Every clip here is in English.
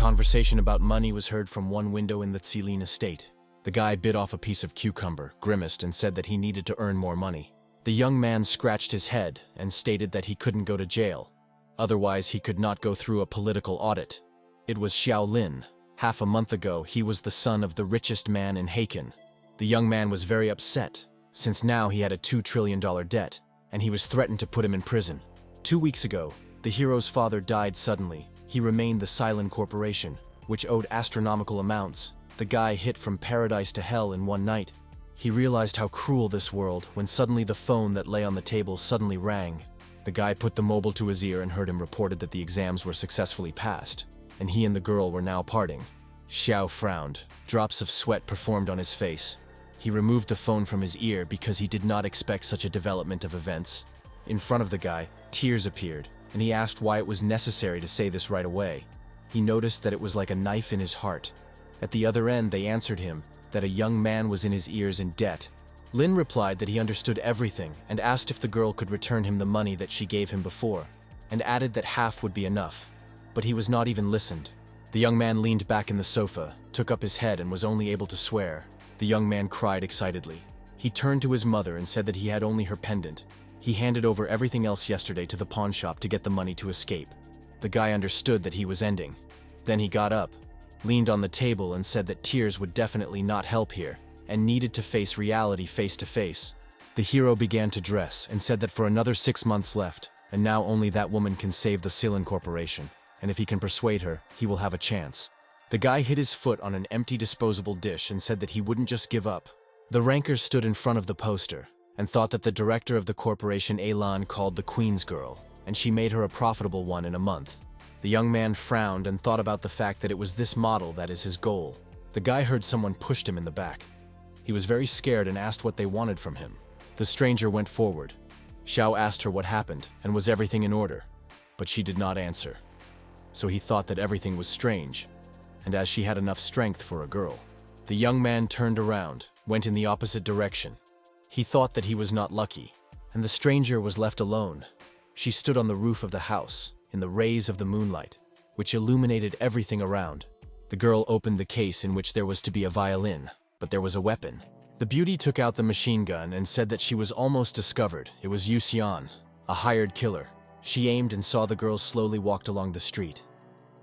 conversation about money was heard from one window in the Tsilin estate. The guy bit off a piece of cucumber, grimaced, and said that he needed to earn more money. The young man scratched his head and stated that he couldn't go to jail. Otherwise, he could not go through a political audit. It was Xiaolin. Half a month ago, he was the son of the richest man in Haken. The young man was very upset, since now he had a $2 trillion debt, and he was threatened to put him in prison. 2 weeks ago, the hero's father died suddenly. He remained the Silent Corporation, which owed astronomical amounts. The guy hit from paradise to hell in one night. He realized how cruel this world when suddenly the phone that lay on the table suddenly rang. The guy put the mobile to his ear and heard him reported that the exams were successfully passed, and he and the girl were now parting. Xiao frowned. Drops of sweat performed on his face. He removed the phone from his ear because he did not expect such a development of events. In front of the guy, tears appeared, and he asked why it was necessary to say this right away. He noticed that it was like a knife in his heart. At the other end, they answered him that a young man was in his ears in debt. Lin replied that he understood everything and asked if the girl could return him the money that she gave him before, and added that half would be enough. But he was not even listened. The young man leaned back in the sofa, took up his head, and was only able to swear. The young man cried excitedly. He turned to his mother and said that he had only her pendant. He handed over everything else yesterday to the pawn shop to get the money to escape. The guy understood that he was ending. Then he got up, leaned on the table, and said that tears would definitely not help here, and needed to face reality face to face. The hero began to dress and said that for another 6 months left, and now only that woman can save the Silent Corporation, and if he can persuade her, he will have a chance. The guy hit his foot on an empty disposable dish and said that he wouldn't just give up. The ranker stood in front of the poster and thought that the director of the corporation Elon called the Queen's Girl, and she made her a profitable one in a month. The young man frowned and thought about the fact that it was this model that is his goal. The guy heard someone pushed him in the back. He was very scared and asked what they wanted from him. The stranger went forward. Xiao asked her what happened and was everything in order, but she did not answer. So he thought that everything was strange, and as she had enough strength for a girl. The young man turned around, went in the opposite direction. He thought that he was not lucky, and the stranger was left alone. She stood on the roof of the house, in the rays of the moonlight, which illuminated everything around. The girl opened the case in which there was to be a violin, but there was a weapon. The beauty took out the machine gun and said that she was almost discovered. It was Yu Xian, a hired killer. She aimed and saw the girls slowly walked along the street.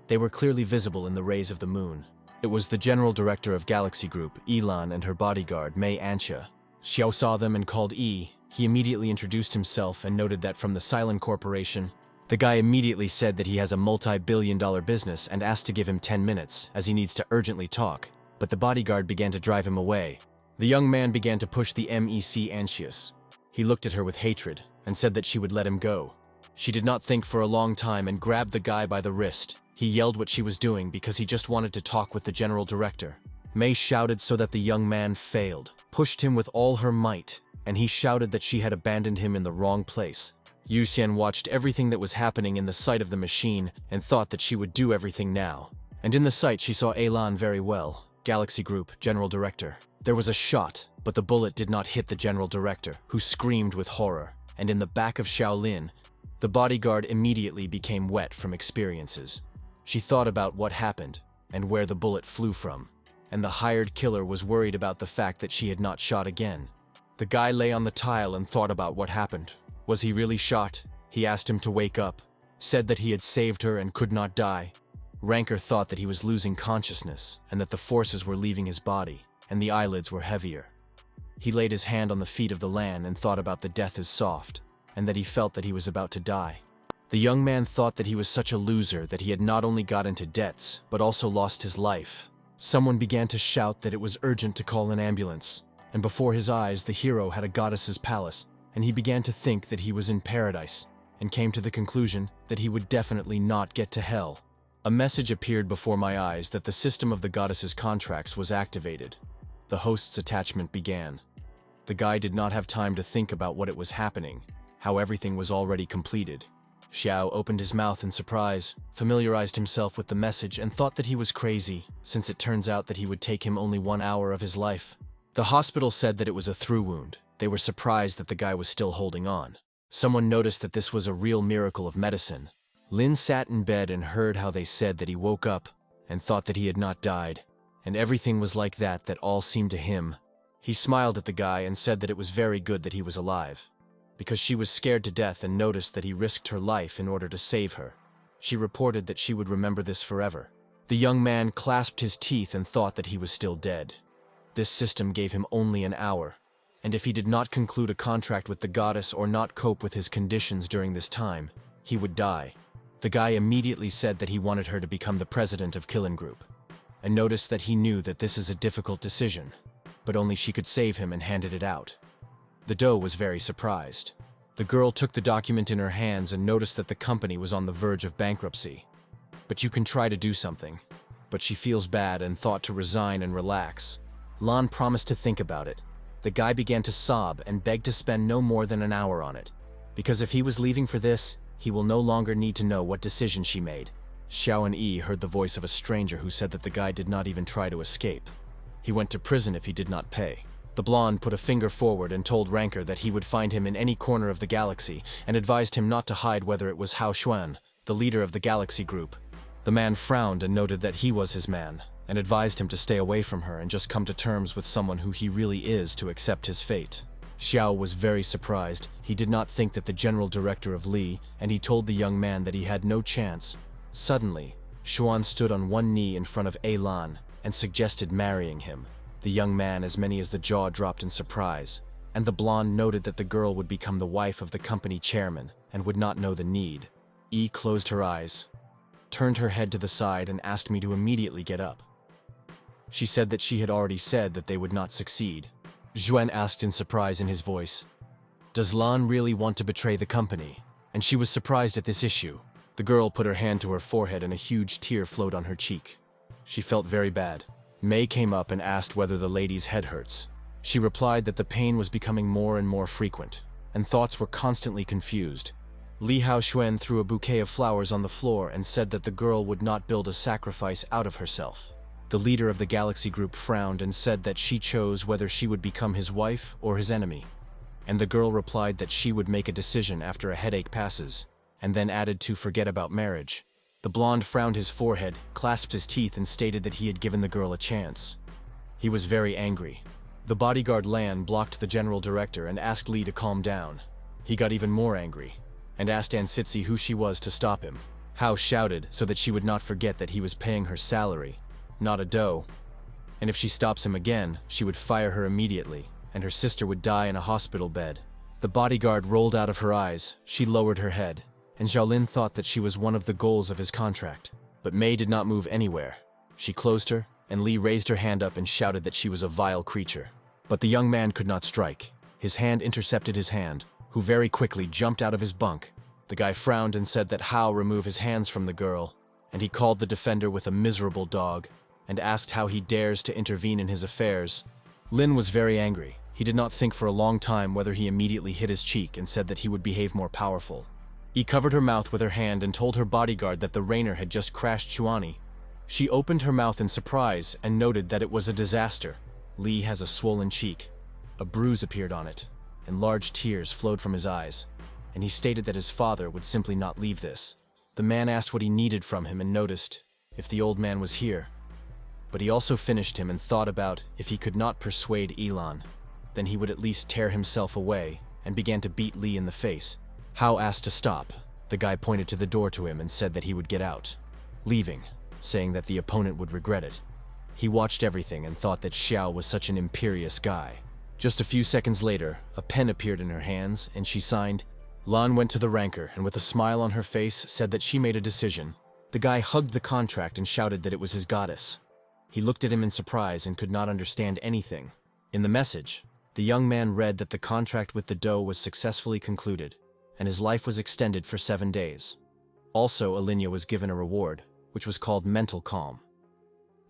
They were clearly visible in the rays of the moon. It was the general director of Galaxy Group, Elon, and her bodyguard, Mei Anxia. Xiao saw them and called E. He immediately introduced himself and noted that from the Silent Corporation. The guy immediately said that he has a multi-billion-dollar business and asked to give him 10 minutes, as he needs to urgently talk. But the bodyguard began to drive him away. The young man began to push the MEC Anxious. He looked at her with hatred and said that she would let him go. She did not think for a long time and grabbed the guy by the wrist. He yelled what she was doing because he just wanted to talk with the general director. Mei shouted so that the young man failed, pushed him with all her might, and he shouted that she had abandoned him in the wrong place. Yu Xian watched everything that was happening in the sight of the machine and thought that she would do everything now. And in the sight she saw Elon very well, Galaxy Group, General Director. There was a shot, but the bullet did not hit the General Director, who screamed with horror. And in the back of Xiaolin, the bodyguard immediately became wet from experiences. She thought about what happened and where the bullet flew from. And the hired killer was worried about the fact that she had not shot again. The guy lay on the tile and thought about what happened. Was he really shot? He asked him to wake up, said that he had saved her and could not die. Ranker thought that he was losing consciousness and that the forces were leaving his body, and the eyelids were heavier. He laid his hand on the feet of the land and thought about the death as soft, and that he felt that he was about to die. The young man thought that he was such a loser that he had not only got into debts, but also lost his life. Someone began to shout that it was urgent to call an ambulance, and before his eyes the hero had a goddess's palace, and he began to think that he was in paradise, and came to the conclusion that he would definitely not get to hell. A message appeared before my eyes that the system of the goddess's contracts was activated. The host's attachment began. The guy did not have time to think about what it was happening, how everything was already completed. Xiao opened his mouth in surprise, familiarized himself with the message, and thought that he was crazy, since it turns out that he would take him only 1 hour of his life. The hospital said that it was a through wound. They were surprised that the guy was still holding on. Someone noticed that this was a real miracle of medicine. Lin sat in bed and heard how they said that he woke up and thought that he had not died, and everything was like that all seemed to him. He smiled at the guy and said that it was very good that he was alive, because she was scared to death and noticed that he risked her life in order to save her. She reported that she would remember this forever. The young man clasped his teeth and thought that he was still dead. This system gave him only an hour, and if he did not conclude a contract with the goddess or not cope with his conditions during this time, he would die. The guy immediately said that he wanted her to become the president of Killen Group, and noticed that he knew that this is a difficult decision, but only she could save him and handed it out. The doe was very surprised. The girl took the document in her hands and noticed that the company was on the verge of bankruptcy. But you can try to do something. But she feels bad and thought to resign and relax. Lon promised to think about it. The guy began to sob and begged to spend no more than an hour on it, because if he was leaving for this, he will no longer need to know what decision she made. Xiao and Yi heard the voice of a stranger who said that the guy did not even try to escape. He went to prison if he did not pay. The blonde put a finger forward and told Ranker that he would find him in any corner of the galaxy and advised him not to hide whether it was Hao Xuan, the leader of the galaxy group. The man frowned and noted that he was his man, and advised him to stay away from her and just come to terms with someone who he really is to accept his fate. Xiao was very surprised. He did not think that the general director of Li, and he told the young man that he had no chance. Suddenly, Xuan stood on one knee in front of Elon and suggested marrying him. The young man, as many as the jaw dropped in surprise, and the blonde noted that the girl would become the wife of the company chairman and would not know the need. Yi closed her eyes, turned her head to the side and asked me to immediately get up. She said that she had already said that they would not succeed. Zhuan asked in surprise in his voice, "Does Lan really want to betray the company?" And she was surprised at this issue. The girl put her hand to her forehead and a huge tear flowed on her cheek. She felt very bad. Mei came up and asked whether the lady's head hurts. She replied that the pain was becoming more and more frequent, and thoughts were constantly confused. Li Haoxuan threw a bouquet of flowers on the floor and said that the girl would not build a sacrifice out of herself. The leader of the Galaxy Group frowned and said that she chose whether she would become his wife or his enemy. And the girl replied that she would make a decision after a headache passes, and then added to forget about marriage. The blonde frowned his forehead, clasped his teeth and stated that he had given the girl a chance. He was very angry. The bodyguard Lan blocked the general director and asked Li to calm down. He got even more angry, and asked Ansitsi who she was to stop him. Hao shouted so that she would not forget that he was paying her salary, not a doe. And if she stops him again, she would fire her immediately, and her sister would die in a hospital bed. The bodyguard rolled out of her eyes, she lowered her head, and Xiaolin thought that she was one of the goals of his contract. But Mei did not move anywhere. She closed her, and Li raised her hand up and shouted that she was a vile creature. But the young man could not strike. His hand intercepted his hand, who very quickly jumped out of his bunk. The guy frowned and said that Hao remove his hands from the girl, and he called the defender with a miserable dog, and asked how he dares to intervene in his affairs. Lin was very angry. He did not think for a long time whether he immediately hit his cheek and said that he would behave more powerful. He covered her mouth with her hand and told her bodyguard that the Rainer had just crashed Chuani. She opened her mouth in surprise and noted that it was a disaster. Li has a swollen cheek. A bruise appeared on it, and large tears flowed from his eyes, and he stated that his father would simply not leave this. The man asked what he needed from him and noticed if the old man was here. But he also finished him and thought about if he could not persuade Elon, then he would at least tear himself away, and began to beat Li in the face. Hao asked to stop. The guy pointed to the door to him and said that he would get out, leaving, saying that the opponent would regret it. He watched everything and thought that Xiao was such an imperious guy. Just a few seconds later, a pen appeared in her hands and she signed. Lan went to the ranker and with a smile on her face said that she made a decision. The guy hugged the contract and shouted that it was his goddess. He looked at him in surprise and could not understand anything. In the message, the young man read that the contract with the doe was successfully concluded, and his life was extended for 7 days. Also, Alinia was given a reward, which was called mental calm.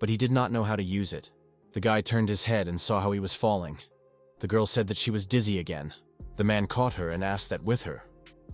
But he did not know how to use it. The guy turned his head and saw how he was falling. The girl said that she was dizzy again. The man caught her and asked that with her.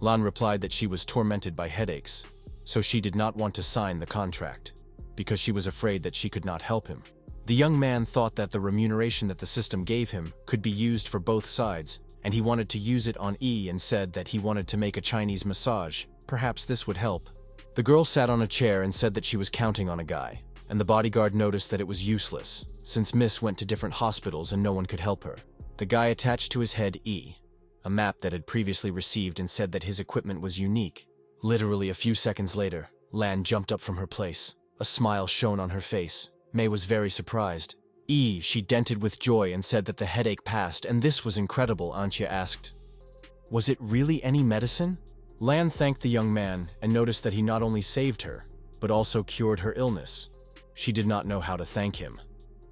Lan replied that she was tormented by headaches, so she did not want to sign the contract, because she was afraid that she could not help him. The young man thought that the remuneration that the system gave him could be used for both sides, and he wanted to use it on E and said that he wanted to make a Chinese massage. Perhaps this would help. The girl sat on a chair and said that she was counting on a guy. and the bodyguard noticed that it was useless, since Miss went to different hospitals and no one could help her. The guy attached to his head E, a map that had previously received, and said that his equipment was unique. Literally a few seconds later, Lan jumped up from her place. A smile shone on her face. May was very surprised. E, she dented with joy and said that the headache passed, and this was incredible. Antia asked, "Was it really any medicine?" Lan thanked the young man and noticed that he not only saved her, but also cured her illness. She did not know how to thank him,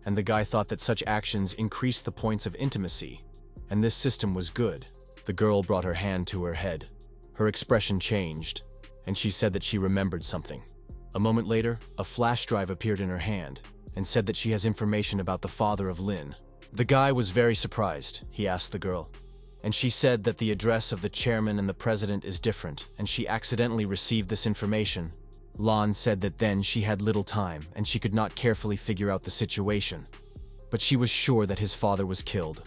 and the guy thought that such actions increased the points of intimacy, and this system was good. The girl brought her hand to her head. Her expression changed, and she said that she remembered something. A moment later, a flash drive appeared in her hand, and said that she has information about the father of Lin. The guy was very surprised. He asked the girl, and she said that the address of the chairman and the president is different, and she accidentally received this information. Lan said that then she had little time, and she could not carefully figure out the situation. But she was sure that his father was killed.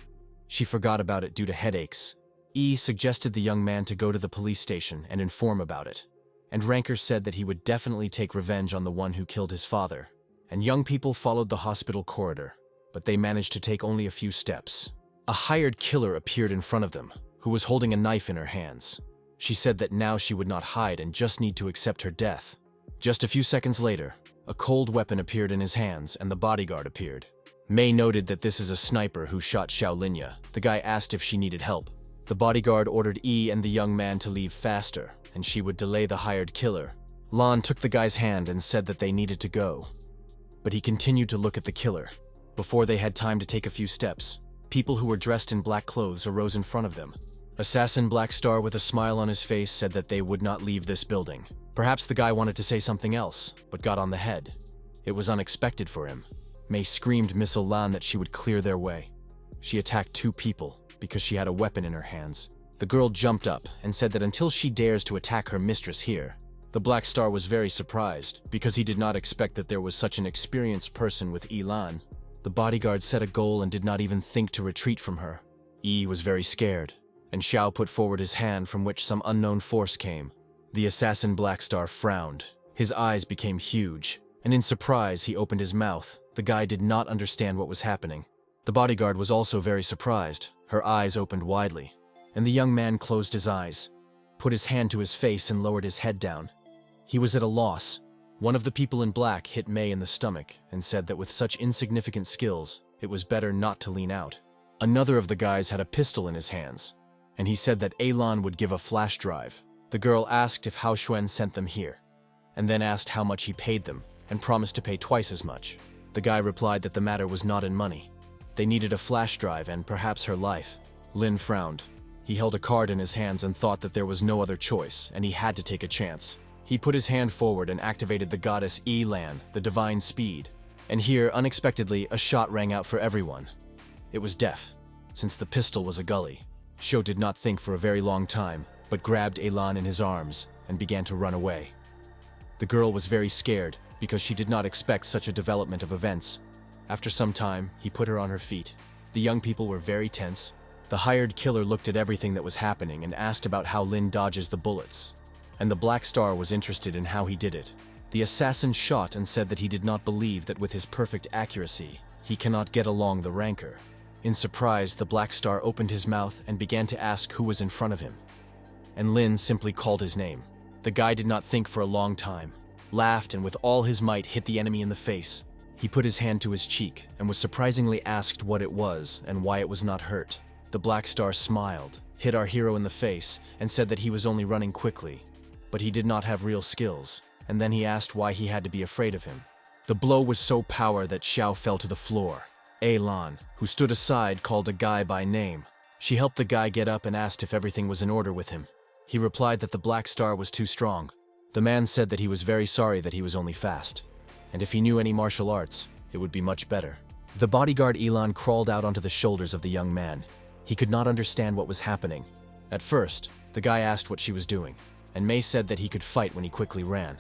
She forgot about it due to headaches. E suggested the young man to go to the police station and inform about it. And Ranker said that he would definitely take revenge on the one who killed his father. And young people followed the hospital corridor, but they managed to take only a few steps. A hired killer appeared in front of them, who was holding a knife in her hands. She said that now she would not hide and just need to accept her death. Just a few seconds later, a cold weapon appeared in his hands and the bodyguard appeared. May noted that this is a sniper who shot Xiaolinya. The guy asked if she needed help. The bodyguard ordered E and the young man to leave faster, and she would delay the hired killer. Lan took the guy's hand and said that they needed to go. But he continued to look at the killer. Before they had time to take a few steps, people who were dressed in black clothes arose in front of them. Assassin Black Star with a smile on his face said that they would not leave this building. Perhaps the guy wanted to say something else, but got on the head. It was unexpected for him. May screamed Miss Lan that she would clear their way. She attacked two people because she had a weapon in her hands. The girl jumped up and said that until she dares to attack her mistress here. The Black Star was very surprised because he did not expect that there was such an experienced person with Elon. The bodyguard set a goal and did not even think to retreat from her. E was very scared, and Xiao put forward his hand from which some unknown force came. The assassin Black Star frowned. His eyes became huge, and in surprise he opened his mouth. The guy did not understand what was happening. The bodyguard was also very surprised. Her eyes opened widely, and the young man closed his eyes, put his hand to his face and lowered his head down. He was at a loss. One of the people in black hit May in the stomach and said that with such insignificant skills, it was better not to lean out. Another of the guys had a pistol in his hands, and he said that Elon would give a flash drive. The girl asked if Hao Xuan sent them here, and then asked how much he paid them, and promised to pay twice as much. The guy replied that the matter was not in money. They needed a flash drive and perhaps her life. Lin frowned. He held a card in his hands and thought that there was no other choice, and he had to take a chance. He put his hand forward and activated the goddess Elan, the divine speed. And here, unexpectedly, a shot rang out for everyone. It was death, since the pistol was a gully. Shou did not think for a very long time, but grabbed Elon in his arms and began to run away. The girl was very scared because she did not expect such a development of events. After some time, he put her on her feet. The young people were very tense. The hired killer looked at everything that was happening and asked about how Lin dodges the bullets. And the Black Star was interested in how he did it. The assassin shot and said that he did not believe that with his perfect accuracy, he cannot get along the rancor. In surprise, the Black Star opened his mouth and began to ask who was in front of him. And Lin simply called his name. The guy did not think for a long time, laughed, and with all his might hit the enemy in the face. He put his hand to his cheek and was surprisingly asked what it was and why it was not hurt. The Black Star smiled, hit our hero in the face, and said that he was only running quickly, but he did not have real skills, and then he asked why he had to be afraid of him. The blow was so powerful that Xiao fell to the floor. Elon, who stood aside, called a guy by name. She helped the guy get up and asked if everything was in order with him. He replied that the Black Star was too strong. The man said that he was very sorry that he was only fast, and if he knew any martial arts, it would be much better. The bodyguard Elon crawled out onto the shoulders of the young man. He could not understand what was happening. At first, the guy asked what she was doing, and May said that he could fight when he quickly ran.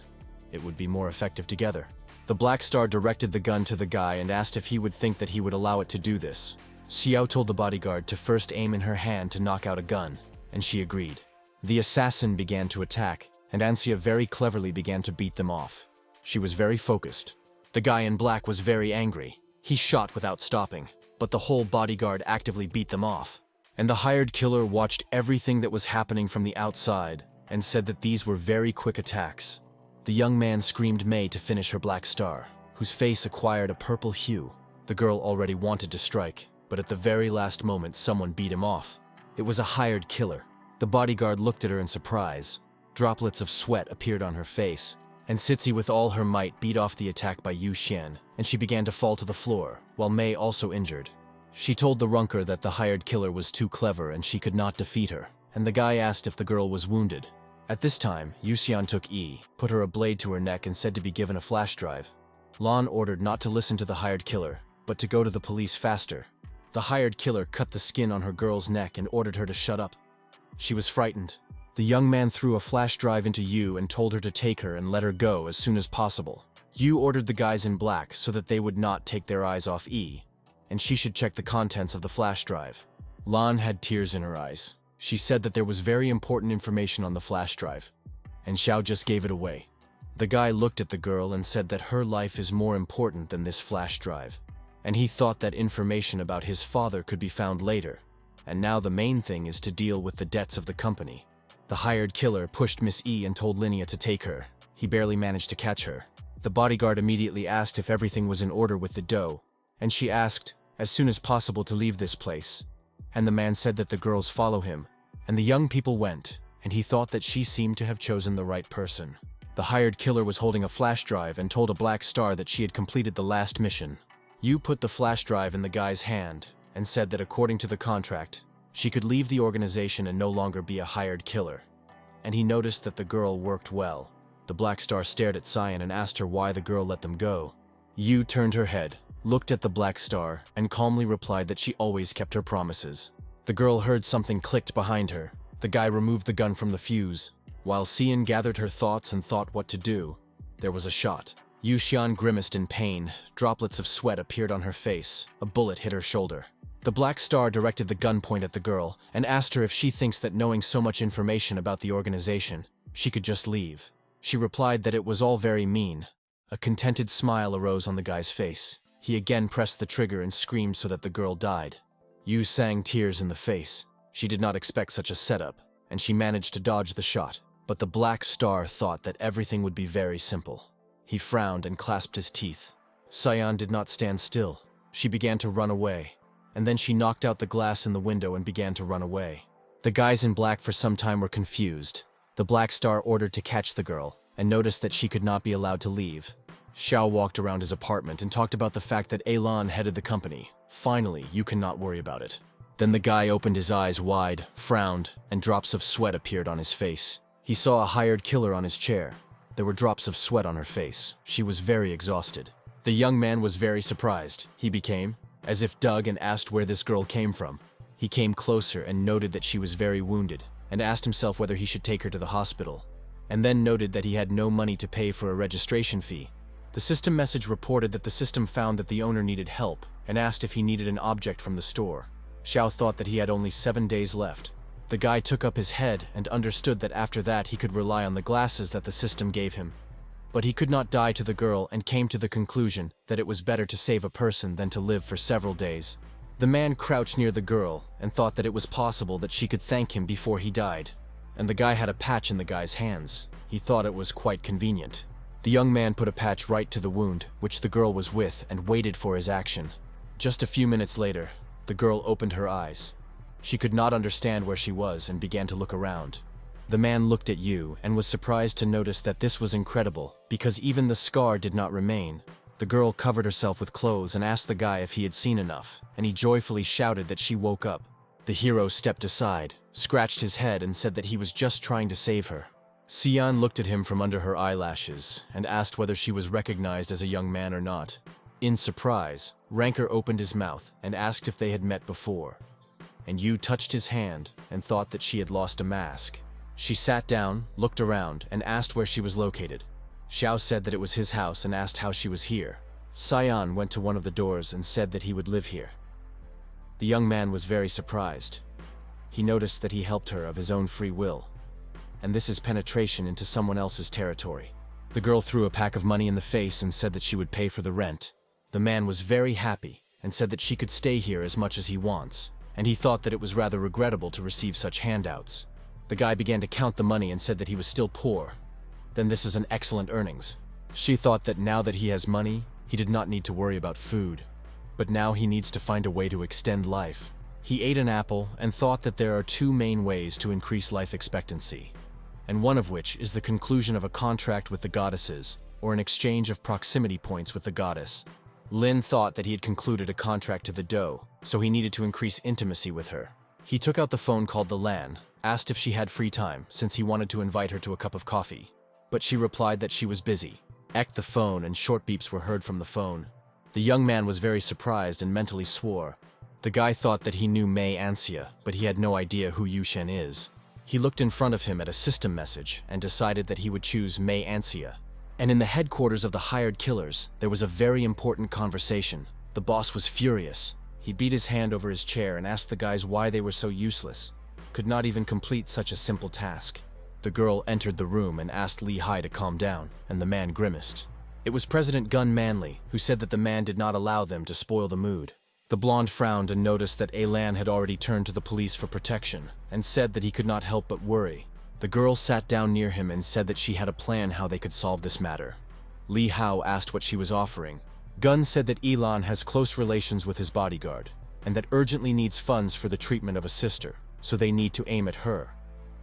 It would be more effective together. The Black Star directed the gun to the guy and asked if he would think that he would allow it to do this. Xiao told the bodyguard to first aim in her hand to knock out a gun, and she agreed. The assassin began to attack, and Anxia very cleverly began to beat them off. She was very focused. The guy in black was very angry. He shot without stopping, but the whole bodyguard actively beat them off. And the hired killer watched everything that was happening from the outside and said that these were very quick attacks. The young man screamed May to finish her black star, whose face acquired a purple hue. The girl already wanted to strike, but at the very last moment someone beat him off. It was a hired killer. The bodyguard looked at her in surprise. Droplets of sweat appeared on her face, and Sitsi with all her might beat off the attack by Yu Xian, and she began to fall to the floor, while May also injured. She told the runker that the hired killer was too clever and she could not defeat her, and the guy asked if the girl was wounded. At this time, Yu Xian took E, put her a blade to her neck and said to be given a flash drive. Lon ordered not to listen to the hired killer, but to go to the police faster. The hired killer cut the skin on her girl's neck and ordered her to shut up. She was frightened. The young man threw a flash drive into Yu and told her to take her and let her go as soon as possible. Yu ordered the guys in black so that they would not take their eyes off E, and she should check the contents of the flash drive. Lan had tears in her eyes. She said that there was very important information on the flash drive, and Xiao just gave it away. The guy looked at the girl and said that her life is more important than this flash drive, and he thought that information about his father could be found later, and now the main thing is to deal with the debts of the company. The hired killer pushed Miss E and told Linnea to take her. He barely managed to catch her. The bodyguard immediately asked if everything was in order with the dough, and she asked, as soon as possible, to leave this place. And the man said that the girls follow him, and the young people went, and he thought that she seemed to have chosen the right person. The hired killer was holding a flash drive and told a black star that she had completed the last mission. Yu put the flash drive in the guy's hand and said that according to the contract, she could leave the organization and no longer be a hired killer. And he noticed that the girl worked well. The black star stared at Cyan and asked her why the girl let them go. Yu turned her head, looked at the black star, and calmly replied that she always kept her promises. The girl heard something clicked behind her. The guy removed the gun from the fuse. While Cyan gathered her thoughts and thought what to do, there was a shot. Yu Xian grimaced in pain. Droplets of sweat appeared on her face. A bullet hit her shoulder. The black star directed the gun point at the girl and asked her if she thinks that knowing so much information about the organization, she could just leave. She replied that it was all very mean. A contented smile arose on the guy's face. He again pressed the trigger and screamed so that the girl died. Yu sang tears in the face. She did not expect such a setup, and she managed to dodge the shot. But the black star thought that everything would be very simple. He frowned and clasped his teeth. Cyan did not stand still. She began to run away, and then she knocked out the glass in the window and began to run away. The guys in black for some time were confused. The black star ordered to catch the girl, and noticed that she could not be allowed to leave. Xiao walked around his apartment and talked about the fact that Elon headed the company. Finally, you cannot worry about it. Then the guy opened his eyes wide, frowned, and drops of sweat appeared on his face. He saw a hired killer on his chair. There were drops of sweat on her face. She was very exhausted. The young man was very surprised. He became, as if dug, and asked where this girl came from. He came closer and noted that she was very wounded, and asked himself whether he should take her to the hospital, and then noted that he had no money to pay for a registration fee. The system message reported that the system found that the owner needed help, and asked if he needed an object from the store. Xiao thought that he had only 7 days left. The guy took up his head and understood that after that he could rely on the glasses that the system gave him. But he could not die to the girl and came to the conclusion that it was better to save a person than to live for several days. The man crouched near the girl and thought that it was possible that she could thank him before he died. And the guy had a patch in the guy's hands. He thought it was quite convenient. The young man put a patch right to the wound, which the girl was with, and waited for his action. Just a few minutes later, the girl opened her eyes. She could not understand where she was and began to look around. The man looked at Yu and was surprised to notice that this was incredible, because even the scar did not remain. The girl covered herself with clothes and asked the guy if he had seen enough, and he joyfully shouted that she woke up. The hero stepped aside, scratched his head, and said that he was just trying to save her. Cyan looked at him from under her eyelashes and asked whether she was recognized as a young man or not. In surprise, Ranker opened his mouth and asked if they had met before. And Yu touched his hand and thought that she had lost a mask. She sat down, looked around, and asked where she was located. Xiao said that it was his house and asked how she was here. Cyan went to one of the doors and said that he would live here. The young man was very surprised. He noticed that he helped her of his own free will. And this is penetration into someone else's territory. The girl threw a pack of money in the face and said that she would pay for the rent. The man was very happy and said that she could stay here as much as he wants, and he thought that it was rather regrettable to receive such handouts. The guy began to count the money and said that he was still poor. Then this is an excellent earnings. She thought that now that he has money, he did not need to worry about food. But now he needs to find a way to extend life. He ate an apple and thought that there are two main ways to increase life expectancy, and one of which is the conclusion of a contract with the goddesses, or an exchange of proximity points with the goddess. Lin thought that he had concluded a contract to the doe, so he needed to increase intimacy with her. He took out the phone, called the Lan, asked if she had free time since he wanted to invite her to a cup of coffee. But she replied that she was busy. The phone and short beeps were heard from the phone. The young man was very surprised and mentally swore. The guy thought that he knew Mei Anxia, but he had no idea who Yu Shen is. He looked in front of him at a system message and decided that he would choose Mei Anxia. And in the headquarters of the hired killers, there was a very important conversation. The boss was furious. He beat his hand over his chair and asked the guys why they were so useless, could not even complete such a simple task. The girl entered the room and asked Li Hai to calm down, and the man grimaced. It was President Gun Manley, who said that the man did not allow them to spoil the mood. The blonde frowned and noticed that Elon had already turned to the police for protection, and said that he could not help but worry. The girl sat down near him and said that she had a plan how they could solve this matter. Li Hao asked what she was offering. Gun said that Elon has close relations with his bodyguard, and that urgently needs funds for the treatment of a sister, so they need to aim at her.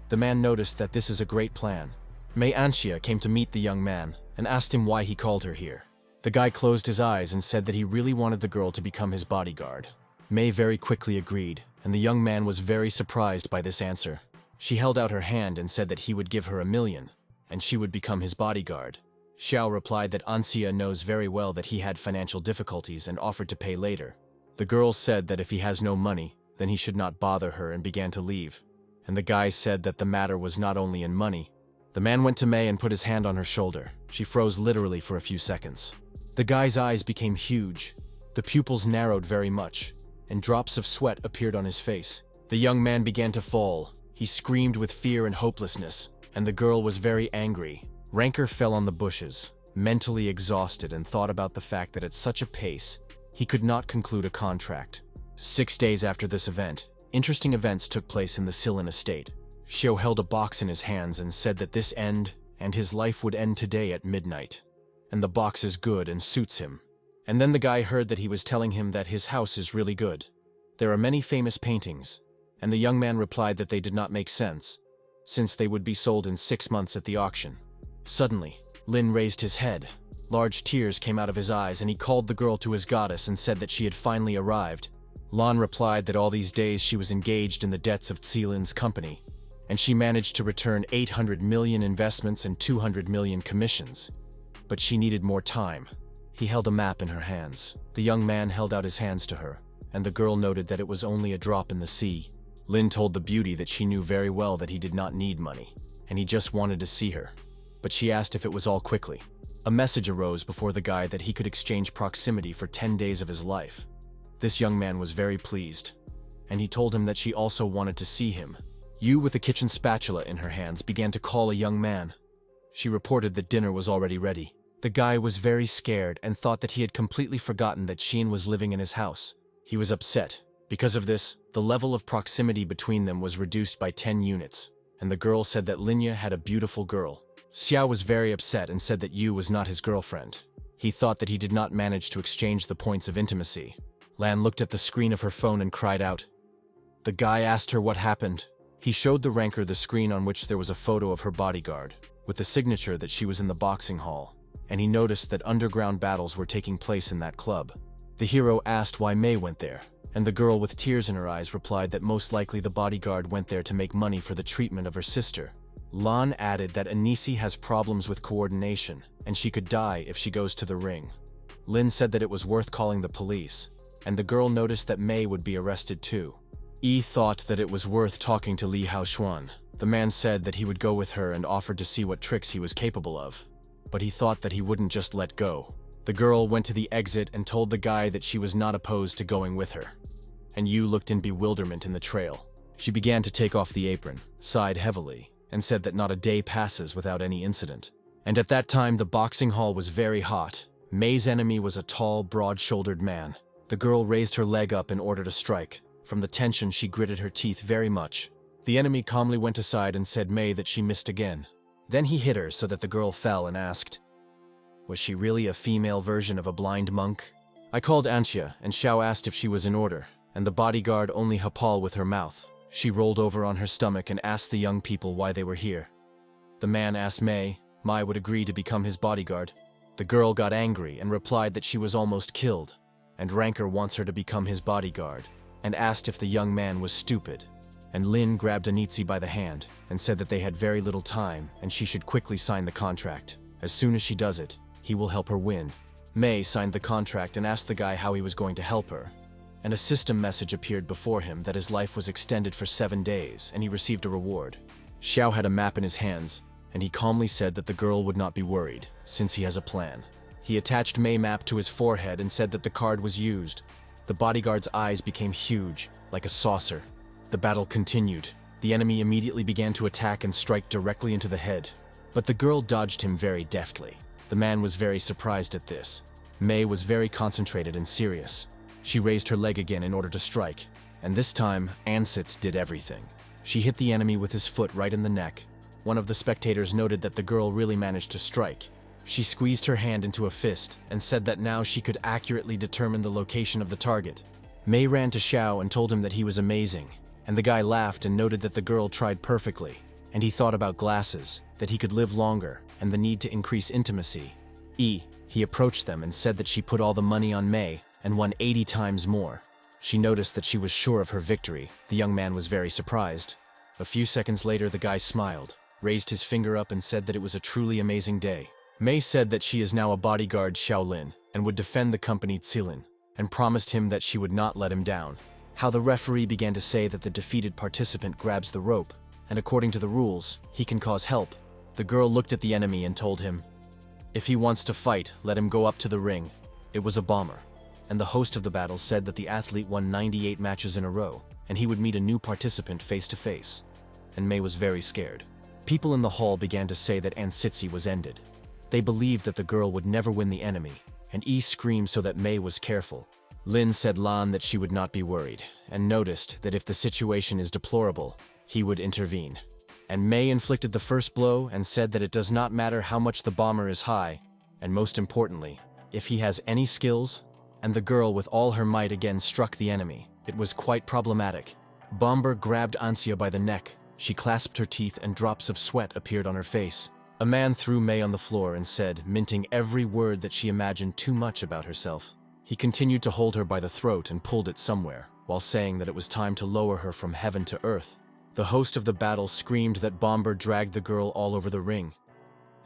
The man noticed that this is a great plan. Mei Anxia came to meet the young man and asked him why he called her here. The guy closed his eyes and said that he really wanted the girl to become his bodyguard. Mei very quickly agreed, and the young man was very surprised by this answer. She held out her hand and said that he would give her $1 million, and she would become his bodyguard. Xiao replied that Anxia knows very well that he had financial difficulties and offered to pay later. The girl said that if he has no money, then he should not bother her, and began to leave. And the guy said that the matter was not only in money. The man went to Mei and put his hand on her shoulder. She froze literally for a few seconds. The guy's eyes became huge. The pupils narrowed very much, and drops of sweat appeared on his face. The young man began to fall. He screamed with fear and hopelessness, and the girl was very angry. Rancor fell on the bushes, mentally exhausted, and thought about the fact that at such a pace, he could not conclude a contract. 6 days after this event, interesting events took place in the Silin estate. Xiao held a box in his hands and said that this end and his life would end today at midnight. And the box is good and suits him. And then the guy heard that he was telling him that his house is really good. There are many famous paintings, and the young man replied that they did not make sense, since they would be sold in 6 months at the auction. Suddenly, Lin raised his head. Large tears came out of his eyes, and he called the girl to his goddess and said that she had finally arrived. Lan replied that all these days she was engaged in the debts of Tsilin's company, and she managed to return 800 million investments and 200 million commissions. But she needed more time. He held a map in her hands. The young man held out his hands to her, and the girl noted that it was only a drop in the sea. Lin told the beauty that she knew very well that he did not need money, and he just wanted to see her. But she asked if it was all quickly. A message arose before the guy that he could exchange proximity for 10 days of his life. This young man was very pleased, and he told him that she also wanted to see him. Yu, with a kitchen spatula in her hands, began to call a young man. She reported that dinner was already ready. The guy was very scared and thought that he had completely forgotten that Xin was living in his house. He was upset. Because of this, the level of proximity between them was reduced by 10 units, and the girl said that Linya had a beautiful girl. Xiao was very upset and said that Yu was not his girlfriend. He thought that he did not manage to exchange the points of intimacy. Lan looked at the screen of her phone and cried out. The guy asked her what happened. He showed the Rancor the screen on which there was a photo of her bodyguard, with the signature that she was in the boxing hall, and he noticed that underground battles were taking place in that club. The hero asked why Mei went there, and the girl with tears in her eyes replied that most likely the bodyguard went there to make money for the treatment of her sister. Lan added that Anisi has problems with coordination, and she could die if she goes to the ring. Lin said that it was worth calling the police, and the girl noticed that Mei would be arrested too. Yi thought that it was worth talking to Li Haoshuan. The man said that he would go with her and offered to see what tricks he was capable of, but he thought that he wouldn't just let go. The girl went to the exit and told the guy that she was not opposed to going with her, and Yu looked in bewilderment in the trail. She began to take off the apron, sighed heavily, and said that not a day passes without any incident. And at that time, the boxing hall was very hot. May's enemy was a tall, broad-shouldered man. The girl raised her leg up in order to strike. From the tension, she gritted her teeth very much. The enemy calmly went aside and said May that she missed again. Then he hit her so that the girl fell and asked, "Was she really a female version of a blind monk?" I called Anxia, and Xiao asked if she was in order, and the bodyguard only hapal with her mouth. She rolled over on her stomach and asked the young people why they were here. The man asked May would agree to become his bodyguard. The girl got angry and replied that she was almost killed, and Ranker wants her to become his bodyguard, and asked if the young man was stupid. And Lin grabbed Anitzi by the hand and said that they had very little time and she should quickly sign the contract. As soon as she does it, he will help her win. May signed the contract and asked the guy how he was going to help her. And a system message appeared before him that his life was extended for 7 days and he received a reward. Xiao had a map in his hands, and he calmly said that the girl would not be worried, since he has a plan. He attached May map to his forehead and said that the card was used. The bodyguard's eyes became huge, like a saucer. The battle continued. The enemy immediately began to attack and strike directly into the head. But the girl dodged him very deftly. The man was very surprised at this. May was very concentrated and serious. She raised her leg again in order to strike, and this time, Ansitz did everything. She hit the enemy with his foot right in the neck. One of the spectators noted that the girl really managed to strike. She squeezed her hand into a fist and said that now she could accurately determine the location of the target. May ran to Xiao and told him that he was amazing, and the guy laughed and noted that the girl tried perfectly, and he thought about glasses, that he could live longer, and the need to increase intimacy. He approached them and said that she put all the money on May and won 80 times more. She noticed that she was sure of her victory. The young man was very surprised. A few seconds later, the guy smiled, raised his finger up and said that it was a truly amazing day. May said that she is now a bodyguard Shaolin and would defend the company Tsilin, and promised him that she would not let him down. How the referee began to say that the defeated participant grabs the rope, and according to the rules, he can cause help. The girl looked at the enemy and told him, if he wants to fight, let him go up to the ring. It was a bomber, and the host of the battle said that the athlete won 98 matches in a row, and he would meet a new participant face to face. And May was very scared. People in the hall began to say that Ansitzi was ended. They believed that the girl would never win the enemy, and screamed so that May was careful. Lin said Lan that she would not be worried, and noticed that if the situation is deplorable, he would intervene. And May inflicted the first blow and said that it does not matter how much the bomber is high, and most importantly, if he has any skills, and the girl with all her might again struck the enemy. It was quite problematic. Bomber grabbed Anxia by the neck. She clasped her teeth and drops of sweat appeared on her face. A man threw May on the floor and said, minting every word, that she imagined too much about herself. He continued to hold her by the throat and pulled it somewhere, while saying that it was time to lower her from heaven to earth. The host of the battle screamed that Bomber dragged the girl all over the ring,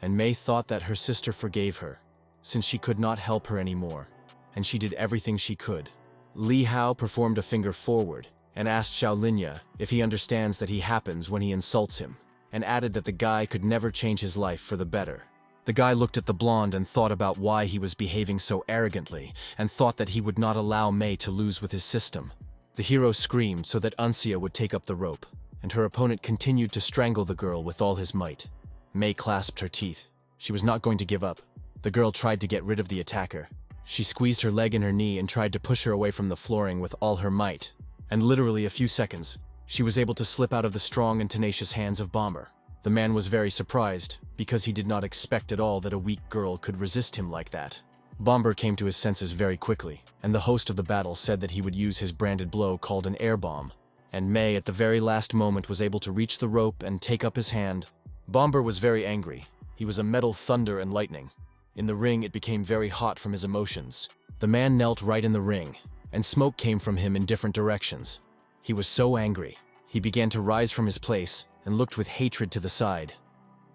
and May thought that her sister forgave her, since she could not help her anymore, and she did everything she could. Li Hao performed a finger forward and asked Shaolinya if he understands that he happens when he insults him, and added that the guy could never change his life for the better. The guy looked at the blonde and thought about why he was behaving so arrogantly, and thought that he would not allow May to lose with his system. The hero screamed so that Anxia would take up the rope, and her opponent continued to strangle the girl with all his might. May clasped her teeth. She was not going to give up. The girl tried to get rid of the attacker. She squeezed her leg in her knee and tried to push her away from the flooring with all her might. And literally a few seconds, she was able to slip out of the strong and tenacious hands of Bomber. The man was very surprised, because he did not expect at all that a weak girl could resist him like that. Bomber came to his senses very quickly, and the host of the battle said that he would use his branded blow called an air bomb. And May at the very last moment was able to reach the rope and take up his hand. Bomber was very angry. He was a metal thunder and lightning. In the ring, it became very hot from his emotions. The man knelt right in the ring, and smoke came from him in different directions. He was so angry. He began to rise from his place and looked with hatred to the side.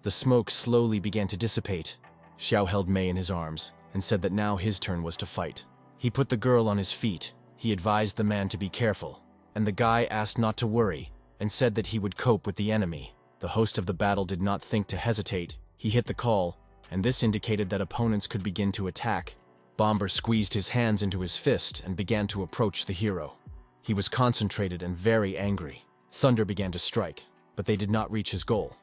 The smoke slowly began to dissipate. Xiao held May in his arms and said that now his turn was to fight. He put the girl on his feet. He advised the man to be careful, and the guy asked not to worry and said that he would cope with the enemy. The host of the battle did not think to hesitate. He hit the call, and this indicated that opponents could begin to attack. Bomber squeezed his hands into his fist and began to approach the hero. He was concentrated and very angry. Thunder began to strike, but they did not reach his goal.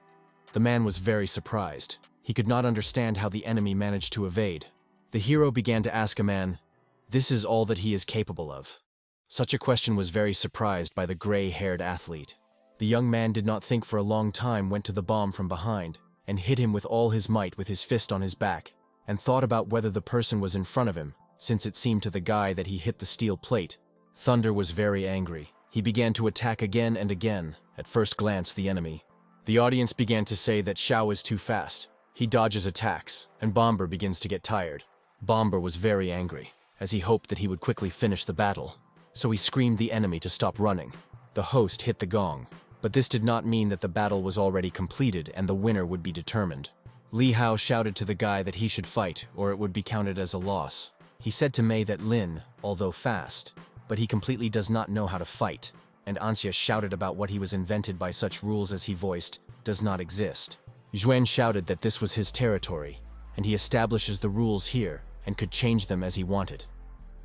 The man was very surprised. He could not understand how the enemy managed to evade. The hero began to ask a man, "This is all that he is capable of?" Such a question was very surprised by the gray-haired athlete. The young man did not think for a long time, went to the bomb from behind, and hit him with all his might with his fist on his back, and thought about whether the person was in front of him, since it seemed to the guy that he hit the steel plate. Thunder was very angry. He began to attack again and again, at first glance the enemy. The audience began to say that Xiao is too fast. He dodges attacks, and Bomber begins to get tired. Bomber was very angry, as he hoped that he would quickly finish the battle. So he screamed the enemy to stop running. The host hit the gong, but this did not mean that the battle was already completed and the winner would be determined. Li Hao shouted to the guy that he should fight, or it would be counted as a loss. He said to Mei that Lin, although fast, but he completely does not know how to fight, and Anxia shouted about what he was invented by such rules as he voiced, does not exist. Xuan shouted that this was his territory, and he establishes the rules here, and could change them as he wanted.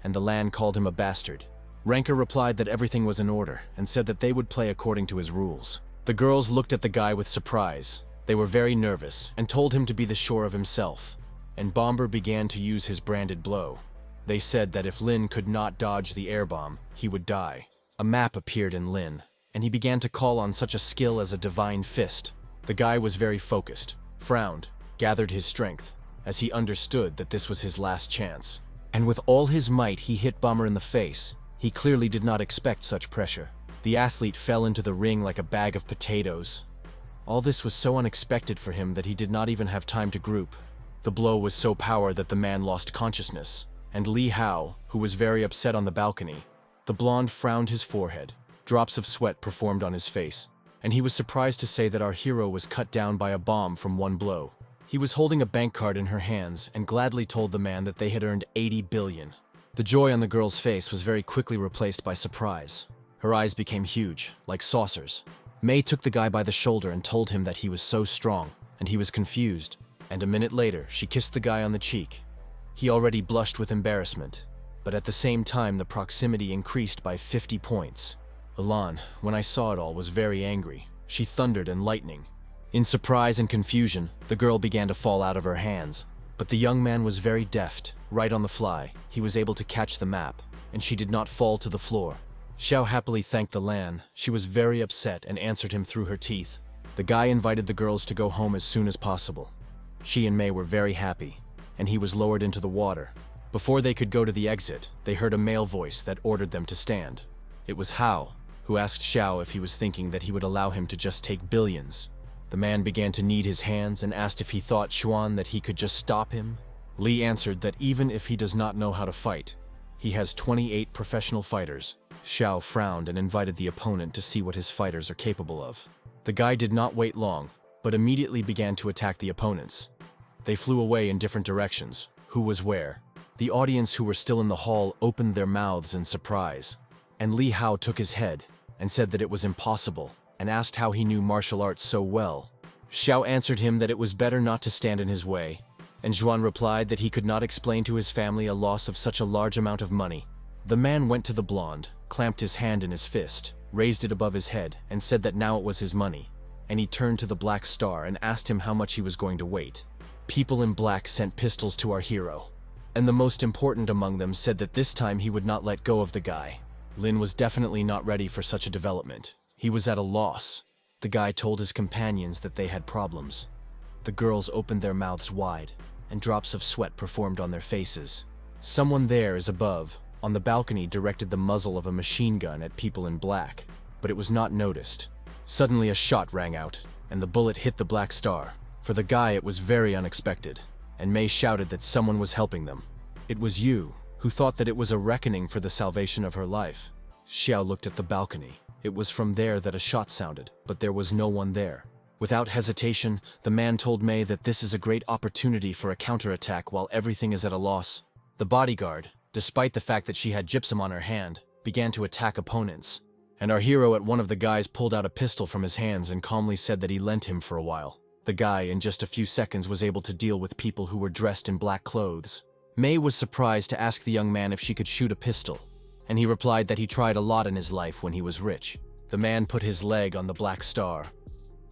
And the Lan called him a bastard. Ranker replied that everything was in order, and said that they would play according to his rules. The girls looked at the guy with surprise. They were very nervous, and told him to be the sure of himself. And Bomber began to use his branded blow. They said that if Lin could not dodge the air bomb, he would die. A map appeared in Lin, and he began to call on such a skill as a divine fist. The guy was very focused, frowned, gathered his strength, as he understood that this was his last chance. And with all his might he hit Bomber in the face. He clearly did not expect such pressure. The athlete fell into the ring like a bag of potatoes. All this was so unexpected for him that he did not even have time to group. The blow was so powerful that the man lost consciousness, and Li Hao, who was very upset on the balcony, the blonde frowned his forehead. Drops of sweat performed on his face, and he was surprised to say that our hero was cut down by a bomb from one blow. He was holding a bank card in her hands and gladly told the man that they had earned 80 billion. The joy on the girl's face was very quickly replaced by surprise. Her eyes became huge, like saucers. Mei took the guy by the shoulder and told him that he was so strong, and he was confused. And a minute later, she kissed the guy on the cheek. He already blushed with embarrassment, but at the same time the proximity increased by 50 points. Elon, when I saw it all, was very angry. She thundered and lightning. In surprise and confusion, the girl began to fall out of her hands. But the young man was very deft. Right on the fly, he was able to catch the map, and she did not fall to the floor. Xiao happily thanked the Lan. She was very upset and answered him through her teeth. The guy invited the girls to go home as soon as possible. She and Mei were very happy, and he was lowered into the water. Before they could go to the exit, they heard a male voice that ordered them to stand. It was Hao, who asked Xiao if he was thinking that he would allow him to just take billions. The man began to knead his hands and asked if he thought Xuan that he could just stop him. Li answered that even if he does not know how to fight, he has 28 professional fighters. Xiao frowned and invited the opponent to see what his fighters are capable of. The guy did not wait long, but immediately began to attack the opponents. They flew away in different directions. Who was where? The audience who were still in the hall opened their mouths in surprise. And Li Hao took his head and said that it was impossible, and asked how he knew martial arts so well. Xiao answered him that it was better not to stand in his way, and Xuan replied that he could not explain to his family a loss of such a large amount of money. The man went to the blonde, clamped his hand in his fist, raised it above his head, and said that now it was his money, and he turned to the Black Star and asked him how much he was going to wait. People in black sent pistols to our hero, and the most important among them said that this time he would not let go of the guy. Lin was definitely not ready for such a development. He was at a loss. The guy told his companions that they had problems. The girls opened their mouths wide, and drops of sweat performed on their faces. Someone there is above, on the balcony, directed the muzzle of a machine gun at people in black, but it was not noticed. Suddenly a shot rang out, and the bullet hit the Black Star. For the guy it was very unexpected, and Mei shouted that someone was helping them. It was you, who thought that it was a reckoning for the salvation of her life. Xiao looked at the balcony. It was from there that a shot sounded, but there was no one there. Without hesitation, the man told Mei that this is a great opportunity for a counterattack while everything is at a loss. The bodyguard, despite the fact that she had gypsum on her hand, began to attack opponents. And our hero at one of the guys pulled out a pistol from his hands and calmly said that he lent him for a while. The guy, in just a few seconds, was able to deal with people who were dressed in black clothes. Mei was surprised to ask the young man if she could shoot a pistol, and he replied that he tried a lot in his life when he was rich. The man put his leg on the Black Star.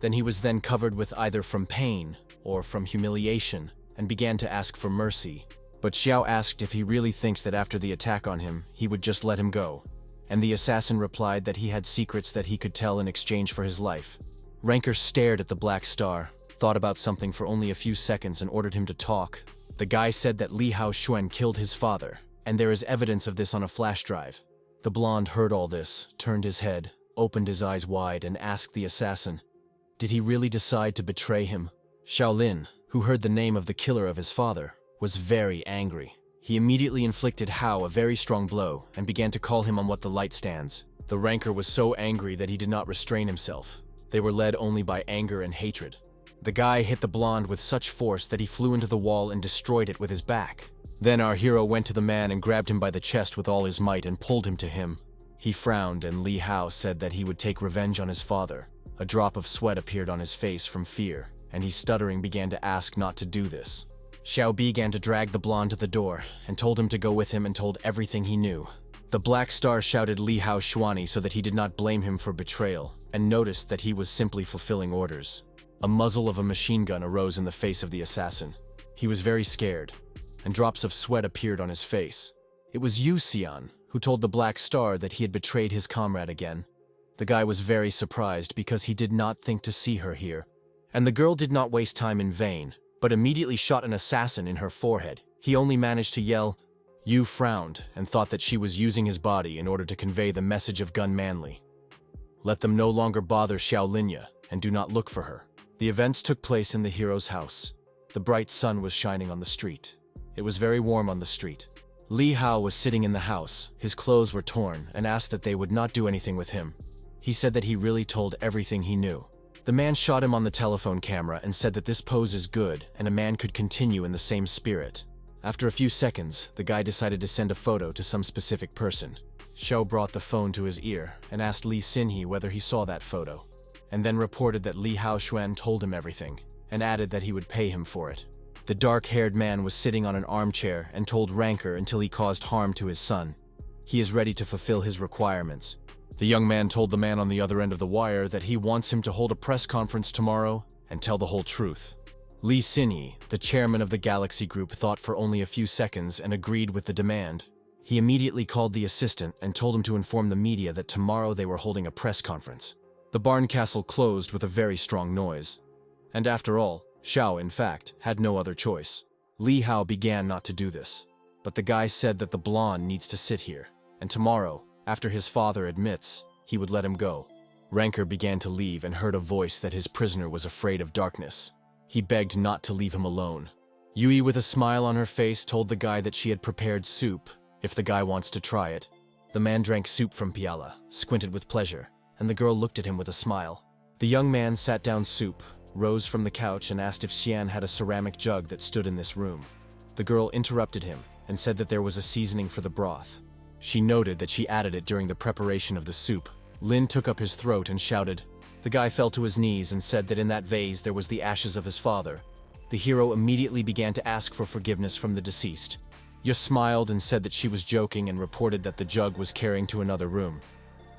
Then he was then covered with either from pain or from humiliation and began to ask for mercy. But Xiao asked if he really thinks that after the attack on him, he would just let him go. And the assassin replied that he had secrets that he could tell in exchange for his life. Ranker stared at the Black Star, thought about something for only a few seconds and ordered him to talk. The guy said that Li Haoxuan killed his father, and there is evidence of this on a flash drive. The blonde heard all this, turned his head, opened his eyes wide and asked the assassin, did he really decide to betray him? Shaolin, who heard the name of the killer of his father, was very angry. He immediately inflicted Hao a very strong blow and began to call him on what the light stands. The ranker was so angry that he did not restrain himself. They were led only by anger and hatred. The guy hit the blonde with such force that he flew into the wall and destroyed it with his back. Then our hero went to the man and grabbed him by the chest with all his might and pulled him to him. He frowned and Li Hao said that he would take revenge on his father. A drop of sweat appeared on his face from fear, and he stuttering began to ask not to do this. Xiao began to drag the blonde to the door and told him to go with him and told everything he knew. The Black Star shouted Li Haoxuan so that he did not blame him for betrayal and noticed that he was simply fulfilling orders. A muzzle of a machine gun arose in the face of the assassin. He was very scared, and drops of sweat appeared on his face. It was Yu Xian who told the Black Star that he had betrayed his comrade again. The guy was very surprised because he did not think to see her here. And the girl did not waste time in vain, but immediately shot an assassin in her forehead. He only managed to yell. Yu frowned and thought that she was using his body in order to convey the message of Gun Manley. Let them no longer bother Xiaolinya and do not look for her. The events took place in the hero's house. The bright sun was shining on the street. It was very warm on the street. Li Hao was sitting in the house, his clothes were torn, and asked that they would not do anything with him. He said that he really told everything he knew. The man shot him on the telephone camera and said that this pose is good and a man could continue in the same spirit. After a few seconds, the guy decided to send a photo to some specific person. Xiao brought the phone to his ear and asked Li Xinhe whether he saw that photo, and then reported that Li Haoxuan told him everything, and added that he would pay him for it. The dark-haired man was sitting on an armchair and told rancor until he caused harm to his son. He is ready to fulfill his requirements. The young man told the man on the other end of the wire that he wants him to hold a press conference tomorrow and tell the whole truth. Li Xinhe, the chairman of the Galaxy Group, thought for only a few seconds and agreed with the demand. He immediately called the assistant and told him to inform the media that tomorrow they were holding a press conference. The barn castle closed with a very strong noise. And after all, Xiao, in fact, had no other choice. Li Hao began not to do this, but the guy said that the blonde needs to sit here, and tomorrow, after his father admits, he would let him go. Rancor began to leave and heard a voice that his prisoner was afraid of darkness. He begged not to leave him alone. Yui, with a smile on her face, told the guy that she had prepared soup, if the guy wants to try it. The man drank soup from piala, squinted with pleasure, and the girl looked at him with a smile. The young man sat down soup, rose from the couch and asked if Xian had a ceramic jug that stood in this room. The girl interrupted him and said that there was a seasoning for the broth. She noted that she added it during the preparation of the soup. Lin took up his throat and shouted. The guy fell to his knees and said that in that vase there was the ashes of his father. The hero immediately began to ask for forgiveness from the deceased. Yu smiled and said that she was joking and reported that the jug was carrying to another room.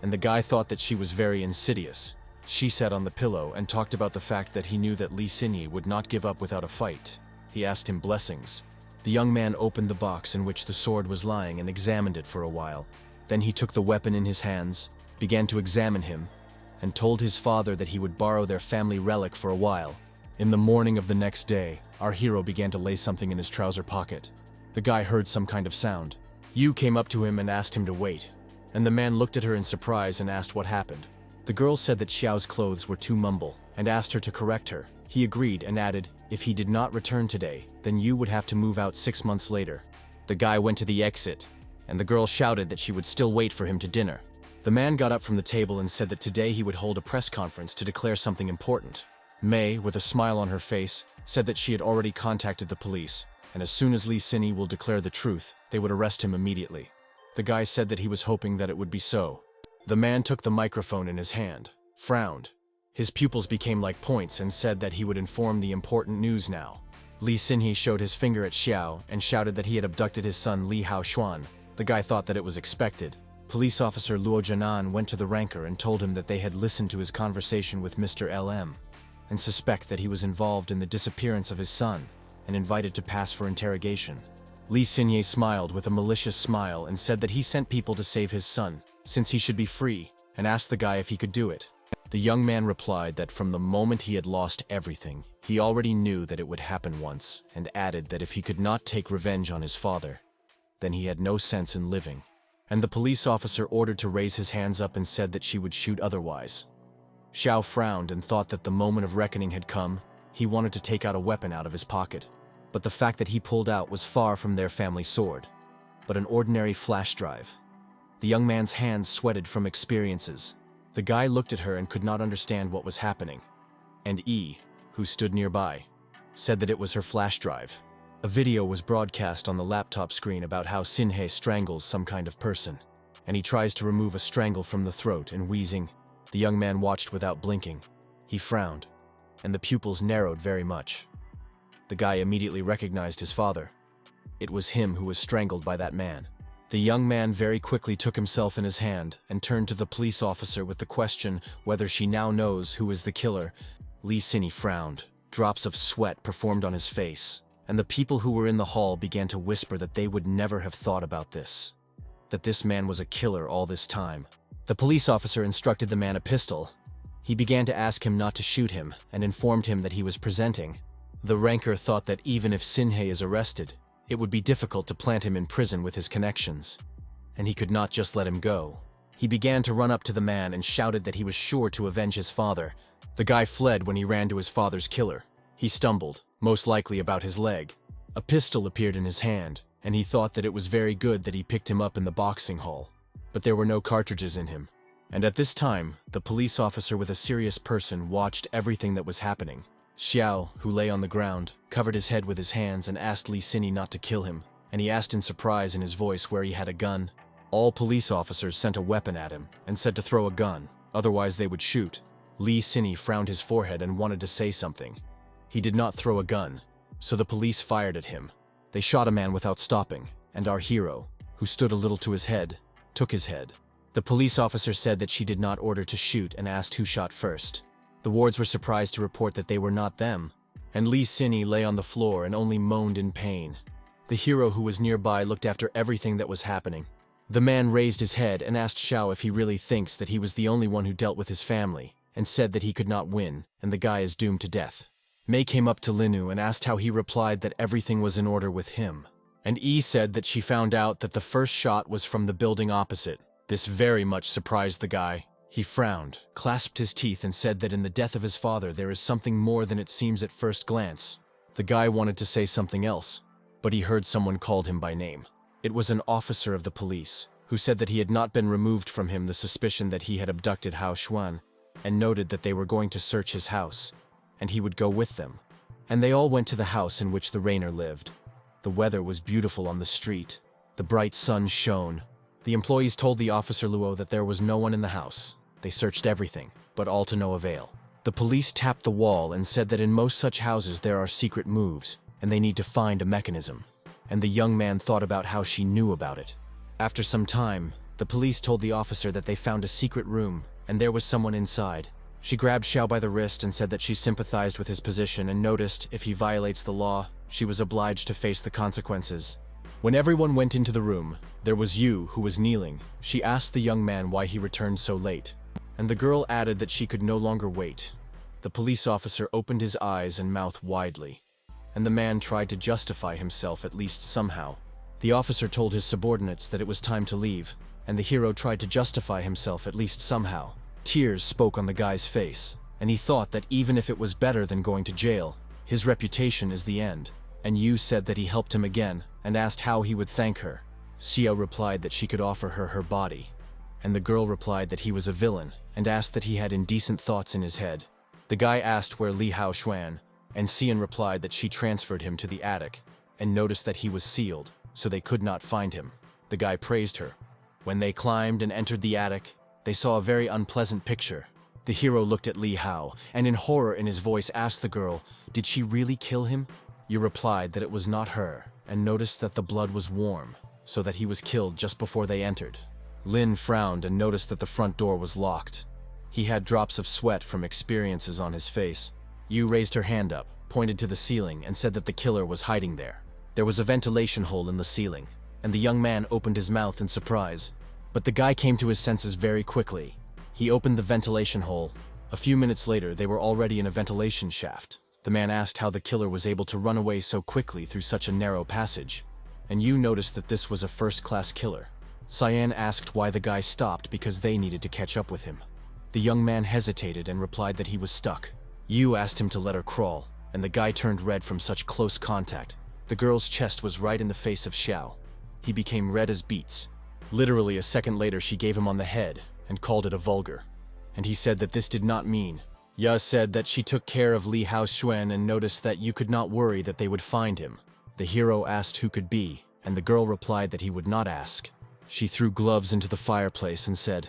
And the guy thought that she was very insidious. She sat on the pillow and talked about the fact that he knew that Li Xinhe would not give up without a fight. He asked him blessings. The young man opened the box in which the sword was lying and examined it for a while. Then he took the weapon in his hands, began to examine him, and told his father that he would borrow their family relic for a while. In the morning of the next day, our hero began to lay something in his trouser pocket. The guy heard some kind of sound. Yu came up to him and asked him to wait, and the man looked at her in surprise and asked what happened. The girl said that Xiao's clothes were too mumble and asked her to correct her. He agreed and added, if he did not return today, then Yu would have to move out 6 months later. The guy went to the exit, and the girl shouted that she would still wait for him to dinner. The man got up from the table and said that today he would hold a press conference to declare something important. Mei, with a smile on her face, said that she had already contacted the police, and as soon as Li Xinhe will declare the truth, they would arrest him immediately. The guy said that he was hoping that it would be so. The man took the microphone in his hand, frowned. His pupils became like points and said that he would inform the important news now. Li Xinhe showed his finger at Xiao and shouted that he had abducted his son Li Haoxuan. The guy thought that it was expected. Police officer Luo Jianan went to the rancor and told him that they had listened to his conversation with Mr. LM. and suspect that he was involved in the disappearance of his son and invited to pass for interrogation. Li Xinye smiled with a malicious smile and said that he sent people to save his son, since he should be free, and asked the guy if he could do it. The young man replied that from the moment he had lost everything, he already knew that it would happen once, and added that if he could not take revenge on his father, then he had no sense in living. And the police officer ordered to raise his hands up and said that she would shoot otherwise. Xiao frowned and thought that the moment of reckoning had come. He wanted to take out a weapon out of his pocket, but the fact that he pulled out was far from their family sword, but an ordinary flash drive. The young man's hands sweated from experiences. The guy looked at her and could not understand what was happening. And E, who stood nearby, said that it was her flash drive. A video was broadcast on the laptop screen about how Xinhe strangles some kind of person, and he tries to remove a strangle from the throat and wheezing. The young man watched without blinking. He frowned, and the pupils narrowed very much. The guy immediately recognized his father. It was him who was strangled by that man. The young man very quickly took himself in his hand and turned to the police officer with the question whether she now knows who is the killer. Li Xinye frowned. Drops of sweat performed on his face, and the people who were in the hall began to whisper that they would never have thought about this, that this man was a killer all this time. The police officer instructed the man a pistol. He began to ask him not to shoot him and informed him that he was presenting. The ranker thought that even if Xinhe is arrested, it would be difficult to plant him in prison with his connections, and he could not just let him go. He began to run up to the man and shouted that he was sure to avenge his father. The guy fled when he ran to his father's killer. He stumbled, most likely about his leg. A pistol appeared in his hand, and he thought that it was very good that he picked him up in the boxing hall. But there were no cartridges in him. And at this time, the police officer with a serious person watched everything that was happening. Xiao, who lay on the ground, covered his head with his hands and asked Li Xinye not to kill him, and he asked in surprise in his voice where he had a gun. All police officers sent a weapon at him and said to throw a gun, otherwise they would shoot. Li Xinye frowned his forehead and wanted to say something. He did not throw a gun, so the police fired at him. They shot a man without stopping, and our hero, who stood a little to his head, took his head. The police officer said that she did not order to shoot and asked who shot first. The wards were surprised to report that they were not them, and Li Xinye lay on the floor and only moaned in pain. The hero who was nearby looked after everything that was happening. The man raised his head and asked Xiao if he really thinks that he was the only one who dealt with his family, and said that he could not win, and the guy is doomed to death. Mei came up to Linu and asked how he replied that everything was in order with him. And E said that she found out that the first shot was from the building opposite. This very much surprised the guy. He frowned, clasped his teeth and said that in the death of his father there is something more than it seems at first glance. The guy wanted to say something else, but he heard someone called him by name. It was an officer of the police, who said that he had not been removed from him the suspicion that he had abducted Hao Xuan, and noted that they were going to search his house, and he would go with them. And they all went to the house in which the Rainer lived. The weather was beautiful on the street. The bright sun shone. The employees told the officer Luo that there was no one in the house. They searched everything, but all to no avail. The police tapped the wall and said that in most such houses there are secret moves, and they need to find a mechanism. And the young man thought about how she knew about it. After some time, the police told the officer that they found a secret room, and there was someone inside. She grabbed Xiao by the wrist and said that she sympathized with his position and noticed if he violates the law, she was obliged to face the consequences. When everyone went into the room, there was Yu who was kneeling. She asked the young man why he returned so late, and the girl added that she could no longer wait. The police officer opened his eyes and mouth widely, and the man tried to justify himself at least somehow. The officer told his subordinates that it was time to leave, and the hero tried to justify himself at least somehow. Tears spoke on the guy's face, and he thought that even if it was better than going to jail, his reputation is the end. And Yu said that he helped him again, and asked how he would thank her. Xiao replied that she could offer her her body, and the girl replied that he was a villain, and asked that he had indecent thoughts in his head. The guy asked where Li Hao Xuan, and Xian replied that she transferred him to the attic, and noticed that he was sealed, so they could not find him. The guy praised her. When they climbed and entered the attic, they saw a very unpleasant picture. The hero looked at Li Hao, and in horror in his voice asked the girl, "Did she really kill him?" Yu replied that it was not her, and noticed that the blood was warm, so that he was killed just before they entered. Lin frowned and noticed that the front door was locked. He had drops of sweat from experiences on his face. Yu raised her hand up, pointed to the ceiling, and said that the killer was hiding there. There was a ventilation hole in the ceiling, and the young man opened his mouth in surprise. But the guy came to his senses very quickly. He opened the ventilation hole. A few minutes later, they were already in a ventilation shaft. The man asked how the killer was able to run away so quickly through such a narrow passage. And Yu noticed that this was a first-class killer. Cyan asked why the guy stopped because they needed to catch up with him. The young man hesitated and replied that he was stuck. Yu asked him to let her crawl, and the guy turned red from such close contact. The girl's chest was right in the face of Xiao. He became red as beets. Literally a second later, she gave him on the head and called it a vulgar. And he said that this did not mean. Ya said that she took care of Li Haoxuan and noticed that you could not worry that they would find him. The hero asked who could be, and the girl replied that he would not ask. She threw gloves into the fireplace and said,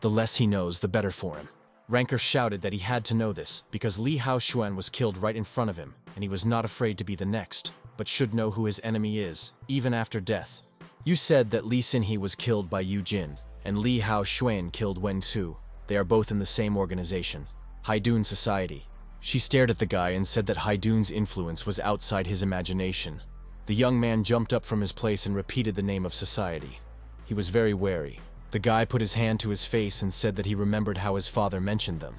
"The less he knows, the better for him." Ranker shouted that he had to know this, because Li Haoxuan was killed right in front of him, and he was not afraid to be the next, but should know who his enemy is, even after death. You said that Li Xinhe was killed by Yu Jin, and Li Haoxuan killed Wen Su. They are both in the same organization, Haidun Society. She stared at the guy and said that Haidun's influence was outside his imagination. The young man jumped up from his place and repeated the name of society. He was very wary. The guy put his hand to his face and said that he remembered how his father mentioned them.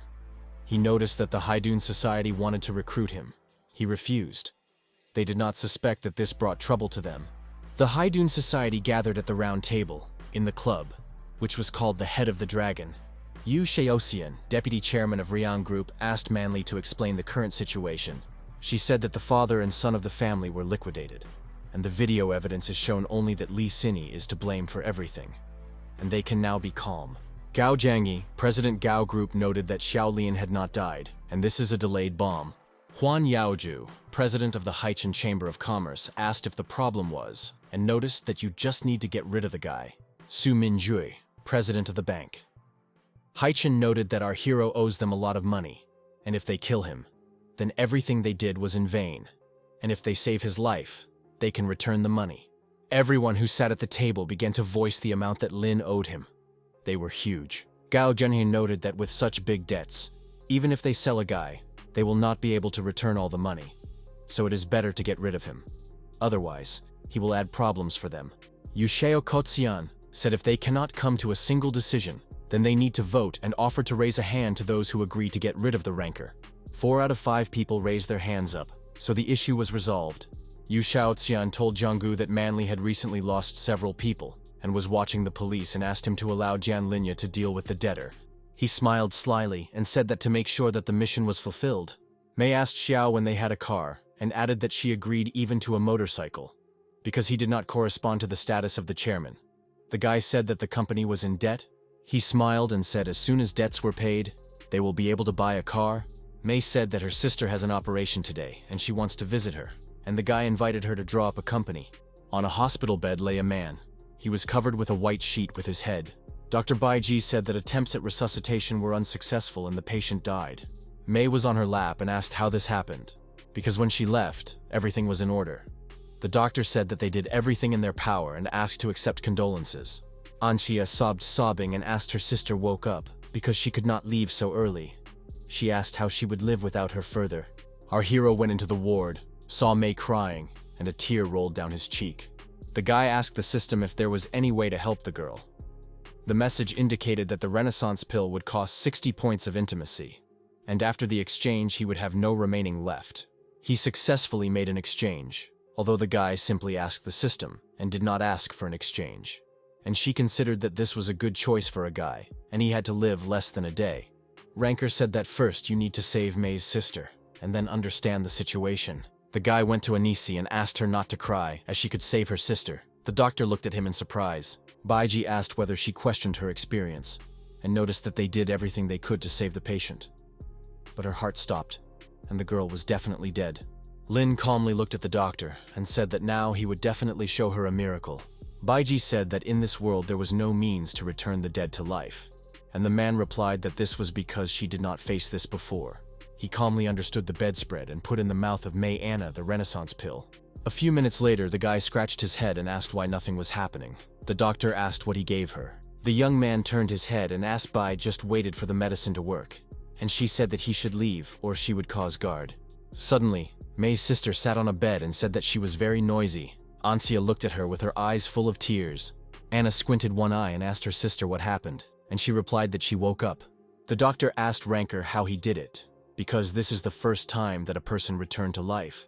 He noticed that the Haidun Society wanted to recruit him. He refused. They did not suspect that this brought trouble to them. The Haidun Society gathered at the round table, in the club, which was called the Head of the Dragon. Yu Shaoxian, deputy chairman of Riang Group, asked Manley to explain the current situation. She said that the father and son of the family were liquidated, and the video evidence has shown only that Li Xinhe is to blame for everything, and they can now be calm. Gao Jian, President Gao Group, noted that Xiaolian had not died, and this is a delayed bomb. Huan Yaoju, president of the Haichen Chamber of Commerce, asked if the problem was, and noticed that you just need to get rid of the guy. Su Minjui, president of the bank. Haichen noted that our hero owes them a lot of money, and if they kill him, then everything they did was in vain, and if they save his life, they can return the money. Everyone who sat at the table began to voice the amount that Lin owed him. They were huge. Gao Jian noted that with such big debts, even if they sell a guy, they will not be able to return all the money, so it is better to get rid of him. Otherwise, he will add problems for them. Yu Xiao Kotsian said if they cannot come to a single decision, then they need to vote and offered to raise a hand to those who agree to get rid of the ranker. 4 out of 5 people raised their hands up, so the issue was resolved. Yu Shaoxian told Jianggu that Manley had recently lost several people and was watching the police and asked him to allow Jian Linya to deal with the debtor. He smiled slyly and said that to make sure that the mission was fulfilled. Mei asked Xiao when they had a car and added that she agreed even to a motorcycle, because he did not correspond to the status of the chairman. The guy said that the company was in debt. He smiled and said as soon as debts were paid, they will be able to buy a car. Mei said that her sister has an operation today and she wants to visit her, and the guy invited her to draw up a company. On a hospital bed lay a man. He was covered with a white sheet with his head. Dr. Baiji said that attempts at resuscitation were unsuccessful and the patient died. Mei was on her lap and asked how this happened, because when she left, everything was in order. The doctor said that they did everything in their power and asked to accept condolences. Anxia sobbed sobbing and asked her sister woke up because she could not leave so early. She asked how she would live without her further. Our hero went into the ward, saw Mei crying, and a tear rolled down his cheek. The guy asked the system if there was any way to help the girl. The message indicated that the Renaissance pill would cost 60 points of intimacy, and after the exchange he would have no remaining left. He successfully made an exchange, although the guy simply asked the system and did not ask for an exchange. And she considered that this was a good choice for a guy, and he had to live less than a day. Ranker said that first you need to save Mei's sister, and then understand the situation. The guy went to Anisi and asked her not to cry, as she could save her sister. The doctor looked at him in surprise. Baiji asked whether she questioned her experience, and noticed that they did everything they could to save the patient. But her heart stopped, and the girl was definitely dead. Lin calmly looked at the doctor, and said that now he would definitely show her a miracle. Baiji said that in this world there was no means to return the dead to life, and the man replied that this was because she did not face this before. He calmly understood the bedspread and put in the mouth of Mei Anna the Renaissance pill. A few minutes later, the guy scratched his head and asked why nothing was happening. The doctor asked what he gave her. The young man turned his head and asked Bai just waited for the medicine to work, and she said that he should leave or she would cause guard. Suddenly, May's sister sat on a bed and said that she was very noisy. Anxia looked at her with her eyes full of tears. Anna squinted one eye and asked her sister what happened, and she replied that she woke up. The doctor asked Ranker how he did it, because this is the first time that a person returned to life.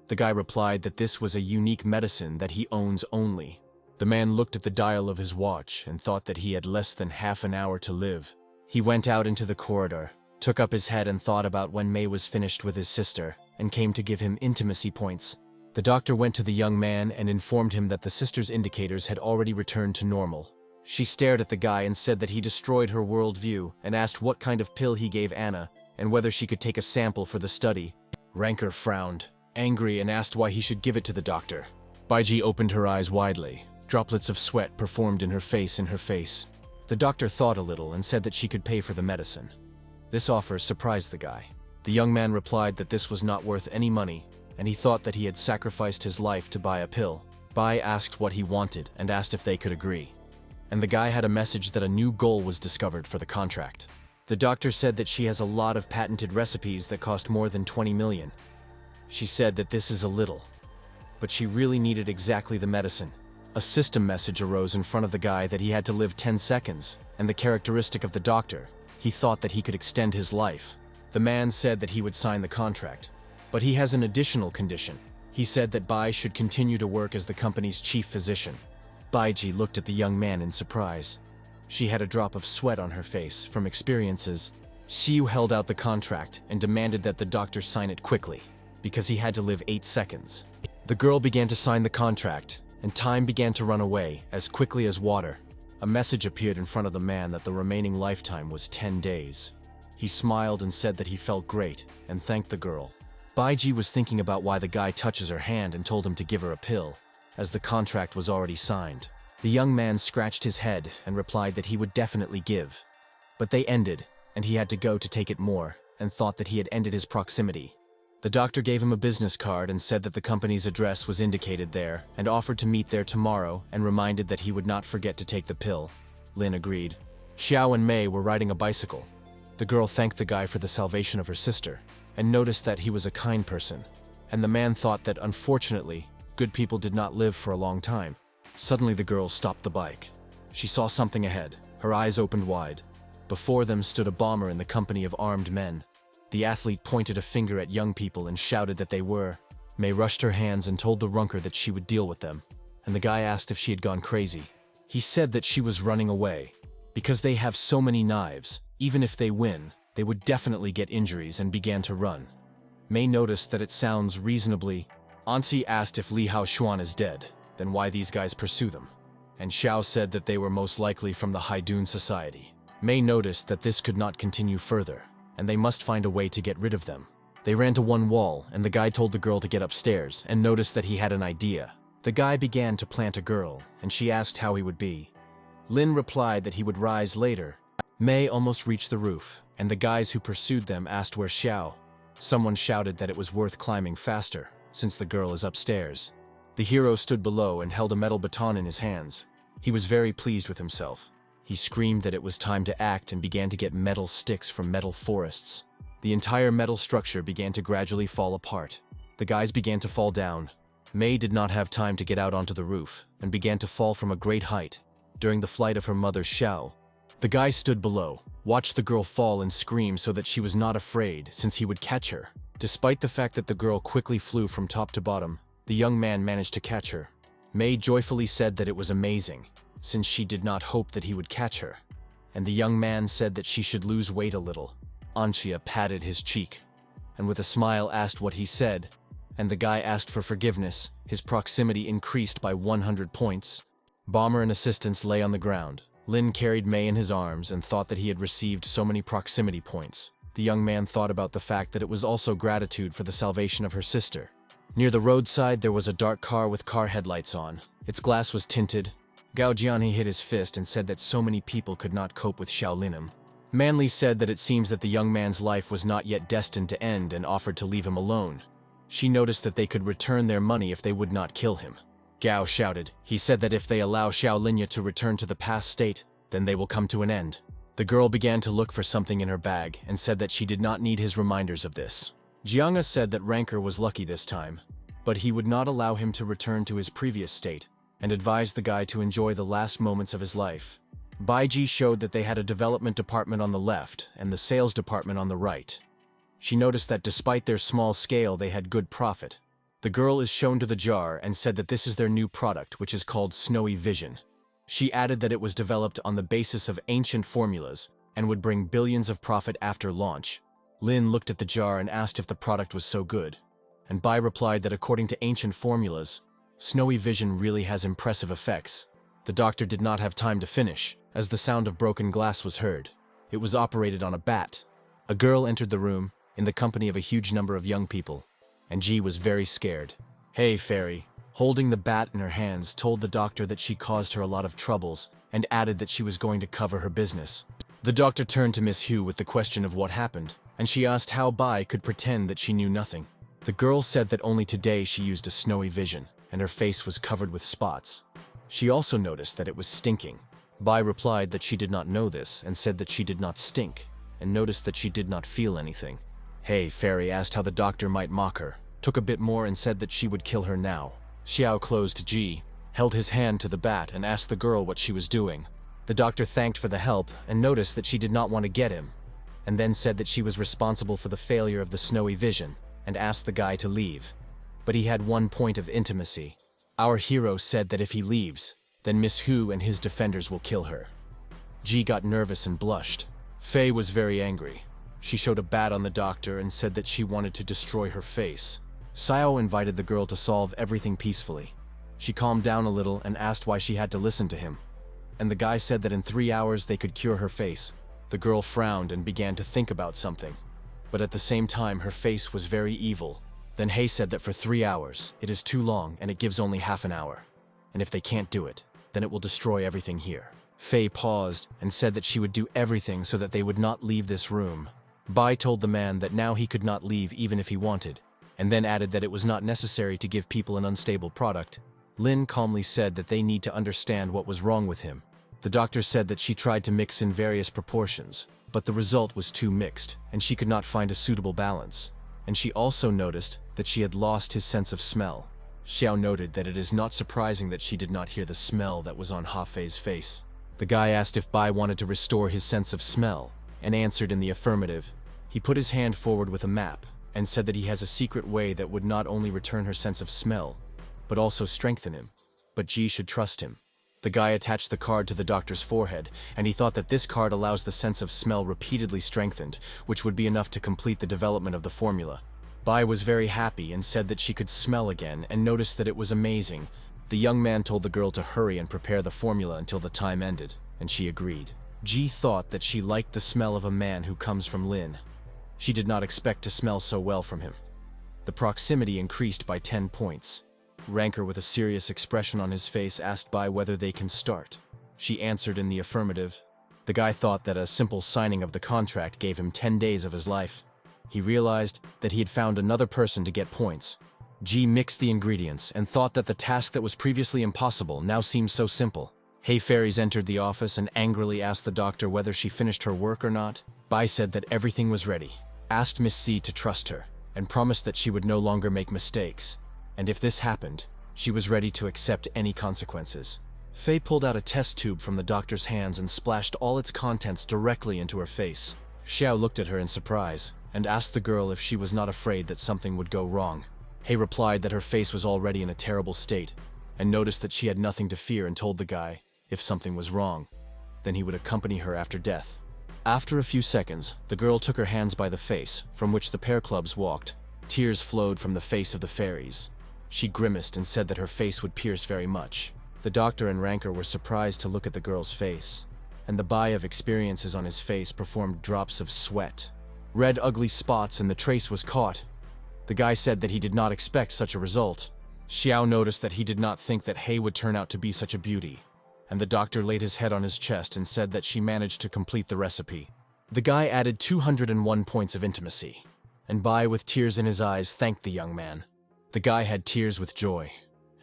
The guy replied that this was a unique medicine that he owns only. The man looked at the dial of his watch and thought that he had less than half an hour to live. He went out into the corridor, took up his head and thought about when May was finished with his sister, and came to give him intimacy points. The doctor went to the young man and informed him that the sister's indicators had already returned to normal. She stared at the guy and said that he destroyed her worldview and asked what kind of pill he gave Anna and whether she could take a sample for the study. Ranker frowned, angry, and asked why he should give it to the doctor. Baiji opened her eyes widely. Droplets of sweat performed in her face. The doctor thought a little and said that she could pay for the medicine. This offer surprised the guy. The young man replied that this was not worth any money, and he thought that he had sacrificed his life to buy a pill. Bai asked what he wanted and asked if they could agree. And the guy had a message that a new goal was discovered for the contract. The doctor said that she has a lot of patented recipes that cost more than 20 million. She said that this is a little, but she really needed exactly the medicine. A system message arose in front of the guy that he had to live 10 seconds, and the characteristic of the doctor, he thought that he could extend his life. The man said that he would sign the contract, but he has an additional condition. He said that Bai should continue to work as the company's chief physician. Baiji looked at the young man in surprise. She had a drop of sweat on her face from experiences. Xiu held out the contract and demanded that the doctor sign it quickly, because he had to live 8 seconds. The girl began to sign the contract, and time began to run away as quickly as water. A message appeared in front of the man that the remaining lifetime was 10 days. He smiled and said that he felt great and thanked the girl. Baiji was thinking about why the guy touches her hand and told him to give her a pill, as the contract was already signed. The young man scratched his head and replied that he would definitely give. But they ended, and he had to go to take it more, and thought that he had ended his proximity. The doctor gave him a business card and said that the company's address was indicated there, and offered to meet there tomorrow and reminded that he would not forget to take the pill. Lin agreed. Xiao and Mei were riding a bicycle. The girl thanked the guy for the salvation of her sister, and noticed that he was a kind person. And the man thought that, unfortunately, good people did not live for a long time. Suddenly the girl stopped the bike. She saw something ahead. Her eyes opened wide. Before them stood a bomber in the company of armed men. The athlete pointed a finger at young people and shouted that they were. Mei rushed her hands and told the runker that she would deal with them, and the guy asked if she had gone crazy. He said that she was running away. Because they have so many knives, even if they win, they would definitely get injuries, and began to run. Mei noticed that it sounds reasonably. Ansi asked if Li Haoshuan is dead, then why these guys pursue them. And Xiao said that they were most likely from the Haidun Society. Mei noticed that this could not continue further, and they must find a way to get rid of them. They ran to one wall, and the guy told the girl to get upstairs, and noticed that he had an idea. The guy began to plant a girl, and she asked how he would be. Lin replied that he would rise later. Mei almost reached the roof, and the guys who pursued them asked where Xiao. Someone shouted that it was worth climbing faster, since the girl is upstairs. The hero stood below and held a metal baton in his hands. He was very pleased with himself. He screamed that it was time to act and began to get metal sticks from metal forests. The entire metal structure began to gradually fall apart. The guys began to fall down. Mei did not have time to get out onto the roof and began to fall from a great height. During the flight of her mother Xiao, the guy stood below, watched the girl fall and scream so that she was not afraid since he would catch her. Despite the fact that the girl quickly flew from top to bottom, the young man managed to catch her. Mei joyfully said that it was amazing, since she did not hope that he would catch her. And the young man said that she should lose weight a little. Anxia patted his cheek, and with a smile asked what he said, and the guy asked for forgiveness. His proximity increased by 100 points. Bomber and assistants lay on the ground. Lin carried Mei in his arms and thought that he had received so many proximity points. The young man thought about the fact that it was also gratitude for the salvation of her sister. Near the roadside there was a dark car with car headlights on. Its glass was tinted. Gao Jian hit his fist and said that so many people could not cope with Shaolinim. Manley said that it seems that the young man's life was not yet destined to end and offered to leave him alone. She noticed that they could return their money if they would not kill him. Gao shouted. He said that if they allow Xiao Linya to return to the past state, then they will come to an end. The girl began to look for something in her bag and said that she did not need his reminders of this. Jianga said that Rancor was lucky this time, but he would not allow him to return to his previous state and advised the guy to enjoy the last moments of his life. Baiji showed that they had a development department on the left and the sales department on the right. She noticed that despite their small scale, they had good profit. The girl is shown to the jar and said that this is their new product, which is called Snowy Vision. She added that it was developed on the basis of ancient formulas and would bring billions of profit after launch. Lin looked at the jar and asked if the product was so good, and Bai replied that according to ancient formulas, Snowy Vision really has impressive effects. The doctor did not have time to finish, as the sound of broken glass was heard. It was operated on a bat. A girl entered the room, in the company of a huge number of young people, and Ji was very scared. Hey, Fairy, holding the bat in her hands, told the doctor that she caused her a lot of troubles, and added that she was going to cover her business. The doctor turned to Miss Hu with the question of what happened, and she asked how Bai could pretend that she knew nothing. The girl said that only today she used a Snowy Vision, and her face was covered with spots. She also noticed that it was stinking. Bai replied that she did not know this and said that she did not stink, and noticed that she did not feel anything. Hey, Fairy asked how the doctor might mock her, took a bit more and said that she would kill her now. Xiao closed Ji, held his hand to the bat and asked the girl what she was doing. The doctor thanked for the help and noticed that she did not want to get him, and then said that she was responsible for the failure of the Snowy Vision and asked the guy to leave. But he had one point of intimacy. Our hero said that if he leaves, then Miss Hu and his defenders will kill her. Ji got nervous and blushed. Fei was very angry. She showed a bat on the doctor and said that she wanted to destroy her face. Xiao invited the girl to solve everything peacefully. She calmed down a little and asked why she had to listen to him. And the guy said that in 3 hours they could cure her face. The girl frowned and began to think about something. But at the same time, her face was very evil. Then Hei said that for 3 hours, it is too long and it gives only half an hour. And if they can't do it, then it will destroy everything here. Fei paused and said that she would do everything so that they would not leave this room. Bai told the man that now he could not leave even if he wanted, and then added that it was not necessary to give people an unstable product. Lin calmly said that they need to understand what was wrong with him. The doctor said that she tried to mix in various proportions, but the result was too mixed, and she could not find a suitable balance. And she also noticed that she had lost his sense of smell. Xiao noted that it is not surprising that she did not hear the smell that was on Ha Fei's face. The guy asked if Bai wanted to restore his sense of smell, and answered in the affirmative. He put his hand forward with a map, and said that he has a secret way that would not only return her sense of smell, but also strengthen him. But Ji should trust him. The guy attached the card to the doctor's forehead, and he thought that this card allows the sense of smell repeatedly strengthened, which would be enough to complete the development of the formula. Bai was very happy and said that she could smell again and noticed that it was amazing. The young man told the girl to hurry and prepare the formula until the time ended, and she agreed. Ji thought that she liked the smell of a man who comes from Lin. She did not expect to smell so well from him. The proximity increased by 10 points. Rancor, with a serious expression on his face, asked Bai whether they can start. She answered in the affirmative. The guy thought that a simple signing of the contract gave him 10 days of his life. He realized that he had found another person to get points. Ji mixed the ingredients and thought that the task that was previously impossible now seemed so simple. Hey Fairies entered the office and angrily asked the doctor whether she finished her work or not. Bai said that everything was ready, asked Miss C to trust her, and promised that she would no longer make mistakes. And if this happened, she was ready to accept any consequences. Fei pulled out a test tube from the doctor's hands and splashed all its contents directly into her face. Xiao looked at her in surprise, and asked the girl if she was not afraid that something would go wrong. Hei replied that her face was already in a terrible state, and noticed that she had nothing to fear and told the guy, if something was wrong, then he would accompany her after death. After a few seconds, the girl took her hands by the face, from which the pair clubs walked. Tears flowed from the face of the fairies. She grimaced and said that her face would pierce very much. The doctor and Rancor were surprised to look at the girl's face, and the Bai of experiences on his face performed drops of sweat. Red ugly spots and the trace was caught. The guy said that he did not expect such a result. Xiao noticed that he did not think that Hei would turn out to be such a beauty, and the doctor laid his head on his chest and said that she managed to complete the recipe. The guy added 201 points of intimacy, and Bai, with tears in his eyes, thanked the young man. The guy had tears with joy,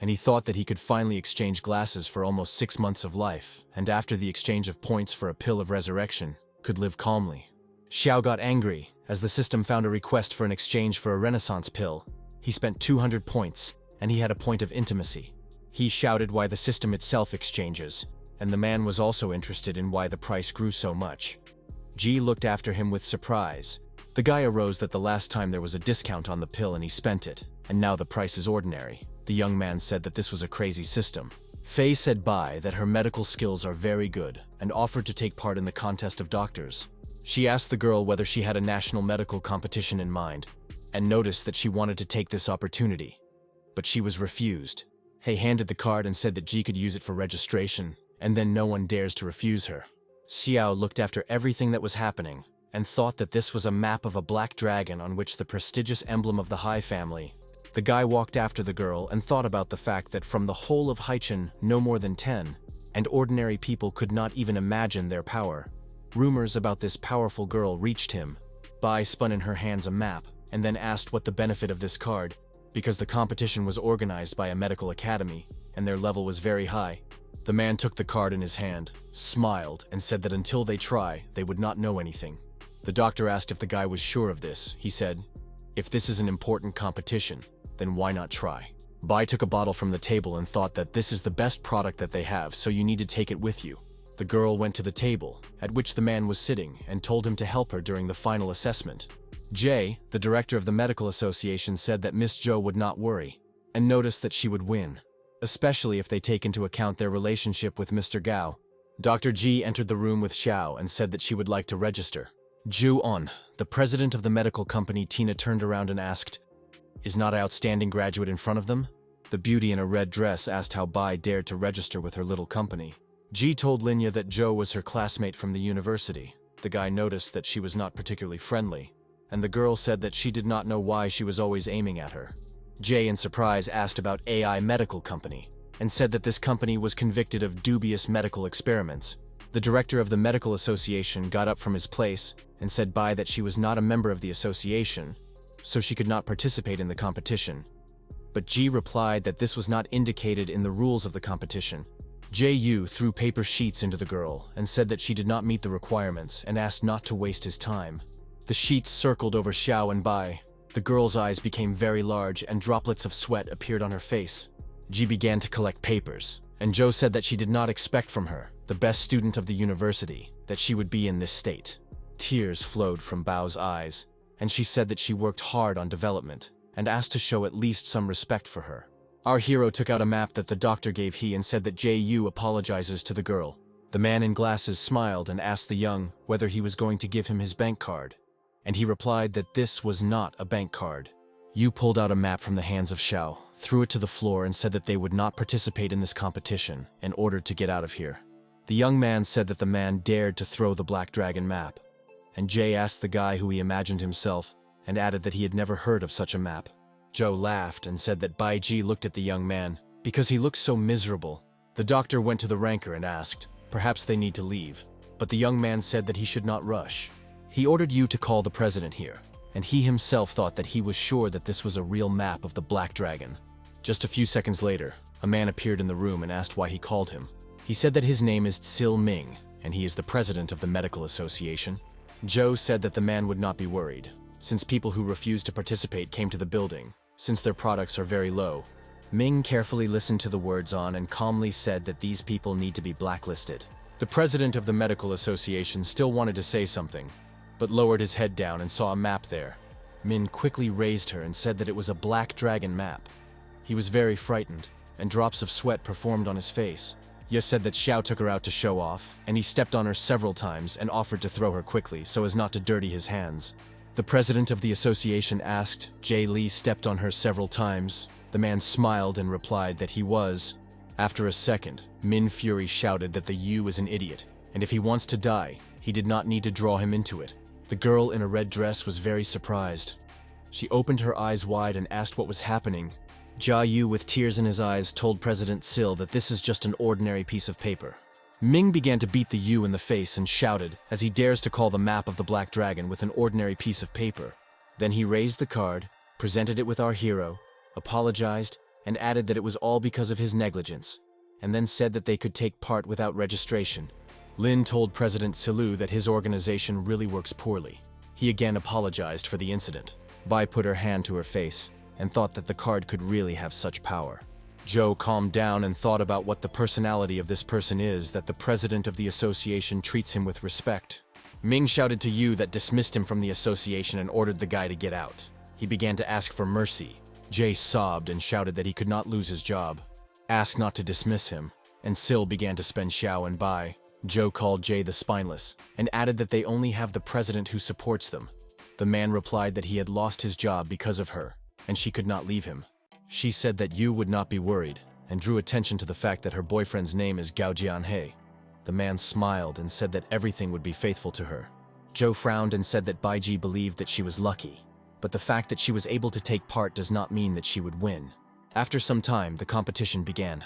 and he thought that he could finally exchange glasses for almost 6 months of life, and after the exchange of points for a pill of resurrection, could live calmly. Xiao got angry, as the system found a request for an exchange for a Renaissance pill. He spent 200 points, and he had a point of intimacy. He shouted why the system itself exchanges, and the man was also interested in why the price grew so much. Ji looked after him with surprise. The guy arose that the last time there was a discount on the pill and he spent it, and now the price is ordinary. The young man said that this was a crazy system. Fei said Bai that her medical skills are very good and offered to take part in the contest of doctors. She asked the girl whether she had a national medical competition in mind, and noticed that she wanted to take this opportunity. But she was refused. He handed the card and said that Ji could use it for registration, and then no one dares to refuse her. Xiao looked after everything that was happening, and thought that this was a map of a black dragon on which the prestigious emblem of the Hai family. The guy walked after the girl and thought about the fact that from the whole of Haichen, no more than 10, and ordinary people could not even imagine their power. Rumors about this powerful girl reached him. Bai spun in her hands a map, and then asked what the benefit of this card, because the competition was organized by a medical academy, and their level was very high. The man took the card in his hand, smiled, and said that until they try, they would not know anything. The doctor asked if the guy was sure of this. He said, "If this is an important competition, then why not try?" Bai took a bottle from the table and thought that this is the best product that they have, so you need to take it with you. The girl went to the table, at which the man was sitting, and told him to help her during the final assessment. Jay, the director of the medical association, said that Miss Zhou would not worry, and noticed that she would win, especially if they take into account their relationship with Mr. Gao. Dr. Ji entered the room with Xiao and said that she would like to register. Zhu On, the president of the medical company, Tina turned around and asked, "Is not an outstanding graduate in front of them?" The beauty in a red dress asked how Bai dared to register with her little company. Ji told Linya that Zhou was her classmate from the university. The guy noticed that she was not particularly friendly, and the girl said that she did not know why she was always aiming at her. Jay, in surprise, asked about AI Medical Company, and said that this company was convicted of dubious medical experiments. The director of the medical association got up from his place and said Bai that she was not a member of the association, so she could not participate in the competition. But Ji replied that this was not indicated in the rules of the competition. J.U. threw paper sheets into the girl and said that she did not meet the requirements and asked not to waste his time. The sheets circled over Xiao and Bai. The girl's eyes became very large and droplets of sweat appeared on her face. Ji began to collect papers, and Zhou said that she did not expect from her, the best student of the university, that she would be in this state. Tears flowed from Bao's eyes, and she said that she worked hard on development and asked to show at least some respect for her. Our hero took out a map that the doctor gave he and said that J.U. apologizes to the girl. The man in glasses smiled and asked the young whether he was going to give him his bank card, and he replied that this was not a bank card. Yu pulled out a map from the hands of Xiao, threw it to the floor and said that they would not participate in this competition and ordered to get out of here. The young man said that the man dared to throw the Black Dragon map, and Jay asked the guy who he imagined himself and added that he had never heard of such a map. Zhou laughed and said that Bai Ji looked at the young man because he looked so miserable. The doctor went to the ranker and asked, perhaps they need to leave, but the young man said that he should not rush. He ordered Yu to call the president here, and he himself thought that he was sure that this was a real map of the Black Dragon. Just a few seconds later, a man appeared in the room and asked why he called him. He said that his name is Tsil Ming, and he is the president of the medical association. Zhou said that the man would not be worried, since people who refused to participate came to the building, since their products are very low. Ming carefully listened to the words on and calmly said that these people need to be blacklisted. The president of the medical association still wanted to say something, but lowered his head down and saw a map there. Min quickly raised her and said that it was a Black Dragon map. He was very frightened, and drops of sweat performed on his face. Ye said that Xiao took her out to show off, and he stepped on her several times and offered to throw her quickly so as not to dirty his hands. The president of the association asked, Jay Li stepped on her several times. The man smiled and replied that he was. After a second, Min Fury shouted that the Yu is an idiot, and if he wants to die, he did not need to draw him into it. The girl in a red dress was very surprised. She opened her eyes wide and asked what was happening. Jia Yu, with tears in his eyes, told President Sil that this is just an ordinary piece of paper. Ming began to beat the Yu in the face and shouted as he dares to call the map of the Black Dragon with an ordinary piece of paper. Then he raised the card, presented it with our hero, apologized, and added that it was all because of his negligence, and then said that they could take part without registration. Lin told President Silu that his organization really works poorly. He again apologized for the incident. Bai put her hand to her face and thought that the card could really have such power. Zhou calmed down and thought about what the personality of this person is, that the president of the association treats him with respect. Ming shouted to Yu that dismissed him from the association and ordered the guy to get out. He began to ask for mercy. Jay sobbed and shouted that he could not lose his job. Asked not to dismiss him, and Sil began to spend Xiao and Bai. Zhou called Jay the spineless, and added that they only have the president who supports them. The man replied that he had lost his job because of her, and she could not leave him. She said that Yu would not be worried, and drew attention to the fact that her boyfriend's name is Gao Jian. The man smiled and said that everything would be faithful to her. Zhou frowned and said that Baiji believed that she was lucky, but the fact that she was able to take part does not mean that she would win. After some time, the competition began.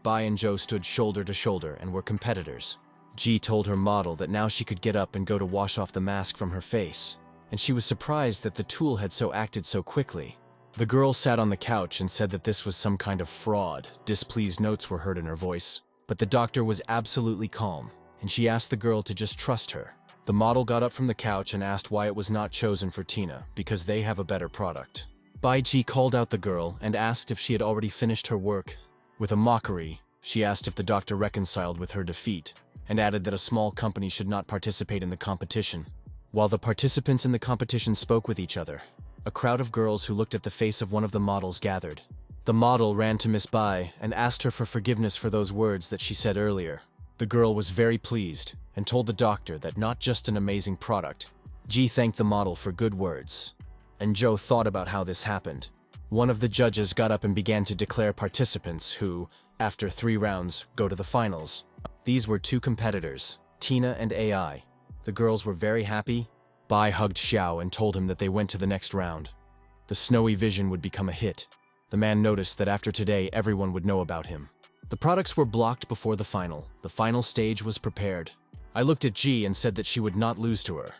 Bai and Zhou stood shoulder to shoulder and were competitors. Ji told her model that now she could get up and go to wash off the mask from her face, and she was surprised that the tool had acted so quickly. The girl sat on the couch and said that this was some kind of fraud. Displeased notes were heard in her voice, but the doctor was absolutely calm, and she asked the girl to just trust her. The model got up from the couch and asked why it was not chosen for Tina, because they have a better product. Baiji called out the girl and asked if she had already finished her work. With a mockery, she asked if the doctor reconciled with her defeat, and added that a small company should not participate in the competition. While the participants in the competition spoke with each other, a crowd of girls who looked at the face of one of the models gathered. The model ran to Miss Bai and asked her for forgiveness for those words that she said earlier. The girl was very pleased and told the doctor that not just an amazing product. Ji thanked the model for good words, and Zhou thought about how this happened. One of the judges got up and began to declare participants who, after 3 rounds, go to the finals. These were 2 competitors, Tina and AI. The girls were very happy. Bai hugged Xiao and told him that they went to the next round. The snowy vision would become a hit. The man noticed that after today, everyone would know about him. The products were blocked before the final. The final stage was prepared. I looked at Ji and said that she would not lose to her.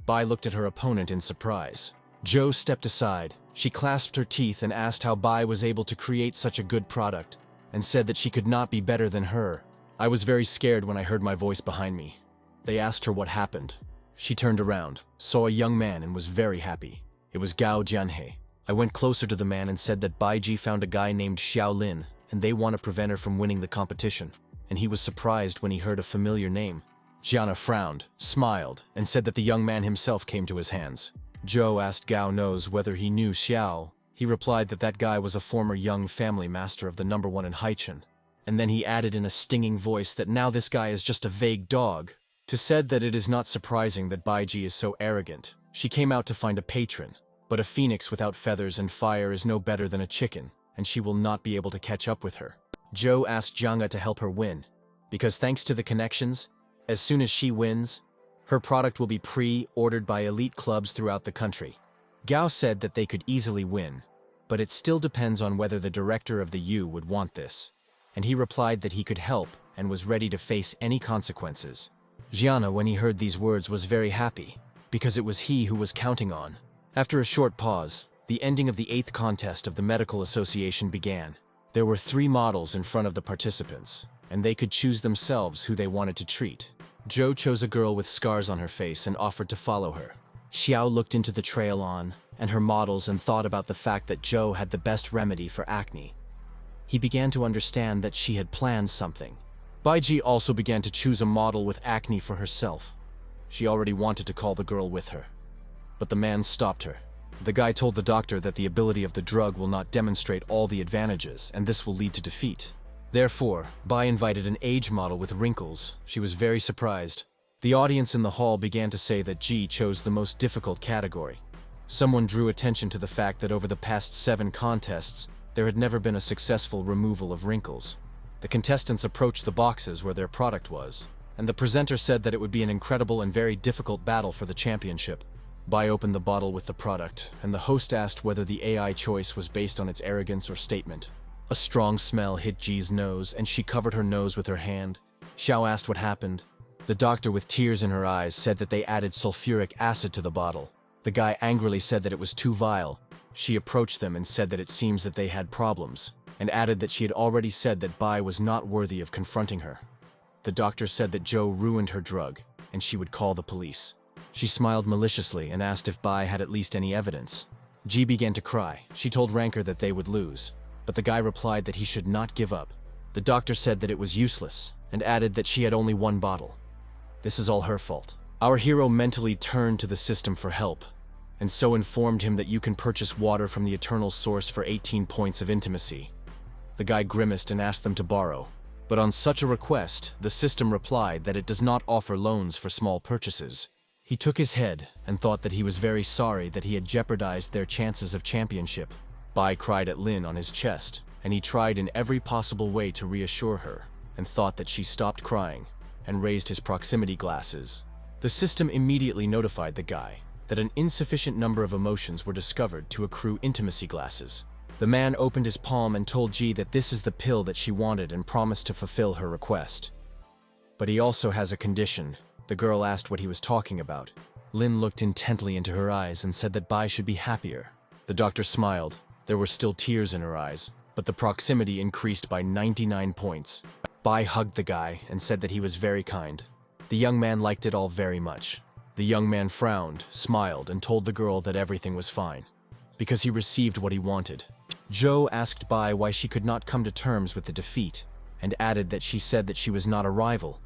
Bai looked at her opponent in surprise. Zhou stepped aside. She clasped her teeth and asked how Bai was able to create such a good product, and said that she could not be better than her. I was very scared when I heard my voice behind me. They asked her what happened. She turned around, saw a young man, and was very happy. It was Gao Jian. I went closer to the man and said that Baiji found a guy named Xiao Lin, and they want to prevent her from winning the competition. And he was surprised when he heard a familiar name. Jiana frowned, smiled, and said that the young man himself came to his hands. Zhou asked Gao knows whether he knew Xiao. He replied that that guy was a former young family master of the number 1 in Haichen. And then he added in a stinging voice that now this guy is just a vague dog. To said that it is not surprising that Baiji is so arrogant. She came out to find a patron, but a phoenix without feathers and fire is no better than a chicken, and she will not be able to catch up with her. Zhou asked Jianga to help her win, because thanks to the connections, as soon as she wins, her product will be pre-ordered by elite clubs throughout the country. Gao said that they could easily win, but it still depends on whether the director of the U would want this, and he replied that he could help and was ready to face any consequences. Jiana, when he heard these words, was very happy, because it was he who was counting on. After a short pause, the ending of the 8th contest of the Medical Association began. There were 3 models in front of the participants, and they could choose themselves who they wanted to treat. Zhou chose a girl with scars on her face and offered to follow her. Xiao looked into the trail on and her models and thought about the fact that Zhou had the best remedy for acne. He began to understand that she had planned something. Baiji also began to choose a model with acne for herself. She already wanted to call the girl with her, but the man stopped her. The guy told the doctor that the ability of the drug will not demonstrate all the advantages, and this will lead to defeat. Therefore, Bai invited an age model with wrinkles. She was very surprised. The audience in the hall began to say that Ji chose the most difficult category. Someone drew attention to the fact that over the past 7 contests, there had never been a successful removal of wrinkles. The contestants approached the boxes where their product was, and the presenter said that it would be an incredible and very difficult battle for the championship. Bai opened the bottle with the product, and the host asked whether the AI choice was based on its arrogance or statement. A strong smell hit Ji's nose, and she covered her nose with her hand. Xiao asked what happened. The doctor, with tears in her eyes, said that they added sulfuric acid to the bottle. The guy angrily said that it was too vile. She approached them and said that it seems that they had problems, and added that she had already said that Bai was not worthy of confronting her. The doctor said that Joe ruined her drug, and she would call the police. She smiled maliciously and asked if Bai had at least any evidence. Ji began to cry. She told Ranker that they would lose, but the guy replied that he should not give up. The doctor said that it was useless, and added that she had only one bottle. This is all her fault. Our hero mentally turned to the system for help, and so informed him that you can purchase water from the eternal source for 18 points of intimacy. The guy grimaced and asked them to borrow, but on such a request, the system replied that it does not offer loans for small purchases. He took his head and thought that he was very sorry that he had jeopardized their chances of championship. Bai cried at Lin on his chest, and he tried in every possible way to reassure her, and thought that she stopped crying, and raised his proximity glasses. The system immediately notified the guy that an insufficient number of emotions were discovered to accrue intimacy glasses. The man opened his palm and told Ji that this is the pill that she wanted and promised to fulfill her request. But he also has a condition. The girl asked what he was talking about. Lin looked intently into her eyes and said that Bai should be happier. The doctor smiled. There were still tears in her eyes, but the proximity increased by 99 points. Bai hugged the guy and said that he was very kind. The young man liked it all very much. The young man frowned, smiled, and told the girl that everything was fine, because he received what he wanted. Joe asked Bai why she could not come to terms with the defeat, and added that she said that she was not a rival,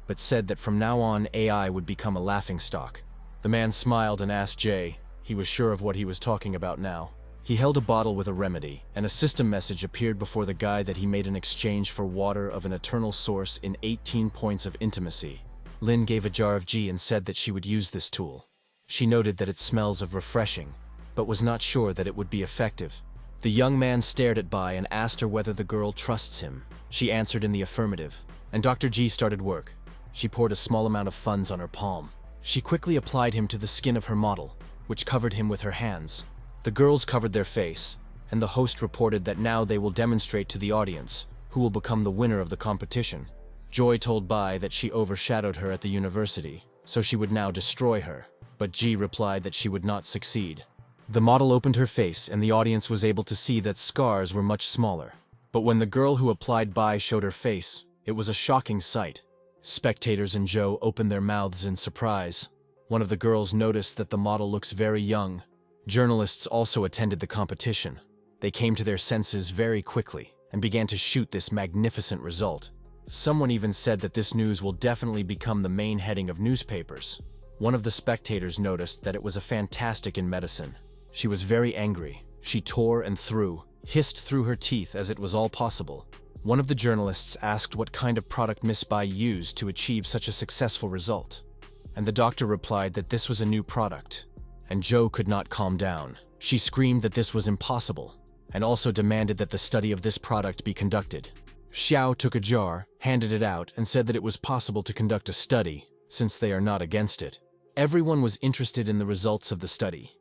but said that from now on AI would become a laughingstock. The man smiled and asked Jay. He was sure of what he was talking about now. He held a bottle with a remedy, and a system message appeared before the guy that he made an exchange for water of an eternal source in 18 points of intimacy. Lin gave a jar of G and said that she would use this tool. She noted that it smells of refreshing, but was not sure that it would be effective. The young man stared at Bai and asked her whether the girl trusts him. She answered in the affirmative, and Dr. G started work. She poured a small amount of funds on her palm. She quickly applied him to the skin of her model, which covered him with her hands. The girls covered their face, and the host reported that now they will demonstrate to the audience who will become the winner of the competition. Joy told Bai that she overshadowed her at the university, so she would now destroy her, but Ji replied that she would not succeed. The model opened her face, and the audience was able to see that scars were much smaller. But when the girl who applied Bai showed her face, it was a shocking sight. Spectators and Joe opened their mouths in surprise. One of the girls noticed that the model looks very young. Journalists also attended the competition. They came to their senses very quickly and began to shoot this magnificent result. Someone even said that this news will definitely become the main heading of newspapers. One of the spectators noticed that it was a fantastic in medicine. She was very angry. She tore and threw, hissed through her teeth as it was all possible. One of the journalists asked what kind of product Miss Bai used to achieve such a successful result, and the doctor replied that this was a new product, and Joe could not calm down. She screamed that this was impossible, and also demanded that the study of this product be conducted. Xiao took a jar, handed it out, and said that it was possible to conduct a study, since they are not against it. Everyone was interested in the results of the study.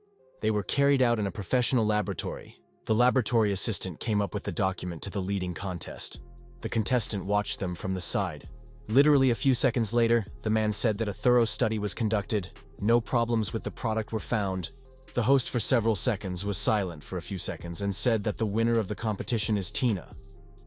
They were carried out in a professional laboratory. The laboratory assistant came up with the document to the leading contest. The contestant watched them from the side. Literally a few seconds later, the man said that a thorough study was conducted. No problems with the product were found. The host for several seconds was silent for a few seconds and said that the winner of the competition is Tina.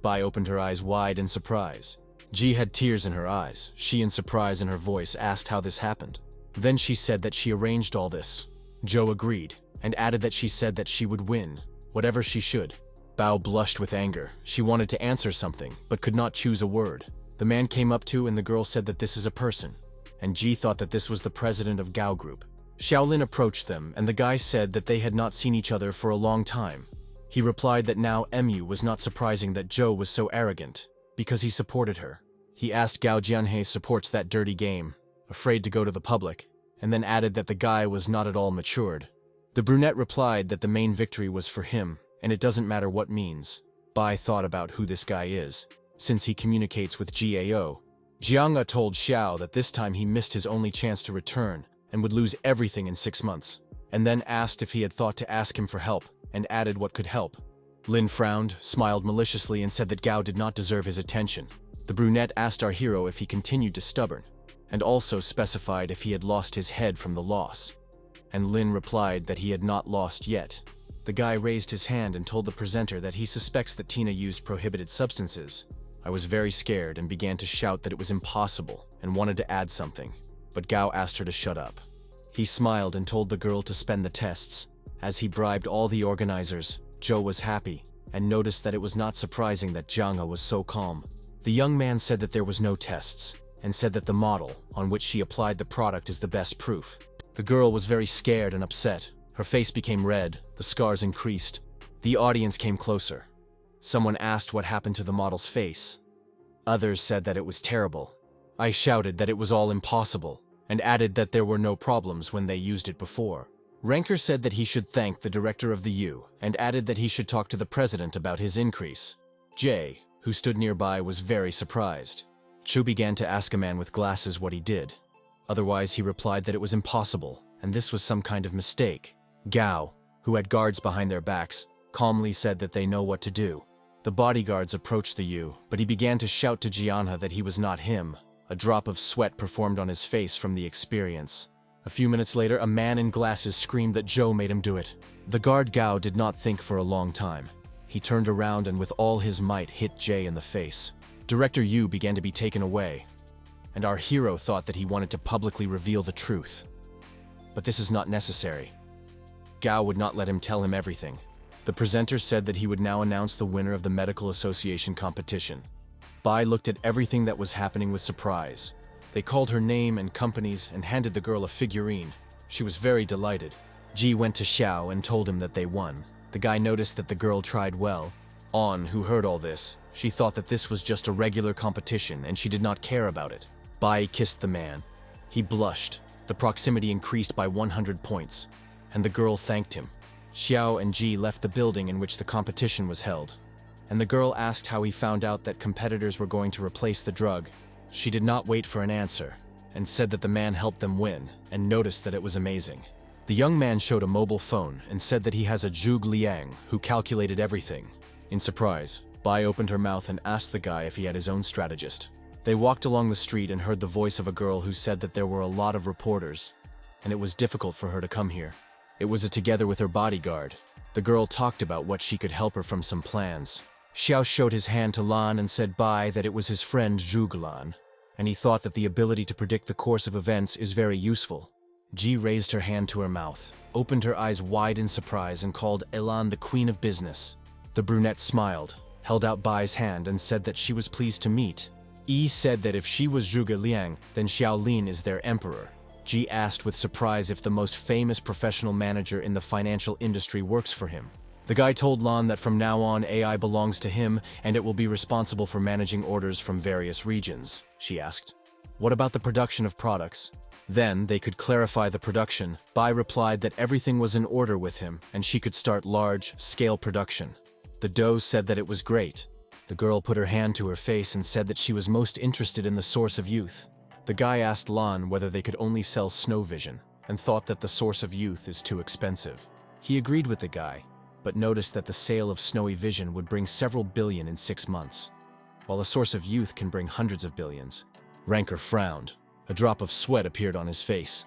Bai opened her eyes wide in surprise. Ji had tears in her eyes. She, in surprise in her voice, asked how this happened. Then she said that she arranged all this. Joe agreed, and added that she said that she would win, whatever she should. Bao blushed with anger. She wanted to answer something, but could not choose a word. The man came up to, and the girl said that this is a person, and Ji thought that this was the president of Gao Group. Xiaolin approached them, and the guy said that they had not seen each other for a long time. He replied that now Mu was not surprising that Joe was so arrogant, because he supported her. He asked Gao Jian supports that dirty game, afraid to go to the public, and then added that the guy was not at all matured. The brunette replied that the main victory was for him, and it doesn't matter what means. Bai thought about who this guy is, since he communicates with GAO. Jianga told Xiao that this time he missed his only chance to return, and would lose everything in 6 months, and then asked if he had thought to ask him for help, and added what could help. Lin frowned, smiled maliciously, and said that Gao did not deserve his attention. The brunette asked our hero if he continued to stubborn, and also specified if he had lost his head from the loss. And Lin replied that he had not lost yet. The guy raised his hand and told the presenter that he suspects that Tina used prohibited substances. I was very scared and began to shout that it was impossible and wanted to add something, but Gao asked her to shut up. He smiled and told the girl to spend the tests. As he bribed all the organizers, Zhou was happy and noticed that it was not surprising that Jiang was so calm. The young man said that there was no tests and said that the model on which she applied the product is the best proof. The girl was very scared and upset. Her face became red, the scars increased. The audience came closer. Someone asked what happened to the model's face. Others said that it was terrible. I shouted that it was all impossible and added that there were no problems when they used it before. Ranker said that he should thank the director of the U and added that he should talk to the president about his increase. Jay, who stood nearby, was very surprised. Chu began to ask a man with glasses what he did. Otherwise, he replied that it was impossible and this was some kind of mistake. Gao, who had guards behind their backs, calmly said that they know what to do. The bodyguards approached the Yu, but he began to shout to Jianha that he was not him. A drop of sweat performed on his face from the experience. A few minutes later, a man in glasses screamed that Zhou made him do it. The guard Gao did not think for a long time. He turned around and with all his might hit Jay in the face. Director Yu began to be taken away, and our hero thought that he wanted to publicly reveal the truth. But this is not necessary. Gao would not let him tell him everything. The presenter said that he would now announce the winner of the Medical Association competition. Bai looked at everything that was happening with surprise. They called her name and companies and handed the girl a figurine. She was very delighted. Ji went to Xiao and told him that they won. The guy noticed that the girl tried well. On, who heard all this, she thought that this was just a regular competition and she did not care about it. Bai kissed the man. He blushed. The proximity increased by 100 points, and the girl thanked him. Xiao and Ji left the building in which the competition was held, and the girl asked how he found out that competitors were going to replace the drug. She did not wait for an answer, and said that the man helped them win, and noticed that it was amazing. The young man showed a mobile phone and said that he has a Zhuge Liang who calculated everything. In surprise, Bai opened her mouth and asked the guy if he had his own strategist. They walked along the street and heard the voice of a girl who said that there were a lot of reporters, and it was difficult for her to come here. It was together with her bodyguard. The girl talked about what she could help her from some plans. Xiao showed his hand to Lan and said Bai that it was his friend Zhuge Lan, and he thought that the ability to predict the course of events is very useful. Ji raised her hand to her mouth, opened her eyes wide in surprise and called Elon the queen of business. The brunette smiled, held out Bai's hand and said that she was pleased to meet. Yi said that if she was Zhuge Liang, then Xiao Lin is their emperor. Ji asked with surprise if the most famous professional manager in the financial industry works for him. The guy told Lan that from now on AI belongs to him and it will be responsible for managing orders from various regions. She asked, "What about the production of products?" Then they could clarify the production. Bai replied that everything was in order with him and she could start large-scale production. The doe said that it was great. The girl put her hand to her face and said that she was most interested in the source of youth. The guy asked Lan whether they could only sell snow vision and thought that the source of youth is too expensive. He agreed with the guy, but noticed that the sale of snowy vision would bring several billion in 6 months, while a source of youth can bring hundreds of billions. Ranker frowned. A drop of sweat appeared on his face.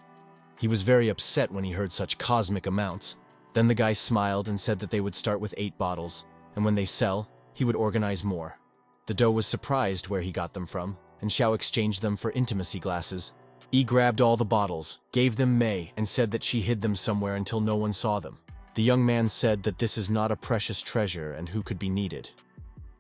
He was very upset when he heard such cosmic amounts. Then the guy smiled and said that they would start with 8 bottles, and when they sell, he would organize more. The doe was surprised where he got them from, and Xiao exchanged them for intimacy glasses. Yi grabbed all the bottles, gave them Mei, and said that she hid them somewhere until no one saw them. The young man said that this is not a precious treasure and who could be needed.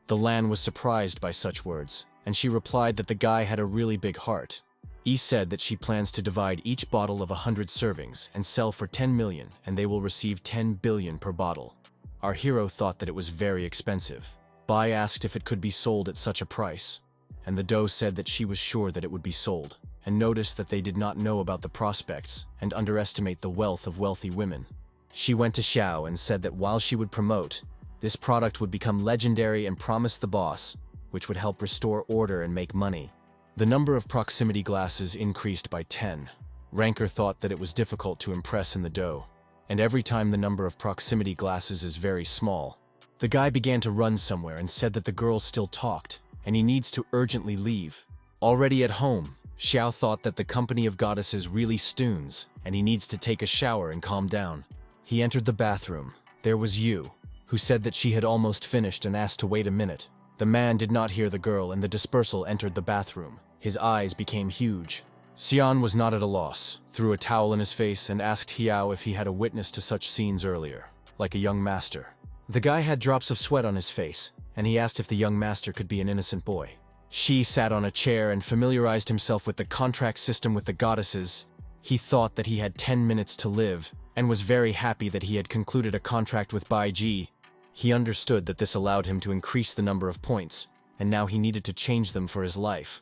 The Lan was surprised by such words, and she replied that the guy had a really big heart. Yi said that she plans to divide each bottle of 100 servings and sell for 10 million, and they will receive 10 billion per bottle. Our hero thought that it was very expensive. Bai asked if it could be sold at such a price, and the doe said that she was sure that it would be sold, and noticed that they did not know about the prospects and underestimate the wealth of wealthy women. She went to Xiao and said that while she would promote, this product would become legendary and promised the boss, which would help restore order and make money. The number of proximity glasses increased by 10. Ranker thought that it was difficult to impress in the doe, and every time the number of proximity glasses is very small. The guy began to run somewhere and said that the girl still talked, and he needs to urgently leave. Already at home, Xiao thought that the company of goddesses really stoons, and he needs to take a shower and calm down. He entered the bathroom. There was Yu, who said that she had almost finished and asked to wait a minute. The man did not hear the girl, and the dispersal entered the bathroom. His eyes became huge. Xian was not at a loss, threw a towel in his face and asked Hiao if he had a witness to such scenes earlier, like a young master. The guy had drops of sweat on his face, and he asked if the young master could be an innocent boy. Shi sat on a chair and familiarized himself with the contract system with the goddesses. He thought that he had 10 minutes to live, and was very happy that he had concluded a contract with Bai Ji. He understood that this allowed him to increase the number of points, and now he needed to change them for his life.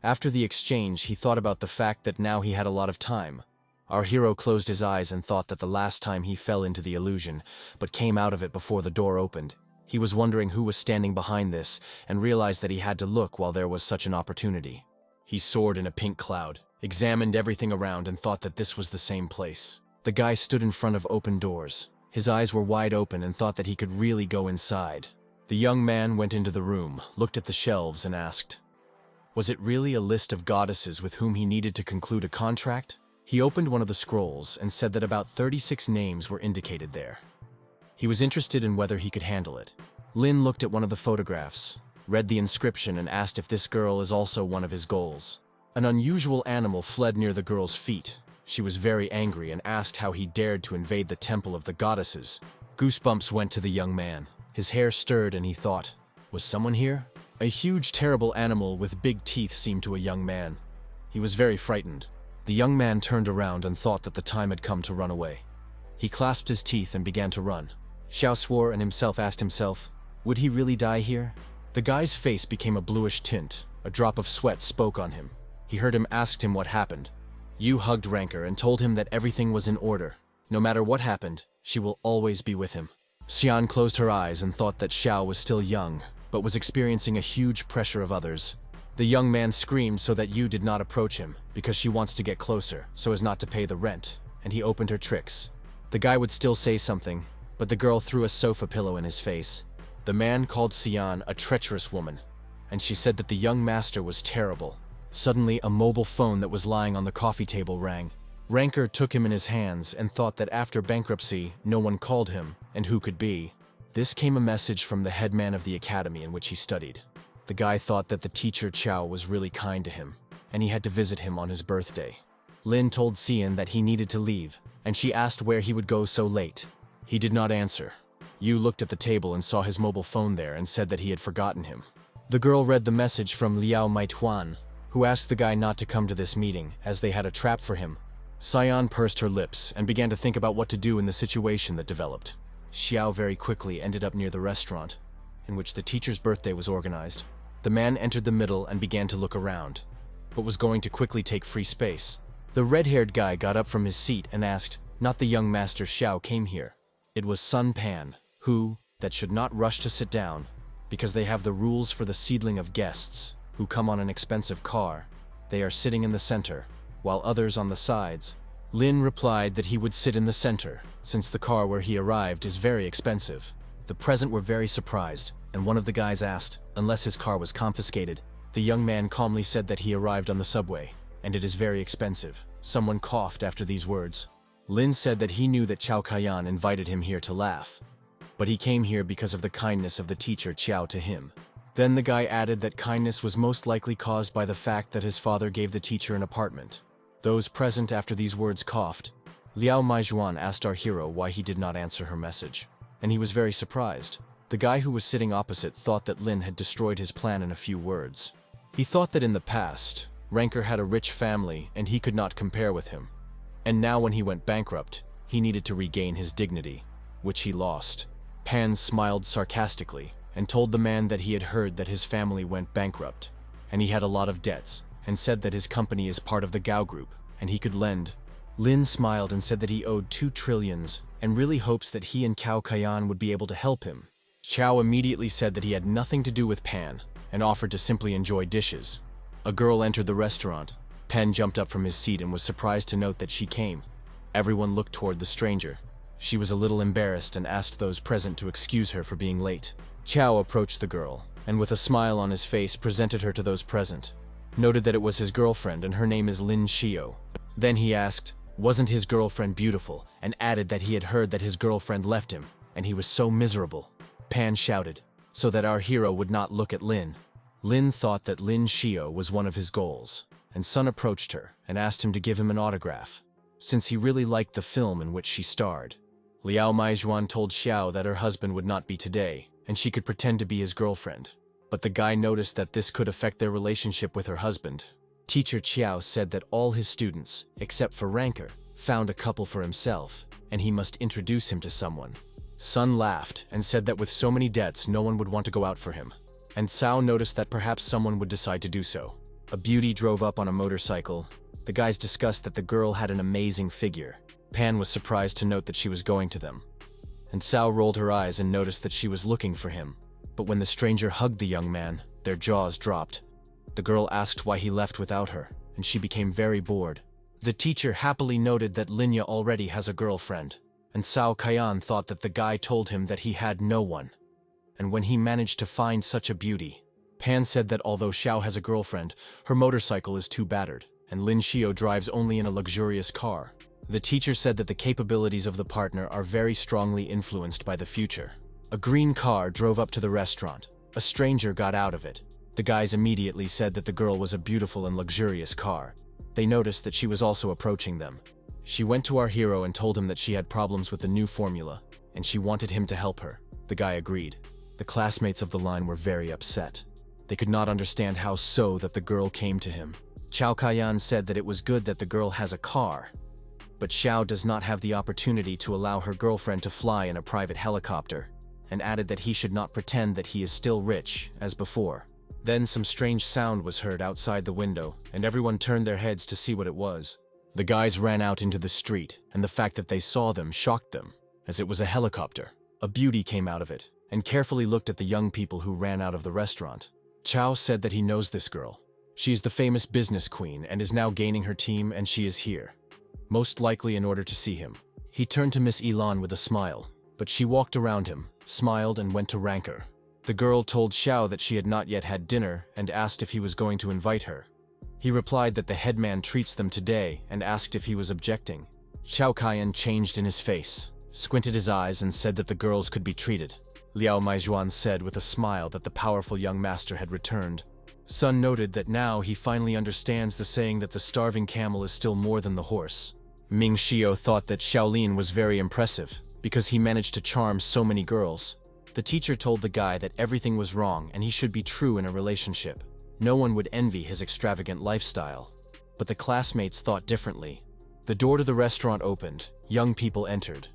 After the exchange, he thought about the fact that now he had a lot of time. Our hero closed his eyes and thought that the last time he fell into the illusion, but came out of it before the door opened. He was wondering who was standing behind this, and realized that he had to look while there was such an opportunity. He soared in a pink cloud, examined everything around, and thought that this was the same place. The guy stood in front of open doors. His eyes were wide open and thought that he could really go inside. The young man went into the room, looked at the shelves, and asked, was it really a list of goddesses with whom he needed to conclude a contract? He opened one of the scrolls and said that about 36 names were indicated there. He was interested in whether he could handle it. Lin looked at one of the photographs, read the inscription, and asked if this girl is also one of his goals. An unusual animal fled near the girl's feet. She was very angry and asked how he dared to invade the temple of the goddesses. Goosebumps went to the young man. His hair stirred and he thought, was someone here? A huge, terrible animal with big teeth seemed to a young man. He was very frightened. The young man turned around and thought that the time had come to run away. He clasped his teeth and began to run. Xiao swore and himself asked himself, would he really die here? The guy's face became a bluish tint. A drop of sweat spoke on him. He heard him ask him what happened. Yu hugged Ranker and told him that everything was in order. No matter what happened, she will always be with him. Xian closed her eyes and thought that Xiao was still young, but was experiencing a huge pressure of others. The young man screamed so that Yu did not approach him, because she wants to get closer, so as not to pay the rent, and he opened her tricks. The guy would still say something, but the girl threw a sofa pillow in his face. The man called Xian a treacherous woman, and she said that the young master was terrible. Suddenly, a mobile phone that was lying on the coffee table rang. Ranker took him in his hands and thought that after bankruptcy, no one called him, and who could be. This came a message from the headman of the academy in which he studied. The guy thought that the teacher Chao was really kind to him, and he had to visit him on his birthday. Lin told Xian that he needed to leave, and she asked where he would go so late. He did not answer. Yu looked at the table and saw his mobile phone there and said that he had forgotten him. The girl read the message from Liao Maituan, who asked the guy not to come to this meeting, as they had a trap for him. Xian pursed her lips and began to think about what to do in the situation that developed. Xiao very quickly ended up near the restaurant, in which the teacher's birthday was organized. The man entered the middle and began to look around, but was going to quickly take free space. The red-haired guy got up from his seat and asked, not the young master Xiao came here. It was Sun Pan, who, that should not rush to sit down, because they have the rules for the seedling of guests, who come on an expensive car. They are sitting in the center, while others on the sides. Lin replied that he would sit in the center, since the car where he arrived is very expensive. The present were very surprised, and one of the guys asked, unless his car was confiscated. The young man calmly said that he arrived on the subway, and it is very expensive. Someone coughed after these words. Lin said that he knew that Chao Kaiyan invited him here to laugh, but he came here because of the kindness of the teacher Qiao to him. Then the guy added that kindness was most likely caused by the fact that his father gave the teacher an apartment. Those present after these words coughed. Liao Maijuan asked our hero why he did not answer her message, and he was very surprised. The guy who was sitting opposite thought that Lin had destroyed his plan in a few words. He thought that in the past, Ranker had a rich family and he could not compare with him. And now when he went bankrupt, he needed to regain his dignity, which he lost. Pan smiled sarcastically and told the man that he had heard that his family went bankrupt, and he had a lot of debts, and said that his company is part of the Gao Group, and he could lend. Lin smiled and said that he owed 2 trillions, and really hopes that he and Cao Kaiyan would be able to help him. Chao immediately said that he had nothing to do with Pan, and offered to simply enjoy dishes. A girl entered the restaurant. Pan jumped up from his seat and was surprised to note that she came. Everyone looked toward the stranger. She was a little embarrassed and asked those present to excuse her for being late. Chao approached the girl, and with a smile on his face presented her to those present. Noted that it was his girlfriend and her name is Lin Shio. Then he asked, wasn't his girlfriend beautiful, and added that he had heard that his girlfriend left him, and he was so miserable. Pan shouted, so that our hero would not look at Lin. Lin thought that Lin Xiao was one of his goals, and Sun approached her and asked him to give him an autograph, since he really liked the film in which she starred. Liao Maijuan told Xiao that her husband would not be today, and she could pretend to be his girlfriend. But the guy noticed that this could affect their relationship with her husband. Teacher Qiao said that all his students, except for Ranker, found a couple for himself, and he must introduce him to someone. Sun laughed and said that with so many debts no one would want to go out for him. And Cao noticed that perhaps someone would decide to do so. A beauty drove up on a motorcycle. The guys discussed that the girl had an amazing figure. Pan was surprised to note that she was going to them. And Cao rolled her eyes and noticed that she was looking for him. But when the stranger hugged the young man, their jaws dropped. The girl asked why he left without her, and she became very bored. The teacher happily noted that Linya already has a girlfriend, and Cao Kaiyan thought that the guy told him that he had no one. And when he managed to find such a beauty, Pan said that although Xiao has a girlfriend, her motorcycle is too battered, and Lin Xiao drives only in a luxurious car. The teacher said that the capabilities of the partner are very strongly influenced by the future. A green car drove up to the restaurant. A stranger got out of it. The guys immediately said that the girl was a beautiful and luxurious car. They noticed that she was also approaching them. She went to our hero and told him that she had problems with the new formula, and she wanted him to help her. The guy agreed. The classmates of the line were very upset. They could not understand how so that the girl came to him. Cao Kaiyan said that it was good that the girl has a car, but Xiao does not have the opportunity to allow her girlfriend to fly in a private helicopter, and added that he should not pretend that he is still rich, as before. Then some strange sound was heard outside the window, and everyone turned their heads to see what it was. The guys ran out into the street, and the fact that they saw them shocked them, as it was a helicopter. A beauty came out of it, and carefully looked at the young people who ran out of the restaurant. Chao said that he knows this girl. She is the famous business queen and is now gaining her team, and she is here, most likely in order to see him. He turned to Miss Elon with a smile, but she walked around him, smiled, and went to Ranker. The girl told Xiao that she had not yet had dinner and asked if he was going to invite her. He replied that the headman treats them today and asked if he was objecting. Xiao Kaiyan changed in his face, squinted his eyes, and said that the girls could be treated. Liao Maijuan said with a smile that the powerful young master had returned. Sun noted that now he finally understands the saying that the starving camel is still more than the horse. Ming Xiao thought that Shaolin was very impressive because he managed to charm so many girls. The teacher told the guy that everything was wrong and he should be true in a relationship. No one would envy his extravagant lifestyle. But the classmates thought differently. The door to the restaurant opened. Young people entered.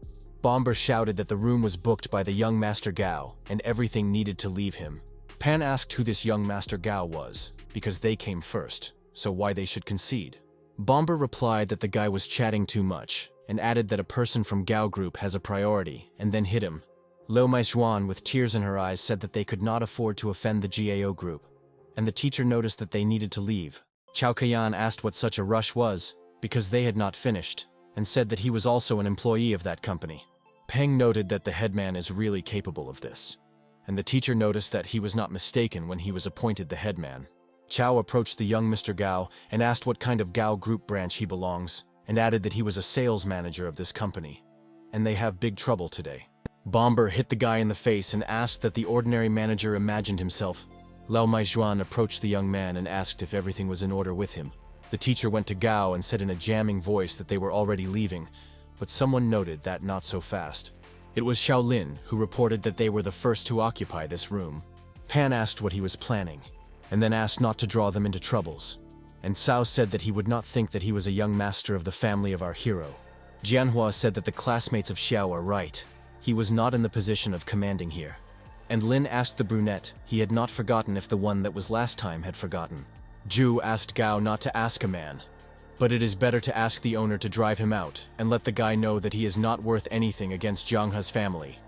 Bomber shouted that the room was booked by the young Master Gao, and everything needed to leave him. Pan asked who this young Master Gao was, because they came first, so why they should concede. Bomber replied that the guy was chatting too much, and added that a person from Gao Group has a priority, and then hit him. Lo Maijuan, with tears in her eyes, said that they could not afford to offend the GAO group, and the teacher noticed that they needed to leave. Cao Kaiyan asked what such a rush was, because they had not finished, and said that he was also an employee of that company. Peng noted that the headman is really capable of this, and the teacher noticed that he was not mistaken when he was appointed the headman. Chao approached the young Mr. Gao and asked what kind of Gao Group branch he belongs, and added that he was a sales manager of this company, and they have big trouble today. Bomber hit the guy in the face and asked that the ordinary manager imagined himself. Lao Maijuan approached the young man and asked if everything was in order with him. The teacher went to Gao and said in a jamming voice that they were already leaving, but someone noted that not so fast. It was Shaolin who reported that they were the first to occupy this room. Pan asked what he was planning, and then asked not to draw them into troubles. And Cao said that he would not think that he was a young master of the family of our hero. Jianhua said that the classmates of Xiao are right. He was not in the position of commanding here. And Lin asked the brunette he had not forgotten if the one that was last time had forgotten. Zhu asked Gao not to ask a man, but it is better to ask the owner to drive him out and let the guy know that he is not worth anything against Jianghe's family.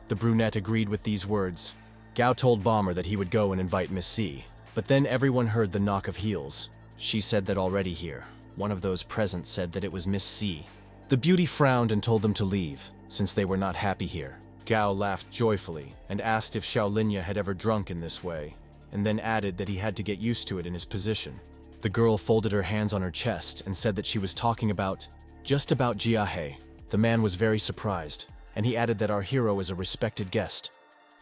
The brunette agreed with these words. Gao told Bomber that he would go and invite Miss C, but then everyone heard the knock of heels. She said that already here. One of those present said that it was Miss C. The beauty frowned and told them to leave, since they were not happy here. Gao laughed joyfully and asked if Shaolinya had ever drunk in this way, and then added that he had to get used to it in his position. The girl folded her hands on her chest and said that she was talking just about Jiahe. The man was very surprised, and he added that our hero is a respected guest,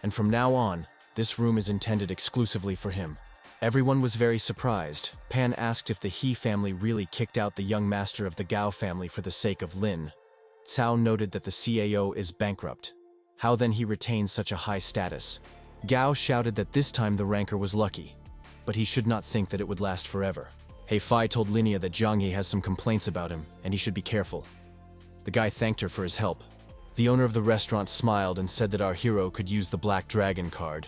and from now on, This room is intended exclusively for him. Everyone was very surprised. Pan asked if the He family really kicked out the young master of the Gao family for the sake of Lin. Cao noted that the CAO is bankrupt. How then he retains such a high status? Gao shouted that this time the rancor was lucky, but he should not think that it would last forever. He Fai told Linia that Zhang Yi has some complaints about him, and he should be careful. The guy thanked her for his help. The owner of the restaurant smiled and said that our hero could use the Black Dragon card,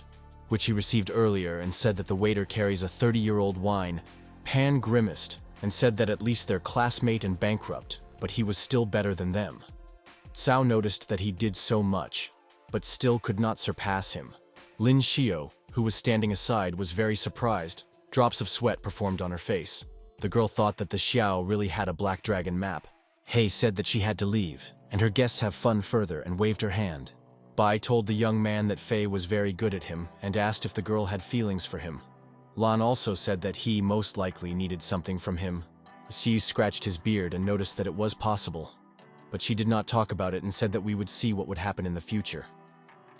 which he received earlier, and said that the waiter carries a 30-year-old wine. Pan grimaced and said that at least their classmate and bankrupt, but he was still better than them. Cao noticed that he did so much, but still could not surpass him. Lin Xiao, who was standing aside, was very surprised. Drops of sweat performed on her face. The girl thought that the Xiao really had a Black Dragon map. He said that she had to leave, and her guests have fun further, and waved her hand. Bai told the young man that Fei was very good at him and asked if the girl had feelings for him. Lan also said that he most likely needed something from him. Xi scratched his beard and noticed that it was possible, but she did not talk about it and said that we would see what would happen in the future.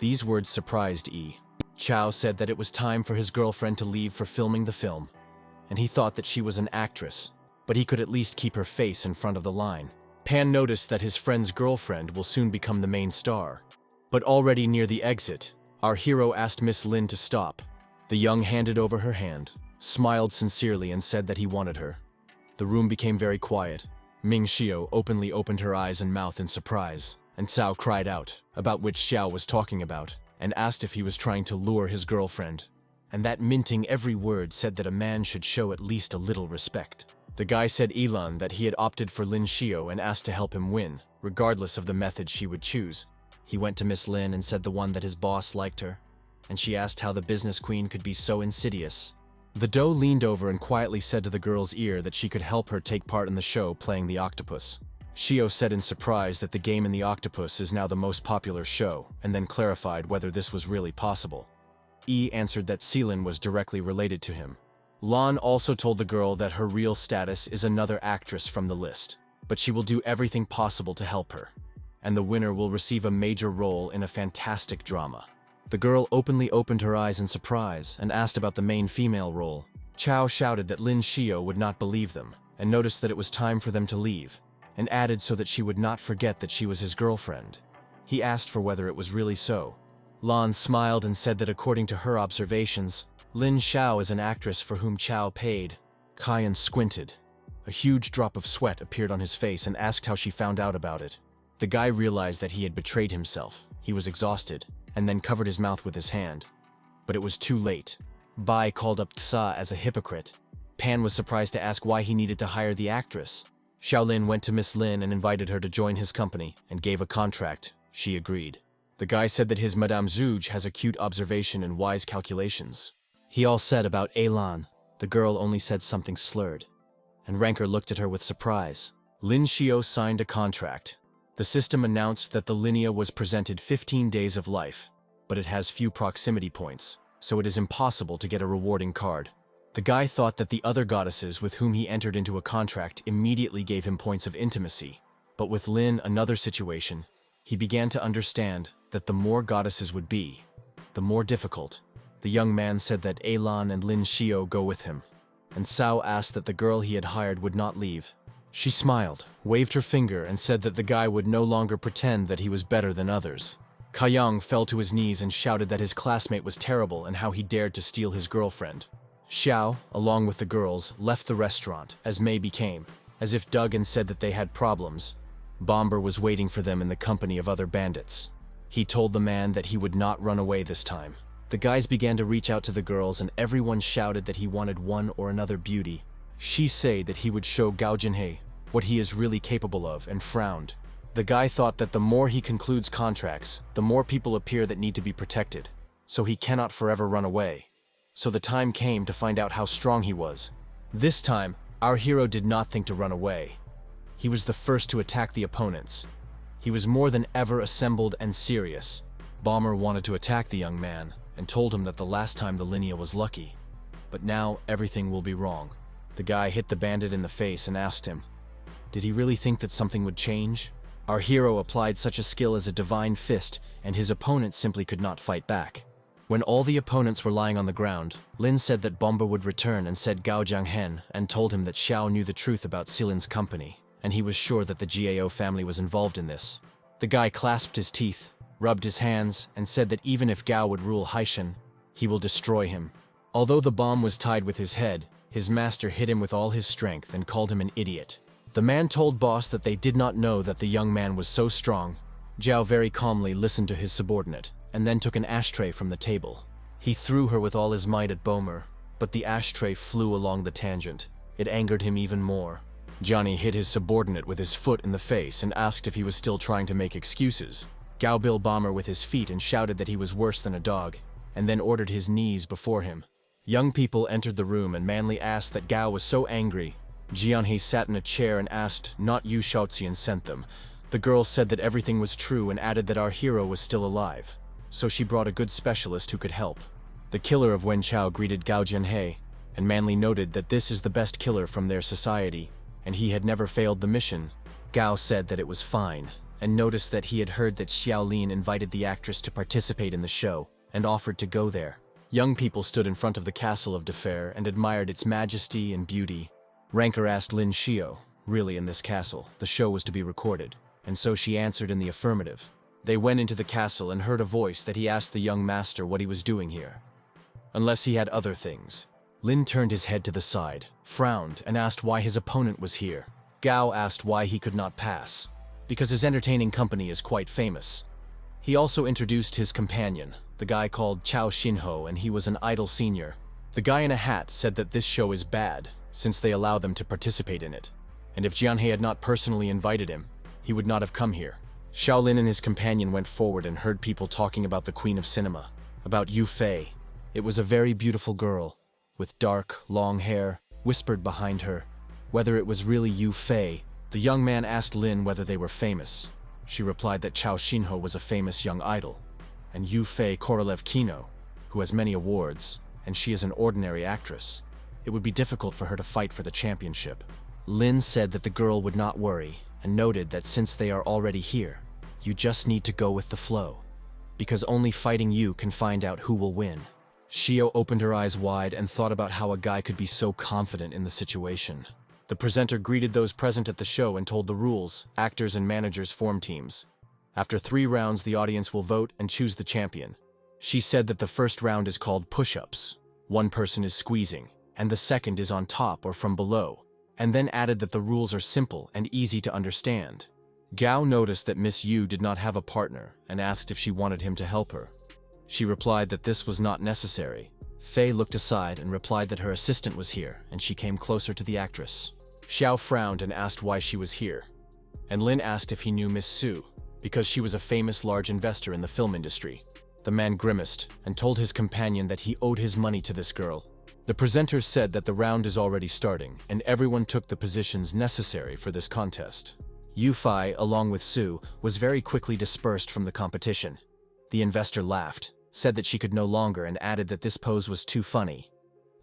These words surprised Yi. Chao said that it was time for his girlfriend to leave for filming the film, and he thought that she was an actress, but he could at least keep her face in front of the line. Pan noticed that his friend's girlfriend will soon become the main star. But already near the exit, our hero asked Miss Lin to stop. The young handed over her hand, smiled sincerely and said that he wanted her. The room became very quiet. Ming Xiao openly opened her eyes and mouth in surprise, and Cao cried out, about which Xiao was talking about, and asked if he was trying to lure his girlfriend. And that minting every word said that a man should show at least a little respect. The guy said Elon that he had opted for Lin Xiao and asked to help him win, regardless of the method she would choose. He went to Miss Lin and said the one that his boss liked her, and she asked how the business queen could be so insidious. The doe leaned over and quietly said to the girl's ear that she could help her take part in the show playing the octopus. Xiao said in surprise that the game in the octopus is now the most popular show, and then clarified whether this was really possible. Yi answered that Seelin was directly related to him. Lan also told the girl that her real status is another actress from the list, but she will do everything possible to help her, and the winner will receive a major role in a fantastic drama. The girl openly opened her eyes in surprise and asked about the main female role. Chao shouted that Lin Xiao would not believe them, and noticed that it was time for them to leave, and added so that she would not forget that she was his girlfriend. He asked for whether it was really so. Lan smiled and said that according to her observations, Lin Xiao is an actress for whom Chao paid. Kaiyan squinted. A huge drop of sweat appeared on his face and asked how she found out about it. The guy realized that he had betrayed himself. He was exhausted, and then covered his mouth with his hand. But it was too late. Bai called up Tsa as a hypocrite. Pan was surprised to ask why he needed to hire the actress. Xiaolin went to Miss Lin and invited her to join his company, and gave a contract. She agreed. The guy said that his Madame Zhuge has acute observation and wise calculations. He all said about Elon. The girl only said something slurred, and Ranker looked at her with surprise. Lin Xiao signed a contract. The system announced that the linea was presented 15 days of life, but it has few proximity points, so it is impossible to get a rewarding card. The guy thought that the other goddesses with whom he entered into a contract immediately gave him points of intimacy, but with Lin, another situation, he began to understand that the more goddesses would be, the more difficult. The young man said that Elon and Lin Xiao go with him, and Cao asked that the girl he had hired would not leave. She smiled, waved her finger, and said that the guy would no longer pretend that he was better than others. Kaiyang fell to his knees and shouted that his classmate was terrible and how he dared to steal his girlfriend. Xiao, along with the girls, left the restaurant, as Mei became, as if Duggan said that they had problems. Bomber was waiting for them in the company of other bandits. He told the man that he would not run away this time. The guys began to reach out to the girls, and everyone shouted that he wanted one or another beauty. She said that he would show Gao Jian what he is really capable of, and frowned. The guy thought that the more he concludes contracts, the more people appear that need to be protected, so he cannot forever run away. So the time came to find out how strong he was. This time, our hero did not think to run away. He was the first to attack the opponents. He was more than ever assembled and serious. Bomber wanted to attack the young man, and told him that the last time the linea was lucky. But now, everything will be wrong. The guy hit the bandit in the face and asked him, did he really think that something would change? Our hero applied such a skill as a divine fist, and his opponent simply could not fight back. When all the opponents were lying on the ground, Lin said that Bomba would return and said Gao Jian and told him that Xiao knew the truth about Silin's company, and he was sure that the Gao family was involved in this. The guy clasped his teeth, rubbed his hands, and said that even if Gao would rule Haishan, he will destroy him. Although the bomb was tied with his head, his master hit him with all his strength and called him an idiot. The man told boss that they did not know that the young man was so strong. Zhao very calmly listened to his subordinate, and then took an ashtray from the table. He threw her with all his might at Bomer, but the ashtray flew along the tangent. It angered him even more. Johnny hit his subordinate with his foot in the face and asked if he was still trying to make excuses. Gao bit Bomber with his feet and shouted that he was worse than a dog, and then ordered his knees before him. Young people entered the room and Manley asked that Gao was so angry. Jianhe sat in a chair and asked, "Not you, Shaoxian sent them." The girl said that everything was true and added that our hero was still alive, so she brought a good specialist who could help. The killer of Wen Chao greeted Gao Jianhe, and Manley noted that this is the best killer from their society, and he had never failed the mission. Gao said that it was fine, and noticed that he had heard that Xiaolin invited the actress to participate in the show, and offered to go there. Young people stood in front of the castle of Defer and admired its majesty and beauty. Ranker asked Lin Xiao, "Really, in this castle, the show was to be recorded?" And so she answered in the affirmative. They went into the castle and heard a voice that he asked the young master what he was doing here, unless he had other things. Lin turned his head to the side, frowned, and asked why his opponent was here. Gao asked why he could not pass, because his entertaining company is quite famous. He also introduced his companion, the guy called Chao Xinho, and he was an idol senior. The guy in a hat said that this show is bad, since they allow them to participate in it, and if Jianhe had not personally invited him, he would not have come here. Shaolin and his companion went forward and heard people talking about the Queen of Cinema, about Yu Fei. It was a very beautiful girl, with dark, long hair, whispered behind her whether it was really Yu Fei. The young man asked Lin whether they were famous. She replied that Chao Xinho was a famous young idol, and Yu Fei Korolev Kino, who has many awards, and she is an ordinary actress. It would be difficult for her to fight for the championship. Lin said that the girl would not worry, and noted that since they are already here, you just need to go with the flow, because only fighting you can find out who will win. Xiao opened her eyes wide and thought about how a guy could be so confident in the situation. The presenter greeted those present at the show and told the rules. Actors and managers form teams. After 3 rounds, the audience will vote and choose the champion. She said that the first round is called push-ups. One person is squeezing, and the second is on top or from below, and then added that the rules are simple and easy to understand. Gao noticed that Miss Yu did not have a partner and asked if she wanted him to help her. She replied that this was not necessary. Fei looked aside and replied that her assistant was here, and she came closer to the actress. Xiao frowned and asked why she was here, and Lin asked if he knew Miss Su, because she was a famous large investor in the film industry. The man grimaced and told his companion that he owed his money to this girl. The presenters said that the round is already starting, and everyone took the positions necessary for this contest. Yu Fei, along with Su, was very quickly dispersed from the competition. The investor laughed, said that she could no longer, and added that this pose was too funny.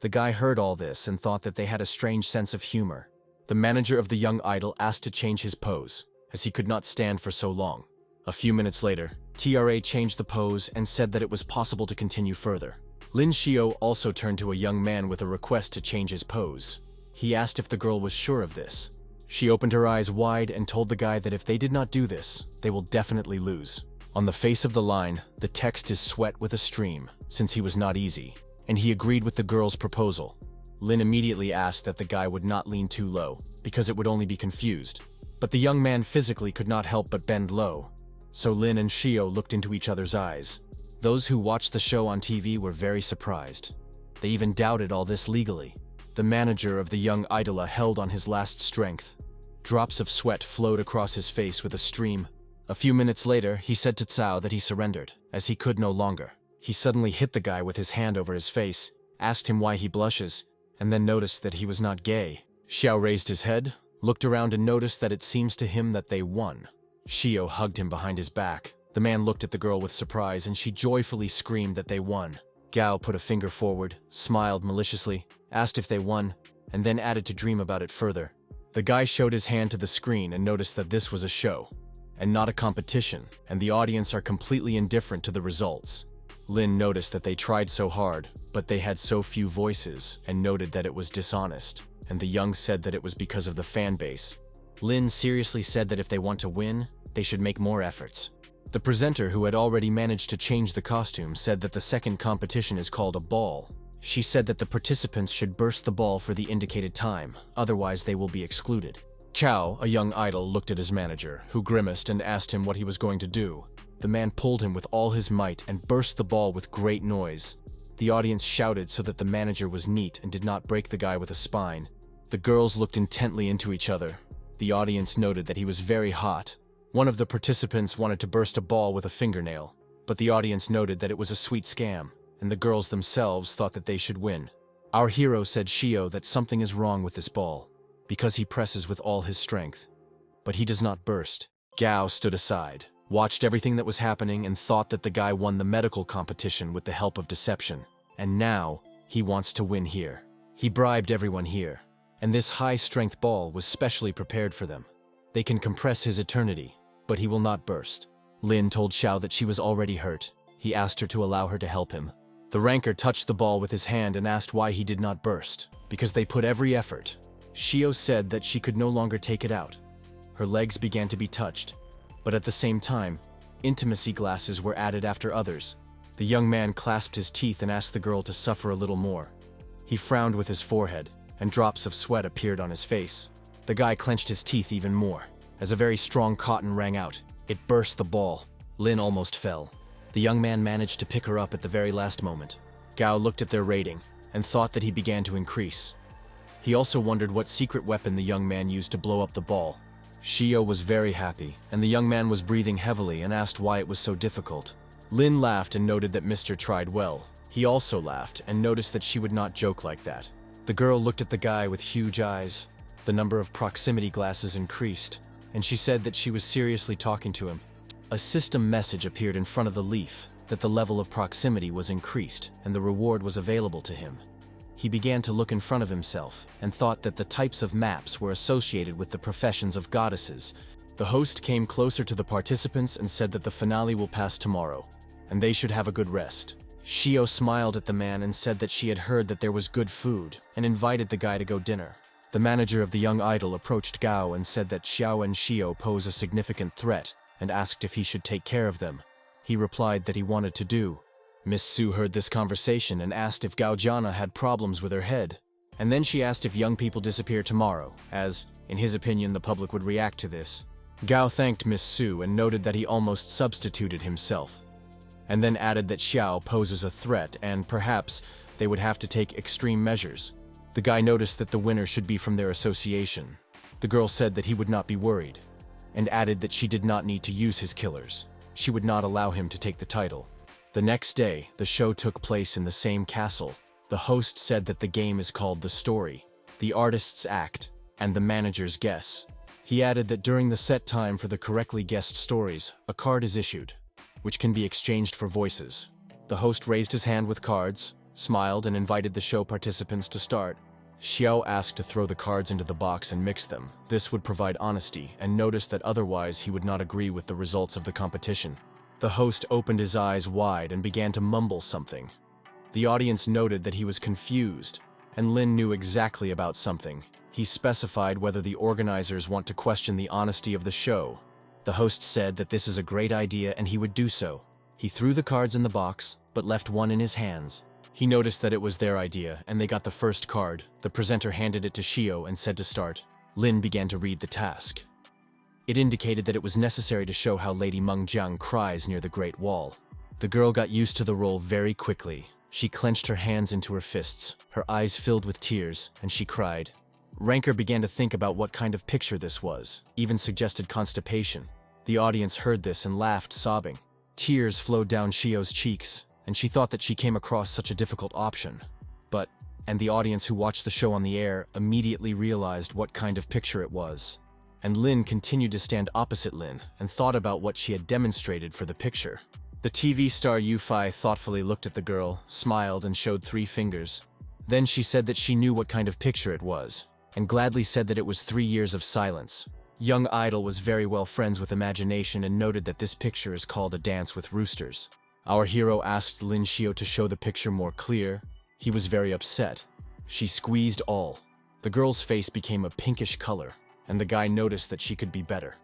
The guy heard all this and thought that they had a strange sense of humor. The manager of the young idol asked to change his pose, as he could not stand for so long. A few minutes later, TRA changed the pose and said that it was possible to continue further. Lin Xiao also turned to a young man with a request to change his pose. He asked if the girl was sure of this. She opened her eyes wide and told the guy that if they did not do this, they will definitely lose. On the face of the line, the text is "sweat with a stream," since he was not easy, and he agreed with the girl's proposal. Lin immediately asked that the guy would not lean too low, because it would only be confused. But the young man physically could not help but bend low, so Lin and Xiao looked into each other's eyes. Those who watched the show on TV were very surprised. They even doubted all this legally. The manager of the young idola held on his last strength. Drops of sweat flowed across his face with a stream. A few minutes later, he said to Cao that he surrendered, as he could no longer. He suddenly hit the guy with his hand over his face, asked him why he blushes, and then noticed that he was not gay. Xiao raised his head, looked around and noticed that it seems to him that they won. Xiao hugged him behind his back. The man looked at the girl with surprise and she joyfully screamed that they won. Gao put a finger forward, smiled maliciously, asked if they won, and then added to dream about it further. The guy showed his hand to the screen and noticed that this was a show, and not a competition, and the audience are completely indifferent to the results. Lin noticed that they tried so hard, but they had so few voices, and noted that it was dishonest, and the young said that it was because of the fan base. Lin seriously said that if they want to win, they should make more efforts. The presenter, who had already managed to change the costume, said that the second competition is called a ball. She said that the participants should burst the ball for the indicated time, otherwise they will be excluded. Chow, a young idol, looked at his manager, who grimaced and asked him what he was going to do. The man pulled him with all his might and burst the ball with great noise. The audience shouted so that the manager was neat and did not break the guy with a spine. The girls looked intently into each other. The audience noted that he was very hot. One of the participants wanted to burst a ball with a fingernail, but the audience noted that it was a sweet scam, and the girls themselves thought that they should win. Our hero said Shio that something is wrong with this ball, because he presses with all his strength. But he does not burst. Gao stood aside, watched everything that was happening, and thought that the guy won the medical competition with the help of deception. And now, he wants to win here. He bribed everyone here, and this high-strength ball was specially prepared for them. They can compress his eternity, but he will not burst. Lin told Xiao that she was already hurt. He asked her to allow her to help him. The ranker touched the ball with his hand and asked why he did not burst. Because they put every effort. Shio said that she could no longer take it out. Her legs began to be touched, but at the same time, intimacy glasses were added after others. The young man clasped his teeth and asked the girl to suffer a little more. He frowned with his forehead, and drops of sweat appeared on his face. The guy clenched his teeth even more, as a very strong cotton rang out. It burst the ball. Lin almost fell. The young man managed to pick her up at the very last moment. Gao looked at their rating, and thought that he began to increase. He also wondered what secret weapon the young man used to blow up the ball. Shio was very happy, and the young man was breathing heavily and asked why it was so difficult. Lin laughed and noted that Mr. tried well. He also laughed and noticed that she would not joke like that. The girl looked at the guy with huge eyes. The number of proximity glasses increased, and she said that she was seriously talking to him. A system message appeared in front of the leaf that the level of proximity was increased and the reward was available to him. He began to look in front of himself and thought that the types of maps were associated with the professions of goddesses. The host came closer to the participants and said that the finale will pass tomorrow, and they should have a good rest. Shio smiled at the man and said that she had heard that there was good food and invited the guy to go dinner. The manager of the young idol approached Gao and said that Xiao and Shio pose a significant threat and asked if he should take care of them. He replied that he wanted to do. Miss Su heard this conversation and asked if Gao Jian had problems with her head. And then she asked if young people disappear tomorrow, as, in his opinion, the public would react to this. Gao thanked Miss Su and noted that he almost substituted himself, and then added that Xiao poses a threat and, perhaps, they would have to take extreme measures. The guy noticed that the winner should be from their association. The girl said that he would not be worried, and added that she did not need to use his killers. She would not allow him to take the title. The next day, the show took place in the same castle. The host said that the game is called The Story, the artist's act, and the manager's guess. He added that during the set time for the correctly guessed stories, a card is issued, which can be exchanged for voices. The host raised his hand with cards, smiled, and invited the show participants to start. Xiao asked to throw the cards into the box and mix them. This would provide honesty, and noticed that otherwise he would not agree with the results of the competition. The host opened his eyes wide and began to mumble something. The audience noted that he was confused, and Lin knew exactly about something. He specified whether the organizers want to question the honesty of the show. The host said that this is a great idea and he would do so. He threw the cards in the box, but left one in his hands. He noticed that it was their idea, and they got the first card. The presenter handed it to Shio and said to start. Lin began to read the task. It indicated that it was necessary to show how Lady Mengjiang cries near the Great Wall. The girl got used to the role very quickly. She clenched her hands into her fists, her eyes filled with tears, and she cried. Ranker began to think about what kind of picture this was, even suggested constipation. The audience heard this and laughed, sobbing. Tears flowed down Shio's cheeks, and she thought that she came across such a difficult option. And the audience who watched the show on the air immediately realized what kind of picture it was. And Lin continued to stand opposite Lin and thought about what she had demonstrated for the picture. The TV star Yufei thoughtfully looked at the girl, smiled, and showed 3 fingers. Then she said that she knew what kind of picture it was, and gladly said that it was 3 years of silence. Young idol was very well friends with imagination and noted that this picture is called A Dance with Roosters. Our hero asked Lin Xiao to show the picture more clear. He was very upset. She squeezed all. The girl's face became a pinkish color, and the guy noticed that she could be better.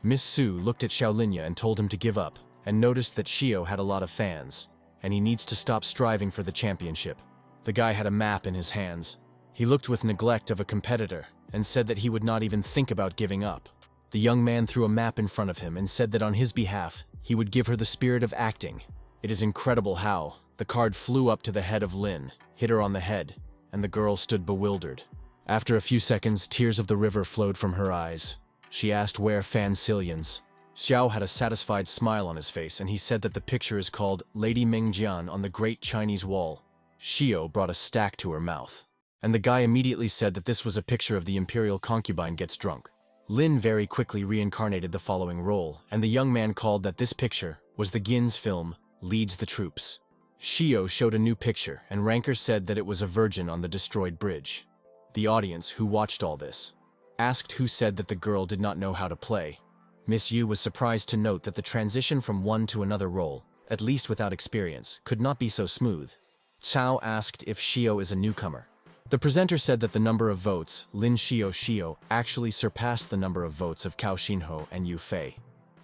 Miss Su looked at Xiaolinya and told him to give up, and noticed that Xiao had a lot of fans, and he needs to stop striving for the championship. The guy had a map in his hands. He looked with neglect of a competitor, and said that he would not even think about giving up. The young man threw a map in front of him and said that on his behalf, he would give her the spirit of acting. It is incredible how the card flew up to the head of Lin, hit her on the head, and the girl stood bewildered. After a few seconds, tears of the river flowed from her eyes. She asked where Fan Cillians. Xiao had a satisfied smile on his face, and he said that the picture is called Lady Mingjian on the Great Chinese Wall. Xiao brought a stack to her mouth, and the guy immediately said that this was a picture of the imperial concubine gets drunk. Lin very quickly reincarnated the following role, and the young man called that this picture was the Gin's film, Leads the Troops. Xiao showed a new picture, and Ranker said that it was a virgin on the destroyed bridge. The audience, who watched all this, asked who said that the girl did not know how to play. Miss Yu was surprised to note that the transition from one to another role, at least without experience, could not be so smooth. Cao asked if Xiao is a newcomer. The presenter said that the number of votes, Lin Xiao actually surpassed the number of votes of Cao Xinho and Yu Fei.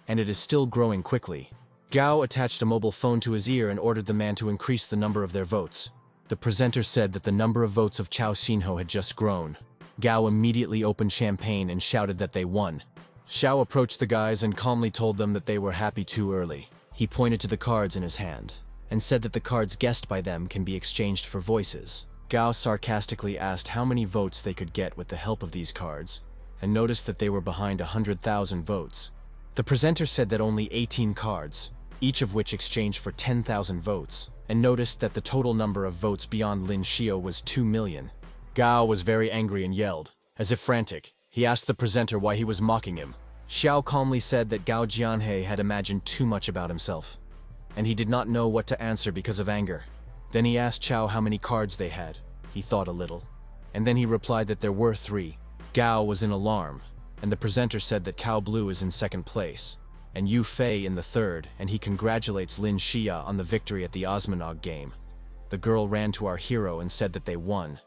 And it is still growing quickly. Gao attached a mobile phone to his ear and ordered the man to increase the number of their votes. The presenter said that the number of votes of Cao Xinho had just grown. Gao immediately opened champagne and shouted that they won. Xiao approached the guys and calmly told them that they were happy too early. He pointed to the cards in his hand, and said that the cards guessed by them can be exchanged for voices. Gao sarcastically asked how many votes they could get with the help of these cards, and noticed that they were behind 100,000 votes. The presenter said that only 18 cards, each of which exchanged for 10,000 votes, and noticed that the total number of votes beyond Lin Xiao was 2 million. Gao was very angry and yelled, as if frantic. He asked the presenter why he was mocking him. Xiao calmly said that Gao Jian had imagined too much about himself, and he did not know what to answer because of anger. Then he asked Xiao how many cards they had. He thought a little, and then he replied that there were 3. Gao was in alarm, and the presenter said that Cao Blue is in second place, and Yu Fei in the third, and he congratulates Lin Xia on the victory at the Osmanog game. The girl ran to our hero and said that they won.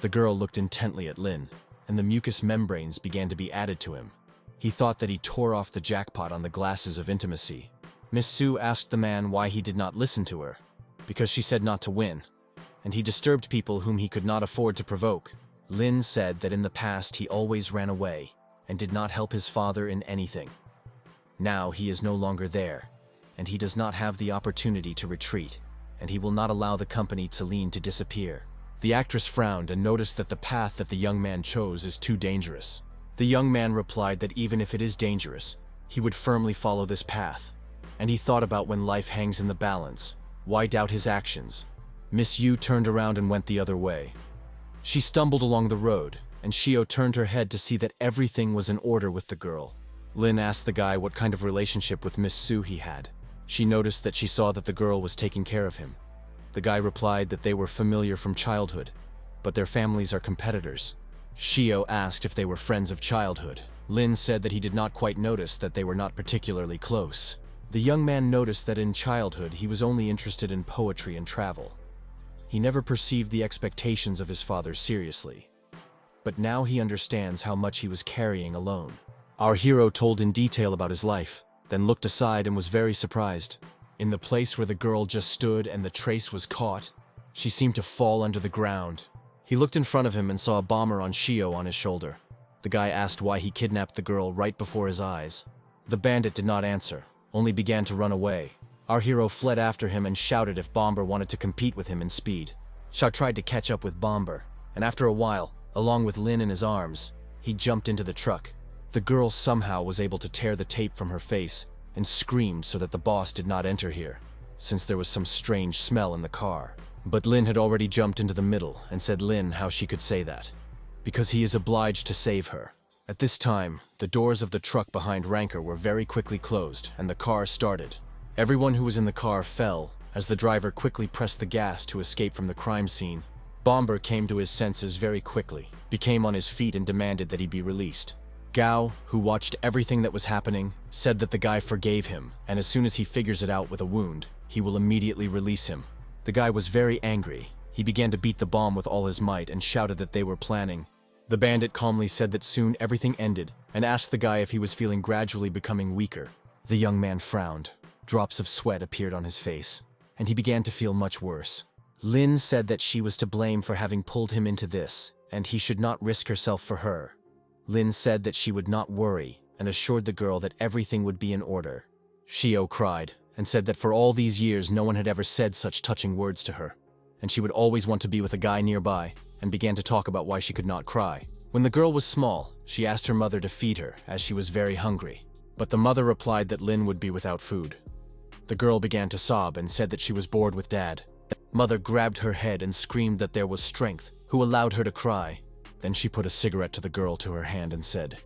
The girl looked intently at Lin, and the mucous membranes began to be added to him. He thought that he tore off the jackpot on the glasses of intimacy. Miss Su asked the man why he did not listen to her, because she said not to win, and he disturbed people whom he could not afford to provoke. Lin said that in the past he always ran away, and did not help his father in anything. Now he is no longer there, and he does not have the opportunity to retreat, and he will not allow the company Celine to disappear. The actress frowned and noticed that the path that the young man chose is too dangerous. The young man replied that even if it is dangerous, he would firmly follow this path. And he thought about when life hangs in the balance, why doubt his actions? Miss Yu turned around and went the other way. She stumbled along the road, and Xiao turned her head to see that everything was in order with the girl. Lin asked the guy what kind of relationship with Miss Su he had. She noticed that she saw that the girl was taking care of him. The guy replied that they were familiar from childhood, but their families are competitors. Xiao asked if they were friends of childhood. Lin said that he did not quite notice that they were not particularly close. The young man noticed that in childhood he was only interested in poetry and travel. He never perceived the expectations of his father seriously. But now he understands how much he was carrying alone. Our hero told in detail about his life, then looked aside and was very surprised. In the place where the girl just stood and the trace was caught, she seemed to fall under the ground. He looked in front of him and saw a bomber on Xiao on his shoulder. The guy asked why he kidnapped the girl right before his eyes. The bandit did not answer, only began to run away. Our hero fled after him and shouted if Bomber wanted to compete with him in speed. Xiao tried to catch up with Bomber, and after a while, along with Lin in his arms, he jumped into the truck. The girl somehow was able to tear the tape from her face and screamed so that the boss did not enter here, since there was some strange smell in the car. But Lin had already jumped into the middle and said Lin how she could say that, because he is obliged to save her. At this time, the doors of the truck behind Ranker were very quickly closed and the car started. Everyone who was in the car fell as the driver quickly pressed the gas to escape from the crime scene. Bomber came to his senses very quickly, became on his feet and demanded that he be released. Gao, who watched everything that was happening, said that the guy forgave him, and as soon as he figures it out with a wound, he will immediately release him. The guy was very angry. He began to beat the bomb with all his might and shouted that they were planning. The bandit calmly said that soon everything ended and asked the guy if he was feeling gradually becoming weaker. The young man frowned. Drops of sweat appeared on his face, and he began to feel much worse. Lin said that she was to blame for having pulled him into this, and he should not risk herself for her. Lin said that she would not worry and assured the girl that everything would be in order. Shio cried and said that for all these years no one had ever said such touching words to her, and she would always want to be with a guy nearby, and began to talk about why she could not cry. When the girl was small, she asked her mother to feed her as she was very hungry, but the mother replied that Lin would be without food. The girl began to sob and said that she was bored with dad. Mother grabbed her head and screamed that there was strength, who allowed her to cry. Then she put a cigarette to the girl to her hand and said,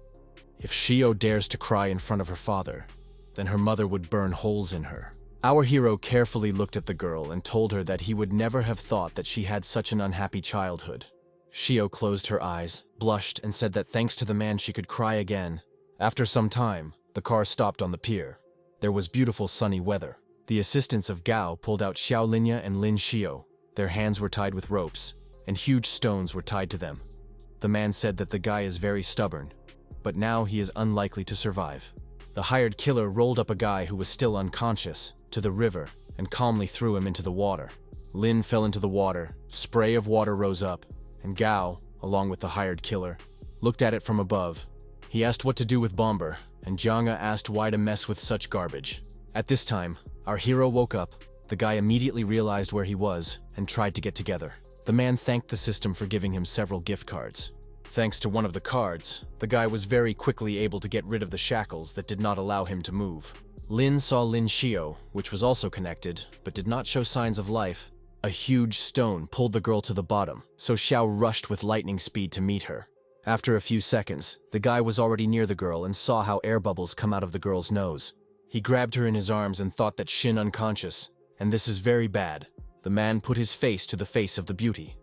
"If Shio dares to cry in front of her father, then her mother would burn holes in her." Our hero carefully looked at the girl and told her that he would never have thought that she had such an unhappy childhood. Shio closed her eyes, blushed, and said that thanks to the man she could cry again. After some time, the car stopped on the pier. There was beautiful sunny weather. The assistants of Gao pulled out Xiao Linya and Lin Shio. Their hands were tied with ropes, and huge stones were tied to them. The man said that the guy is very stubborn, but now he is unlikely to survive. The hired killer rolled up a guy who was still unconscious to the river and calmly threw him into the water. Lin fell into the water, spray of water rose up, and Gao, along with the hired killer, looked at it from above. He asked what to do with Bomber, and Janga asked why to mess with such garbage. At this time, our hero woke up. The guy immediately realized where he was and tried to get together. The man thanked the system for giving him several gift cards. Thanks to one of the cards, the guy was very quickly able to get rid of the shackles that did not allow him to move. Lin saw Lin Shio, which was also connected, but did not show signs of life. A huge stone pulled the girl to the bottom, so Xiao rushed with lightning speed to meet her. After a few seconds, the guy was already near the girl and saw how air bubbles come out of the girl's nose. He grabbed her in his arms and thought that Shin unconscious, and this is very bad. The man put his face to the face of the beauty,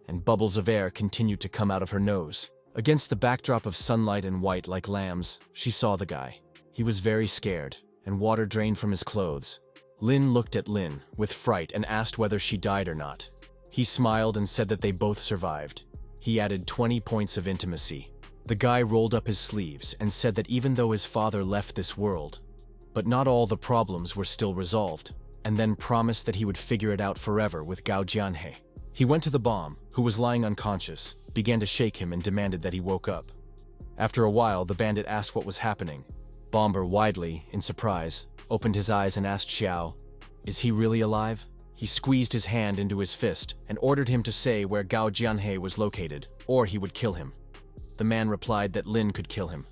and bubbles of air continued to come out of her nose. Against the backdrop of sunlight and white like lambs, she saw the guy. He was very scared, and water drained from his clothes. Lin looked at Lin with fright and asked whether she died or not. He smiled and said that they both survived. He added 20 points of intimacy. The guy rolled up his sleeves and said that even though his father left this world, but not all the problems were still resolved, and then promised that he would figure it out forever with Gao Jian. He went to the bomb, who was lying unconscious, began to shake him and demanded that he woke up. After a while, the bandit asked what was happening. Bomber, widely, in surprise, opened his eyes and asked Xiao, "Is he really alive?" He squeezed his hand into his fist and ordered him to say where Gao Jianhe was located, or he would kill him. The man replied that Lin could kill him,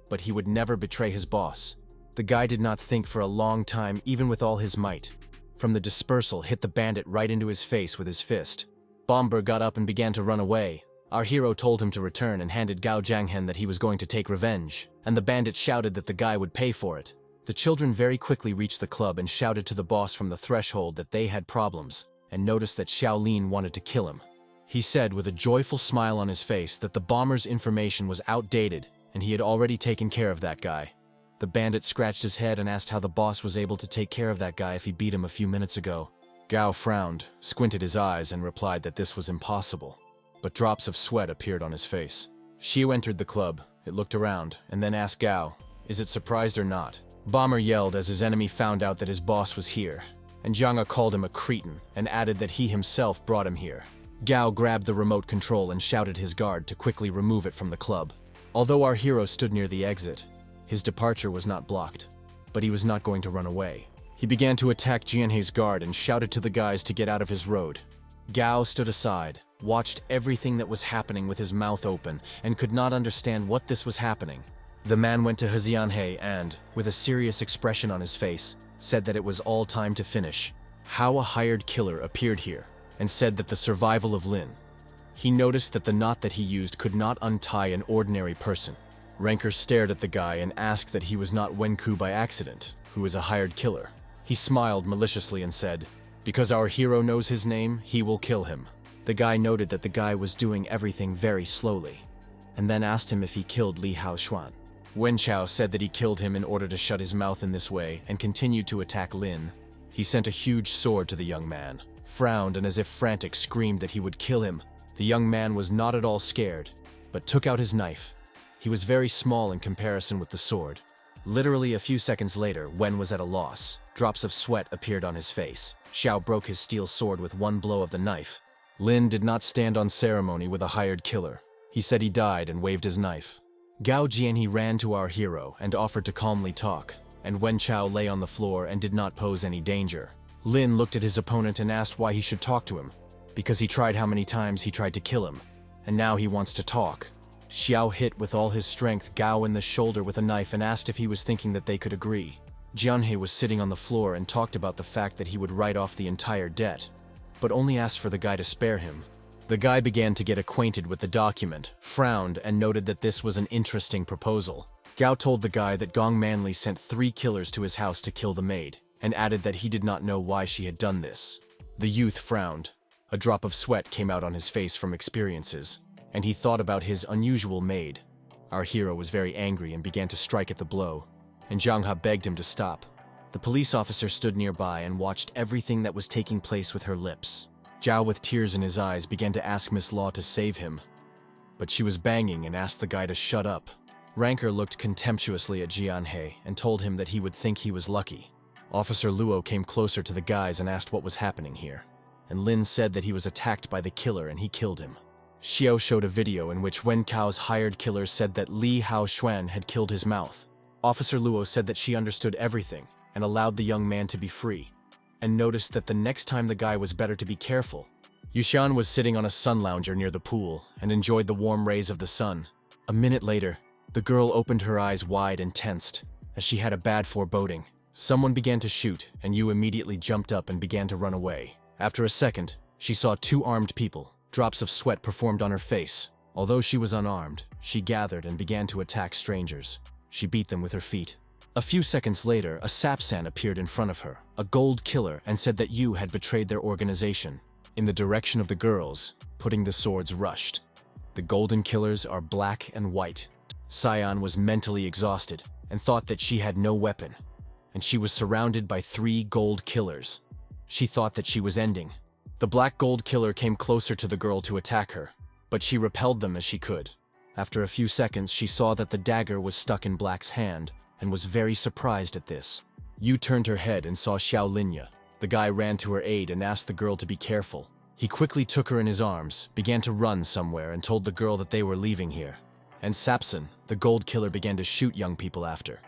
but he would never betray his boss. The guy did not think for a long time, even with all his might. From the dispersal, hit the bandit right into his face with his fist. Bomber got up and began to run away. Our hero told him to return and handed Gao Jianghen that he was going to take revenge, and the bandit shouted that the guy would pay for it. The children very quickly reached the club and shouted to the boss from the threshold that they had problems, and noticed that Xiaolin wanted to kill him. He said with a joyful smile on his face that the bomber's information was outdated and he had already taken care of that guy. The bandit scratched his head and asked how the boss was able to take care of that guy if he beat him a few minutes ago. Gao frowned, squinted his eyes, and replied that this was impossible. But drops of sweat appeared on his face. Xiu entered the club. It looked around, and then asked Gao, "Is it surprised or not?" Bomber yelled as his enemy found out that his boss was here, and Zhanga called him a cretin and added that he himself brought him here. Gao grabbed the remote control and shouted his guard to quickly remove it from the club. Although our hero stood near the exit, his departure was not blocked, but he was not going to run away. He began to attack Jianhe's guard and shouted to the guys to get out of his road. Gao stood aside, watched everything that was happening with his mouth open, and could not understand what this was happening. The man went to Jianhe and, with a serious expression on his face, said that it was all time to finish. How a hired killer appeared here, and said that the survival of Lin. He noticed that the knot that he used could not untie an ordinary person. Ranker stared at the guy and asked that he was not Wenku by accident, who is a hired killer. He smiled maliciously and said, "Because our hero knows his name, he will kill him." The guy noted that the guy was doing everything very slowly, and then asked him if he killed Li Haoshuan. Wen Chao said that he killed him in order to shut his mouth in this way and continued to attack Lin. He sent a huge sword to the young man, frowned, and as if frantic screamed that he would kill him. The young man was not at all scared, but took out his knife. He was very small in comparison with the sword. Literally a few seconds later, Wen was at a loss. Drops of sweat appeared on his face. Xiao broke his steel sword with one blow of the knife. Lin did not stand on ceremony with a hired killer. He said he died and waved his knife. Gao Jian ran to our hero and offered to calmly talk, and Wen Chao lay on the floor and did not pose any danger. Lin looked at his opponent and asked why he should talk to him, because he tried how many times he tried to kill him, and now he wants to talk. Xiao hit with all his strength Gao in the shoulder with a knife and asked if he was thinking that they could agree. Jianhe was sitting on the floor and talked about the fact that he would write off the entire debt, but only asked for the guy to spare him. The guy began to get acquainted with the document, frowned, and noted that this was an interesting proposal. Gao told the guy that Gong Manley sent 3 killers to his house to kill the maid, and added that he did not know why she had done this. The youth frowned. A drop of sweat came out on his face from experiences, and he thought about his unusual maid. Our hero was very angry and began to strike at the blow, and Zhang He begged him to stop. The police officer stood nearby and watched everything that was taking place with her lips. Zhao, with tears in his eyes, began to ask Miss Law to save him, but she was banging and asked the guy to shut up. Ranker looked contemptuously at Jianhe and told him that he would think he was lucky. Officer Luo came closer to the guys and asked what was happening here, and Lin said that he was attacked by the killer and he killed him. Xiao showed a video in which Wen Cao's hired killer said that Li Hao Xuan had killed his mouth. Officer Luo said that she understood everything and allowed the young man to be free, and noticed that the next time the guy was better to be careful. Yushan was sitting on a sun lounger near the pool and enjoyed the warm rays of the sun. A minute later, the girl opened her eyes wide and tensed, as she had a bad foreboding. Someone began to shoot, and Yu immediately jumped up and began to run away. After a second, she saw 2 armed people. Drops of sweat performed on her face. Although she was unarmed, she gathered and began to attack strangers. She beat them with her feet. A few seconds later, a Sapsan appeared in front of her, a gold killer, and said that Yu had betrayed their organization. In the direction of the girls, putting the swords rushed. The golden killers are black and white. Sion was mentally exhausted and thought that she had no weapon, and she was surrounded by 3 gold killers. She thought that she was ending. The black gold killer came closer to the girl to attack her, but she repelled them as she could. After a few seconds, she saw that the dagger was stuck in Black's hand and was very surprised at this. Yu turned her head and saw Xiao Linya. The guy ran to her aid and asked the girl to be careful. He quickly took her in his arms, began to run somewhere, and told the girl that they were leaving here. And Sapsan, the gold killer, began to shoot young people after.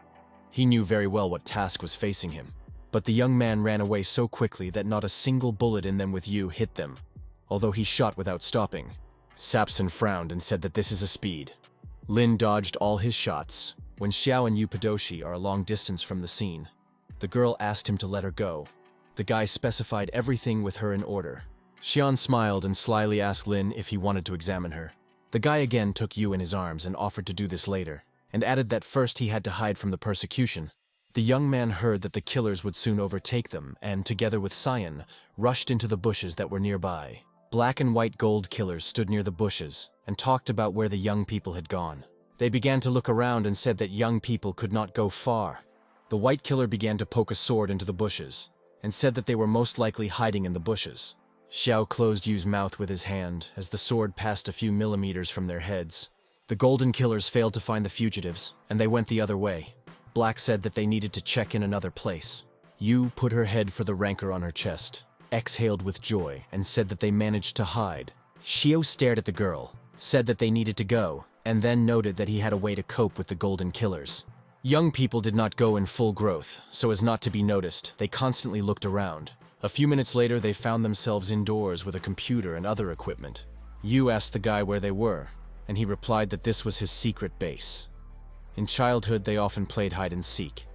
He knew very well what task was facing him. But the young man ran away so quickly that not a single bullet in them with Yu hit them, although he shot without stopping. Sapsan frowned and said that this is a speed. Lin dodged all his shots. When Xiao and Yu Padoshi are a long distance from the scene, the girl asked him to let her go. The guy specified everything with her in order. Xian smiled and slyly asked Lin if he wanted to examine her. The guy again took Yu in his arms and offered to do this later, and added that first he had to hide from the persecution. The young man heard that the killers would soon overtake them and, together with Sion, rushed into the bushes that were nearby. Black and white gold killers stood near the bushes and talked about where the young people had gone. They began to look around and said that young people could not go far. The white killer began to poke a sword into the bushes and said that they were most likely hiding in the bushes. Xiao closed Yu's mouth with his hand as the sword passed a few millimeters from their heads. The golden killers failed to find the fugitives, and they went the other way. Black said that they needed to check in another place. Yu put her head for the rancor on her chest, exhaled with joy, and said that they managed to hide. Xiao stared at the girl, said that they needed to go, and then noted that he had a way to cope with the golden killers. Young people did not go in full growth, so as not to be noticed, they constantly looked around. A few minutes later, they found themselves indoors with a computer and other equipment. Yu asked the guy where they were, and he replied that this was his secret base. In childhood, they often played hide-and-seek,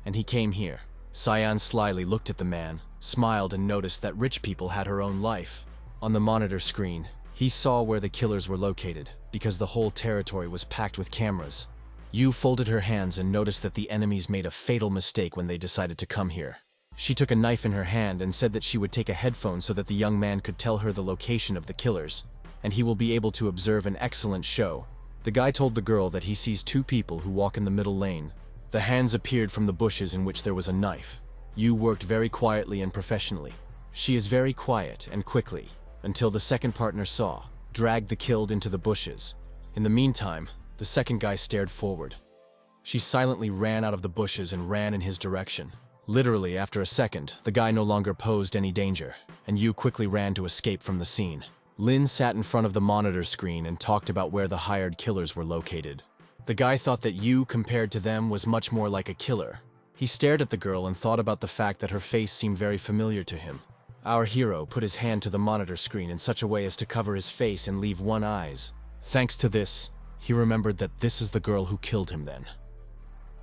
and he came here. Sion slyly looked at the man, smiled, and noticed that rich people had her own life. On the monitor screen, he saw where the killers were located, because the whole territory was packed with cameras. Yu folded her hands and noticed that the enemies made a fatal mistake when they decided to come here. She took a knife in her hand and said that she would take a headphone so that the young man could tell her the location of the killers, and he will be able to observe an excellent show. The guy told the girl that he sees 2 people who walk in the middle lane. The hands appeared from the bushes in which there was a knife. Yu worked very quietly and professionally. She is very quiet and quickly, until the second partner saw, dragged the killed into the bushes. In the meantime, the second guy stared forward. She silently ran out of the bushes and ran in his direction. Literally, after a second, the guy no longer posed any danger, and Yu quickly ran to escape from the scene. Lin sat in front of the monitor screen and talked about where the hired killers were located. The guy thought that Yu, compared to them, was much more like a killer. He stared at the girl and thought about the fact that her face seemed very familiar to him. Our hero put his hand to the monitor screen in such a way as to cover his face and leave one eye. Thanks to this, he remembered that this is the girl who killed him then.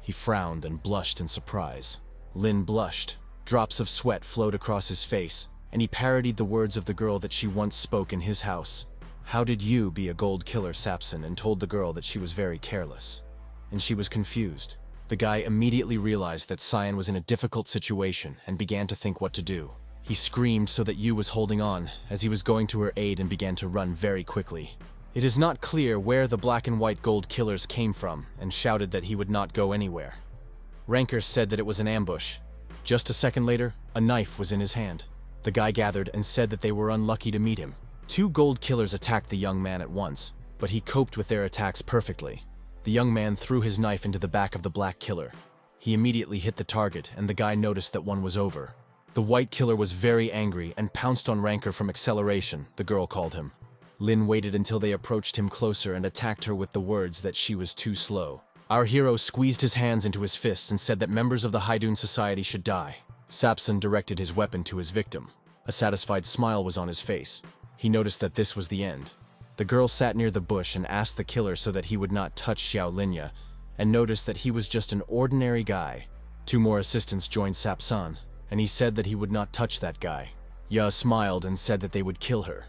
He frowned and blushed in surprise. Lin blushed. Drops of sweat flowed across his face, and he parodied the words of the girl that she once spoke in his house. How did you be a gold killer, Sapson? And told the girl that she was very careless. And she was confused. The guy immediately realized that Cyan was in a difficult situation and began to think what to do. He screamed so that Yu was holding on as he was going to her aid and began to run very quickly. It is not clear where the black and white gold killers came from and shouted that he would not go anywhere. Ranker said that it was an ambush. Just a second later, a knife was in his hand. The guy gathered and said that they were unlucky to meet him. 2 gold killers attacked the young man at once, but he coped with their attacks perfectly. The young man threw his knife into the back of the black killer. He immediately hit the target, and the guy noticed that one was over. The white killer was very angry and pounced on Ranker from acceleration, the girl called him. Lin waited until they approached him closer and attacked her with the words that she was too slow. Our hero squeezed his hands into his fists and said that members of the Haidun society should die. Sapson directed his weapon to his victim. A satisfied smile was on his face. He noticed that this was the end. The girl sat near the bush and asked the killer so that he would not touch Xiao Linya, and noticed that he was just an ordinary guy. 2 more assistants joined Sapson, and he said that he would not touch that guy. Ya smiled and said that they would kill her,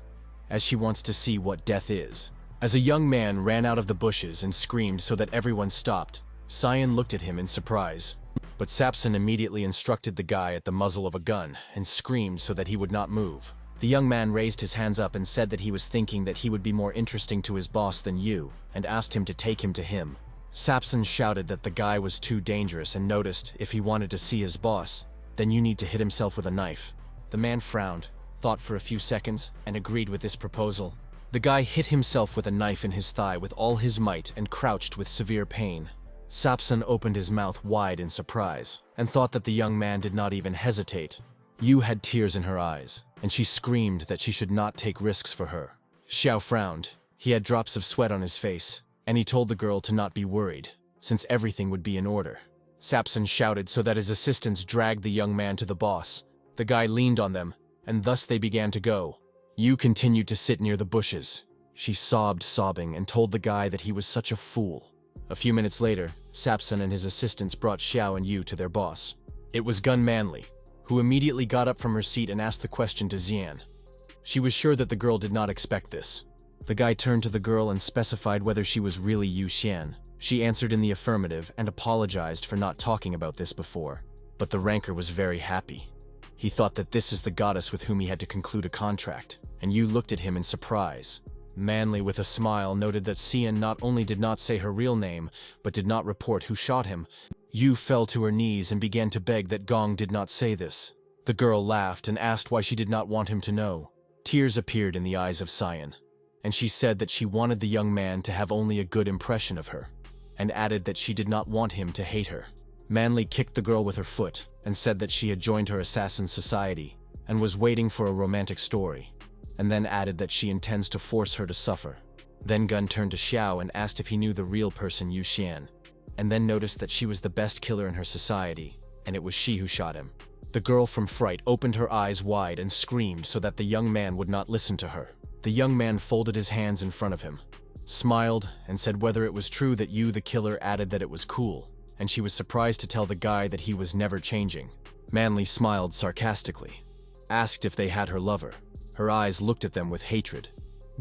as she wants to see what death is. As a young man ran out of the bushes and screamed so that everyone stopped, Cyan looked at him in surprise. But Sapson immediately instructed the guy at the muzzle of a gun and screamed so that he would not move. The young man raised his hands up and said that he was thinking that he would be more interesting to his boss than you, and asked him to take him to him. Sapson shouted that the guy was too dangerous and noticed if he wanted to see his boss, then you need to hit himself with a knife. The man frowned, thought for a few seconds, and agreed with this proposal. The guy hit himself with a knife in his thigh with all his might and crouched with severe pain. Sapson opened his mouth wide in surprise, and thought that the young man did not even hesitate. Yu had tears in her eyes, and she screamed that she should not take risks for her. Xiao frowned. He had drops of sweat on his face, and he told the girl to not be worried, since everything would be in order. Sapson shouted so that his assistants dragged the young man to the boss. The guy leaned on them, and thus they began to go. Yu continued to sit near the bushes. She sobbed, sobbing, and told the guy that he was such a fool. A few minutes later, Sapson and his assistants brought Xiao and Yu to their boss. It was Gun Manley, who immediately got up from her seat and asked the question to Jian. She was sure that the girl did not expect this. The guy turned to the girl and specified whether she was really Yu Xian. She answered in the affirmative and apologized for not talking about this before. But the ranker was very happy. He thought that this is the goddess with whom he had to conclude a contract, and Yu looked at him in surprise. Manley, with a smile, noted that Xian not only did not say her real name, but did not report who shot him. Yu fell to her knees and began to beg that Gong did not say this. The girl laughed and asked why she did not want him to know. Tears appeared in the eyes of Cyan, and she said that she wanted the young man to have only a good impression of her, and added that she did not want him to hate her. Manley kicked the girl with her foot and said that she had joined her assassin society and was waiting for a romantic story, and then added that she intends to force her to suffer. Then Gun turned to Xiao and asked if he knew the real person Yu Xian, and then noticed that she was the best killer in her society, and it was she who shot him. The girl from fright opened her eyes wide and screamed so that the young man would not listen to her. The young man folded his hands in front of him, smiled, and said whether it was true that Yu the killer added that it was cool, and she was surprised to tell the guy that he was never changing. Manley smiled sarcastically, asked if they had her lover. Her eyes looked at them with hatred.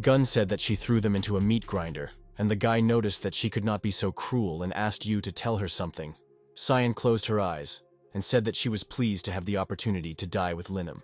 Gun said that she threw them into a meat grinder, and the guy noticed that she could not be so cruel and asked Yu to tell her something. Cyan closed her eyes and said that she was pleased to have the opportunity to die with Linum,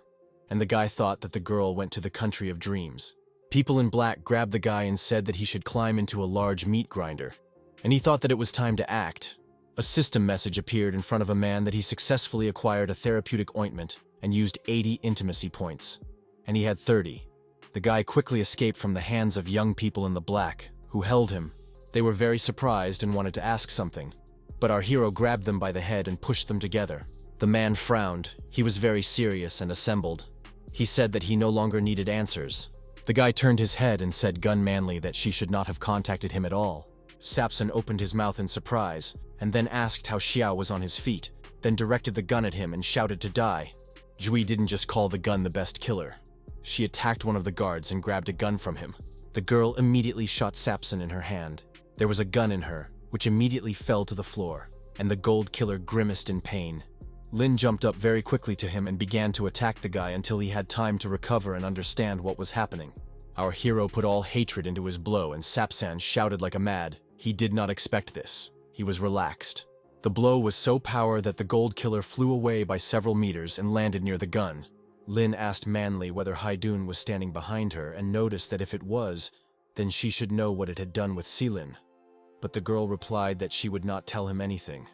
and the guy thought that the girl went to the country of dreams. People in black grabbed the guy and said that he should climb into a large meat grinder, and he thought that it was time to act. A system message appeared in front of a man that he successfully acquired a therapeutic ointment and used 80 intimacy points, and he had 30. The guy quickly escaped from the hands of young people in the black, who held him. They were very surprised and wanted to ask something, but our hero grabbed them by the head and pushed them together. The man frowned. He was very serious and assembled. He said that he no longer needed answers. The guy turned his head and said Gun Manley that she should not have contacted him at all. Sapson opened his mouth in surprise, and then asked how Xiao was on his feet, then directed the gun at him and shouted to die. Jui didn't just call the gun the best killer. She attacked one of the guards and grabbed a gun from him. The girl immediately shot Sapson in her hand. There was a gun in her, which immediately fell to the floor, and the gold killer grimaced in pain. Lin jumped up very quickly to him and began to attack the guy until he had time to recover and understand what was happening. Our hero put all hatred into his blow and Sapson shouted like a mad. He did not expect this. He was relaxed. The blow was so powerful that the gold killer flew away by several meters and landed near the gun. Lin asked Manley whether Haidun was standing behind her and noticed that if it was, then she should know what it had done with Seelin. But the girl replied that she would not tell him anything.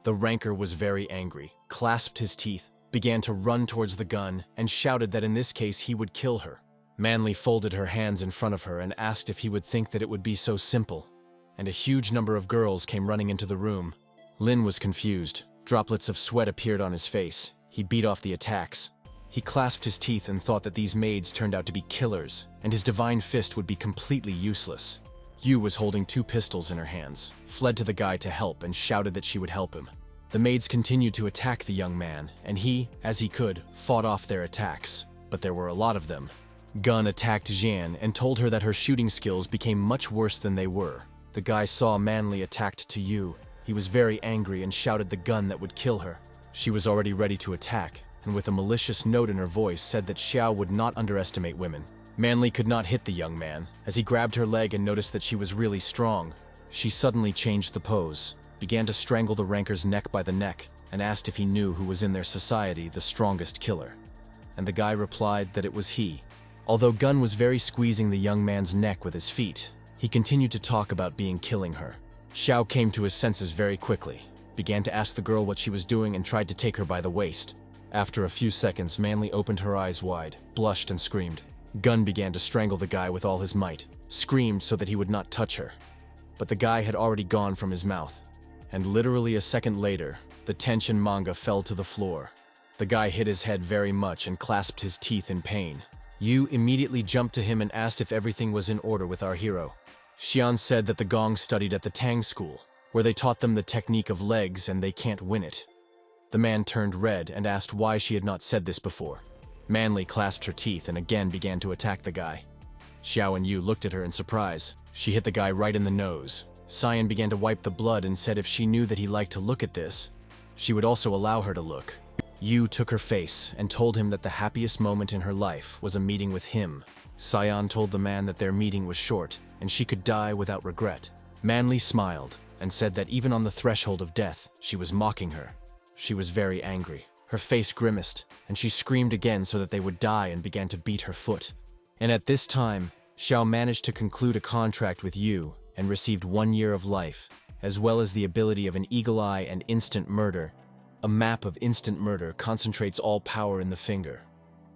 The ranker was very angry, clasped his teeth, began to run towards the gun, and shouted that in this case he would kill her. Manley folded her hands in front of her and asked if he would think that it would be so simple. And a huge number of girls came running into the room. Lin was confused. Droplets of sweat appeared on his face. He beat off the attacks. He clasped his teeth and thought that these maids turned out to be killers, and his divine fist would be completely useless. Yu was holding 2 pistols in her hands, fled to the guy to help and shouted that she would help him. The maids continued to attack the young man, and he, as he could, fought off their attacks, but there were a lot of them. Gun attacked Jian and told her that her shooting skills became much worse than they were. The guy saw Manley attacked to Yu. He was very angry and shouted the gun that would kill her. She was already ready to attack, and with a malicious note in her voice said that Xiao would not underestimate women. Manley could not hit the young man. As he grabbed her leg and noticed that she was really strong, she suddenly changed the pose, began to strangle the ranker's neck by the neck, and asked if he knew who was in their society the strongest killer. And the guy replied that it was he. Although Gun was very squeezing the young man's neck with his feet, he continued to talk about killing her. Xiao came to his senses very quickly, began to ask the girl what she was doing and tried to take her by the waist. After a few seconds, Manley opened her eyes wide, blushed and screamed. Gun began to strangle the guy with all his might, screamed so that he would not touch her. But the guy had already gone from his mouth, and literally a second later, the tension manga fell to the floor. The guy hit his head very much and clasped his teeth in pain. Yu immediately jumped to him and asked if everything was in order with our hero. Xian said that the Gong studied at the Tang school, where they taught them the technique of legs and they can't win it. The man turned red and asked why she had not said this before. Manley clasped her teeth and again began to attack the guy. Xiao and Yu looked at her in surprise. She hit the guy right in the nose. Cyan began to wipe the blood and said if she knew that he liked to look at this, she would also allow her to look. Yu took her face and told him that the happiest moment in her life was a meeting with him. Cyan told the man that their meeting was short and she could die without regret. Manley smiled and said that even on the threshold of death, she was mocking her. She was very angry. Her face grimaced, and she screamed again so that they would die and began to beat her foot. And at this time, Xiao managed to conclude a contract with Yu and received 1 year of life, as well as the ability of an eagle eye and instant murder. A map of instant murder concentrates all power in the finger,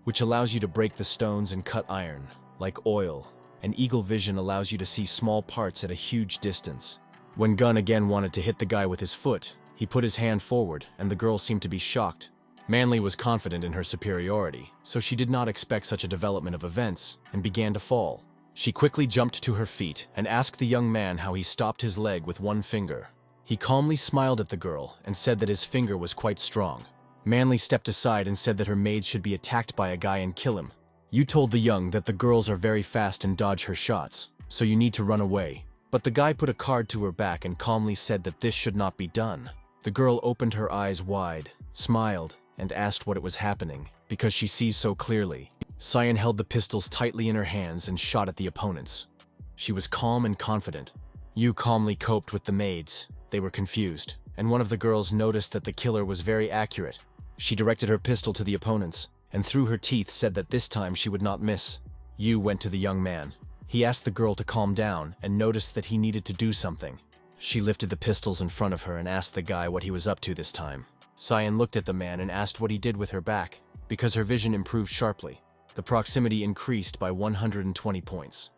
which allows you to break the stones and cut iron, like oil. And eagle vision allows you to see small parts at a huge distance. When Gun again wanted to hit the guy with his foot, he put his hand forward, and the girl seemed to be shocked. Manley was confident in her superiority, so she did not expect such a development of events, and began to fall. She quickly jumped to her feet and asked the young man how he stopped his leg with 1 finger. He calmly smiled at the girl and said that his finger was quite strong. Manley stepped aside and said that her maids should be attacked by a guy and kill him. You told the young that the girls are very fast and dodge her shots, so you need to run away. But the guy put a card to her back and calmly said that this should not be done. The girl opened her eyes wide, smiled, and asked what it was happening, because she sees so clearly. Cyan held the pistols tightly in her hands and shot at the opponents. She was calm and confident. Yu calmly coped with the maids. They were confused, and one of the girls noticed that the killer was very accurate. She directed her pistol to the opponents, and through her teeth said that this time she would not miss. Yu went to the young man. He asked the girl to calm down and noticed that he needed to do something. She lifted the pistols in front of her and asked the guy what he was up to this time. Cyan looked at the man and asked what he did with her back, because her vision improved sharply. The proximity increased by 120 points.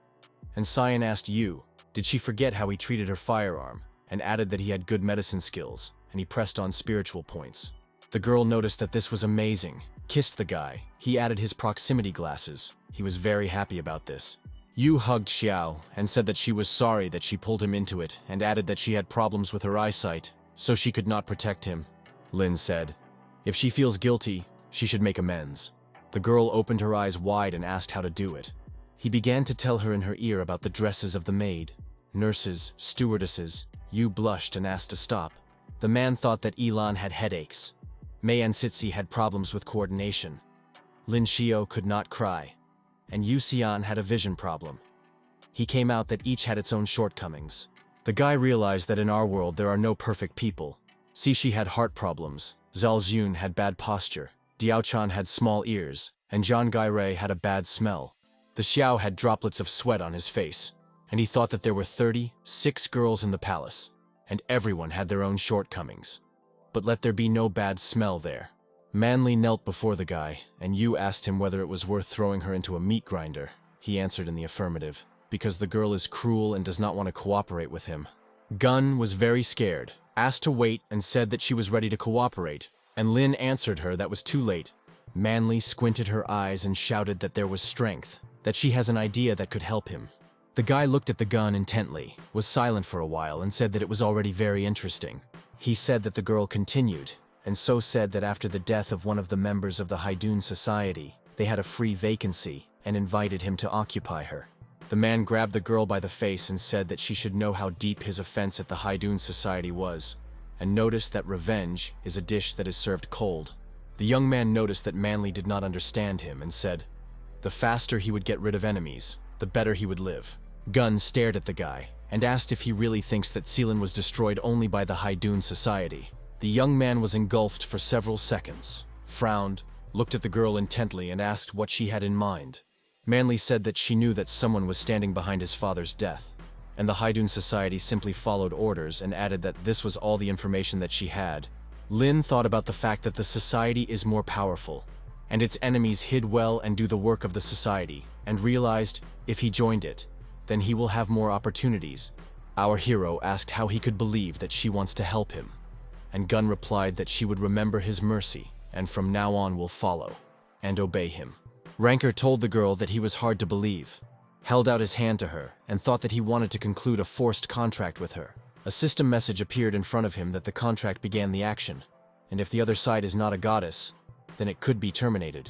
And Cyan asked Yu, did she forget how he treated her firearm, and added that he had good medicine skills, and he pressed on spiritual points. The girl noticed that this was amazing, kissed the guy, he added his proximity glasses. He was very happy about this. Yu hugged Xiao and said that she was sorry that she pulled him into it, and added that she had problems with her eyesight, so she could not protect him. Lin said, if she feels guilty, she should make amends. The girl opened her eyes wide and asked how to do it. He began to tell her in her ear about the dresses of the maid, nurses, stewardesses. Yu blushed and asked to stop. The man thought that Elon had headaches. Mei and Sitsi had problems with coordination. Lin Xiao could not cry. And Yu Xian had a vision problem. He came out that each had its own shortcomings. The guy realized that in our world there are no perfect people. Cixi had heart problems, Zhao Xun had bad posture, Diaochan had small ears, and Zhang Gairei had a bad smell. The Xiao had droplets of sweat on his face, and he thought that there were 36 girls in the palace, and everyone had their own shortcomings. But let there be no bad smell there. Manley knelt before the guy, and Yu asked him whether it was worth throwing her into a meat grinder. He answered in the affirmative, because the girl is cruel and does not want to cooperate with him. Gun was very scared, asked to wait and said that she was ready to cooperate, and Lin answered her that was too late. Manley squinted her eyes and shouted that there was strength, that she has an idea that could help him. The guy looked at the gun intently, was silent for a while, and said that it was already very interesting. He said that the girl continued, and so said that after the death of one of the members of the Haidun Society, they had a free vacancy and invited him to occupy her. The man grabbed the girl by the face and said that she should know how deep his offense at the Haidun Society was, and noticed that revenge is a dish that is served cold. The young man noticed that Manley did not understand him and said, the faster he would get rid of enemies, the better he would live. Gun stared at the guy and asked if he really thinks that Sealand was destroyed only by the Haidun Society. The young man was engulfed for several seconds, frowned, looked at the girl intently and asked what she had in mind. Manley said that she knew that someone was standing behind his father's death, and the Haidun Society simply followed orders and added that this was all the information that she had. Lin thought about the fact that the society is more powerful, and its enemies hid well and do the work of the society, and realized if he joined it, then he will have more opportunities. Our hero asked how he could believe that she wants to help him, and Gun replied that she would remember his mercy and from now on will follow and obey him. Ranker told the girl that he was hard to believe, held out his hand to her, and thought that he wanted to conclude a forced contract with her. A system message appeared in front of him that the contract began the action, and if the other side is not a goddess, then it could be terminated.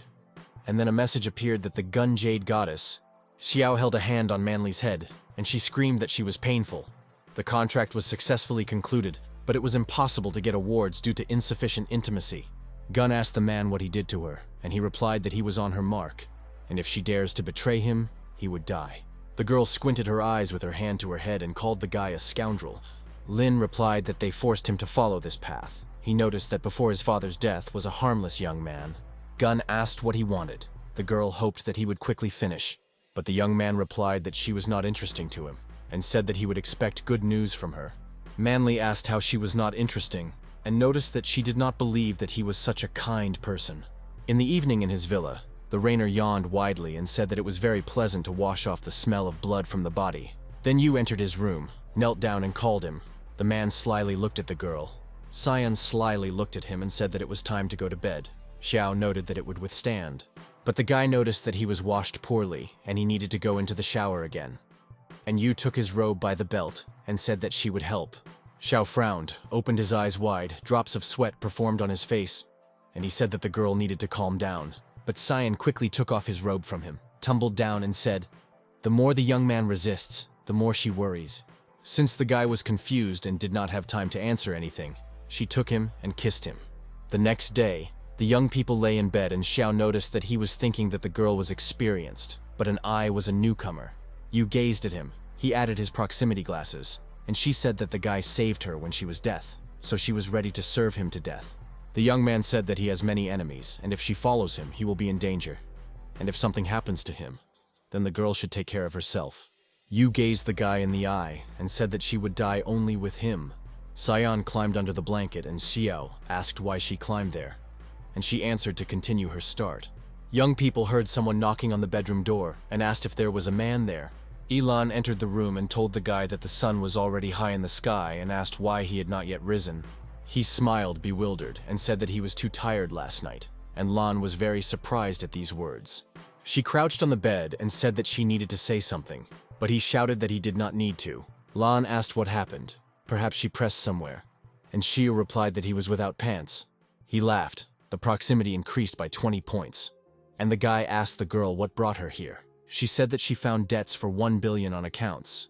And then a message appeared that the Gun Jade Goddess. Xiao held a hand on Manley's head, and she screamed that she was painful. The contract was successfully concluded, but it was impossible to get awards due to insufficient intimacy. Gun asked the man what he did to her, and he replied that he was on her mark, and if she dares to betray him, he would die. The girl squinted her eyes with her hand to her head and called the guy a scoundrel. Lin replied that they forced him to follow this path. He noticed that before his father's death was a harmless young man. Gun asked what he wanted. The girl hoped that he would quickly finish, but the young man replied that she was not interesting to him, and said that he would expect good news from her. Manley asked how she was not interesting, and noticed that she did not believe that he was such a kind person. In the evening in his villa, the Rainer yawned widely and said that it was very pleasant to wash off the smell of blood from the body. Then Yu entered his room, knelt down and called him. The man slyly looked at the girl. Cyan slyly looked at him and said that it was time to go to bed. Xiao noted that it would withstand. But the guy noticed that he was washed poorly, and he needed to go into the shower again. And Yu took his robe by the belt, and said that she would help. Xiao frowned, opened his eyes wide, drops of sweat performed on his face, and he said that the girl needed to calm down. But Cyan quickly took off his robe from him, tumbled down and said, the more the young man resists, the more she worries. Since the guy was confused and did not have time to answer anything, she took him and kissed him. The next day, the young people lay in bed and Xiao noticed that he was thinking that the girl was experienced, but an eye was a newcomer. Yu gazed at him. He added his proximity glasses, and she said that the guy saved her when she was death, so she was ready to serve him to death. The young man said that he has many enemies, and if she follows him, he will be in danger. And if something happens to him, then the girl should take care of herself. Yu gazed the guy in the eye and said that she would die only with him. Sion climbed under the blanket and Xiao asked why she climbed there, and she answered to continue her start. Young people heard someone knocking on the bedroom door and asked if there was a man there. Elon entered the room and told the guy that the sun was already high in the sky and asked why he had not yet risen. He smiled, bewildered, and said that he was too tired last night, and Lan was very surprised at these words. She crouched on the bed and said that she needed to say something, but he shouted that he did not need to. Lan asked what happened. Perhaps she pressed somewhere, and Xiao replied that he was without pants. He laughed. The proximity increased by 20 points. And the guy asked the girl what brought her here. She said that she found debts for 1 billion on accounts.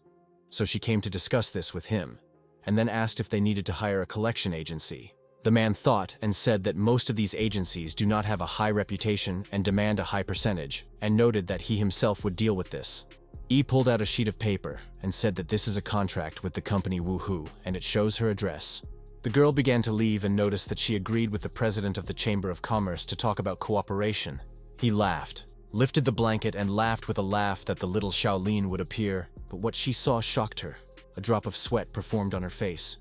So she came to discuss this with him, and then asked if they needed to hire a collection agency. The man thought and said that most of these agencies do not have a high reputation and demand a high percentage, and noted that he himself would deal with this. Yi pulled out a sheet of paper and said that this is a contract with the company Woohoo, and it shows her address. The girl began to leave and noticed that she agreed with the president of the Chamber of Commerce to talk about cooperation. He laughed, lifted the blanket and laughed with a laugh that the little Shaolin would appear, but what she saw shocked her. A drop of sweat performed on her face.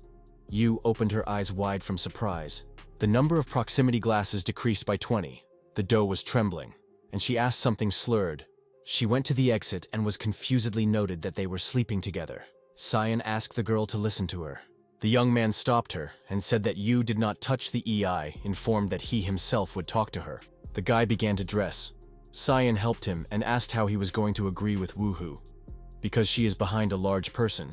Yu opened her eyes wide from surprise. The number of proximity glasses decreased by 20. The dough was trembling, and she asked something slurred. She went to the exit and was confusedly noted that they were sleeping together. Sion asked the girl to listen to her. The young man stopped her and said that Yu did not touch the EI, informed that he himself would talk to her. The guy began to dress. Sion helped him and asked how he was going to agree with Woohoo, because she is behind a large person.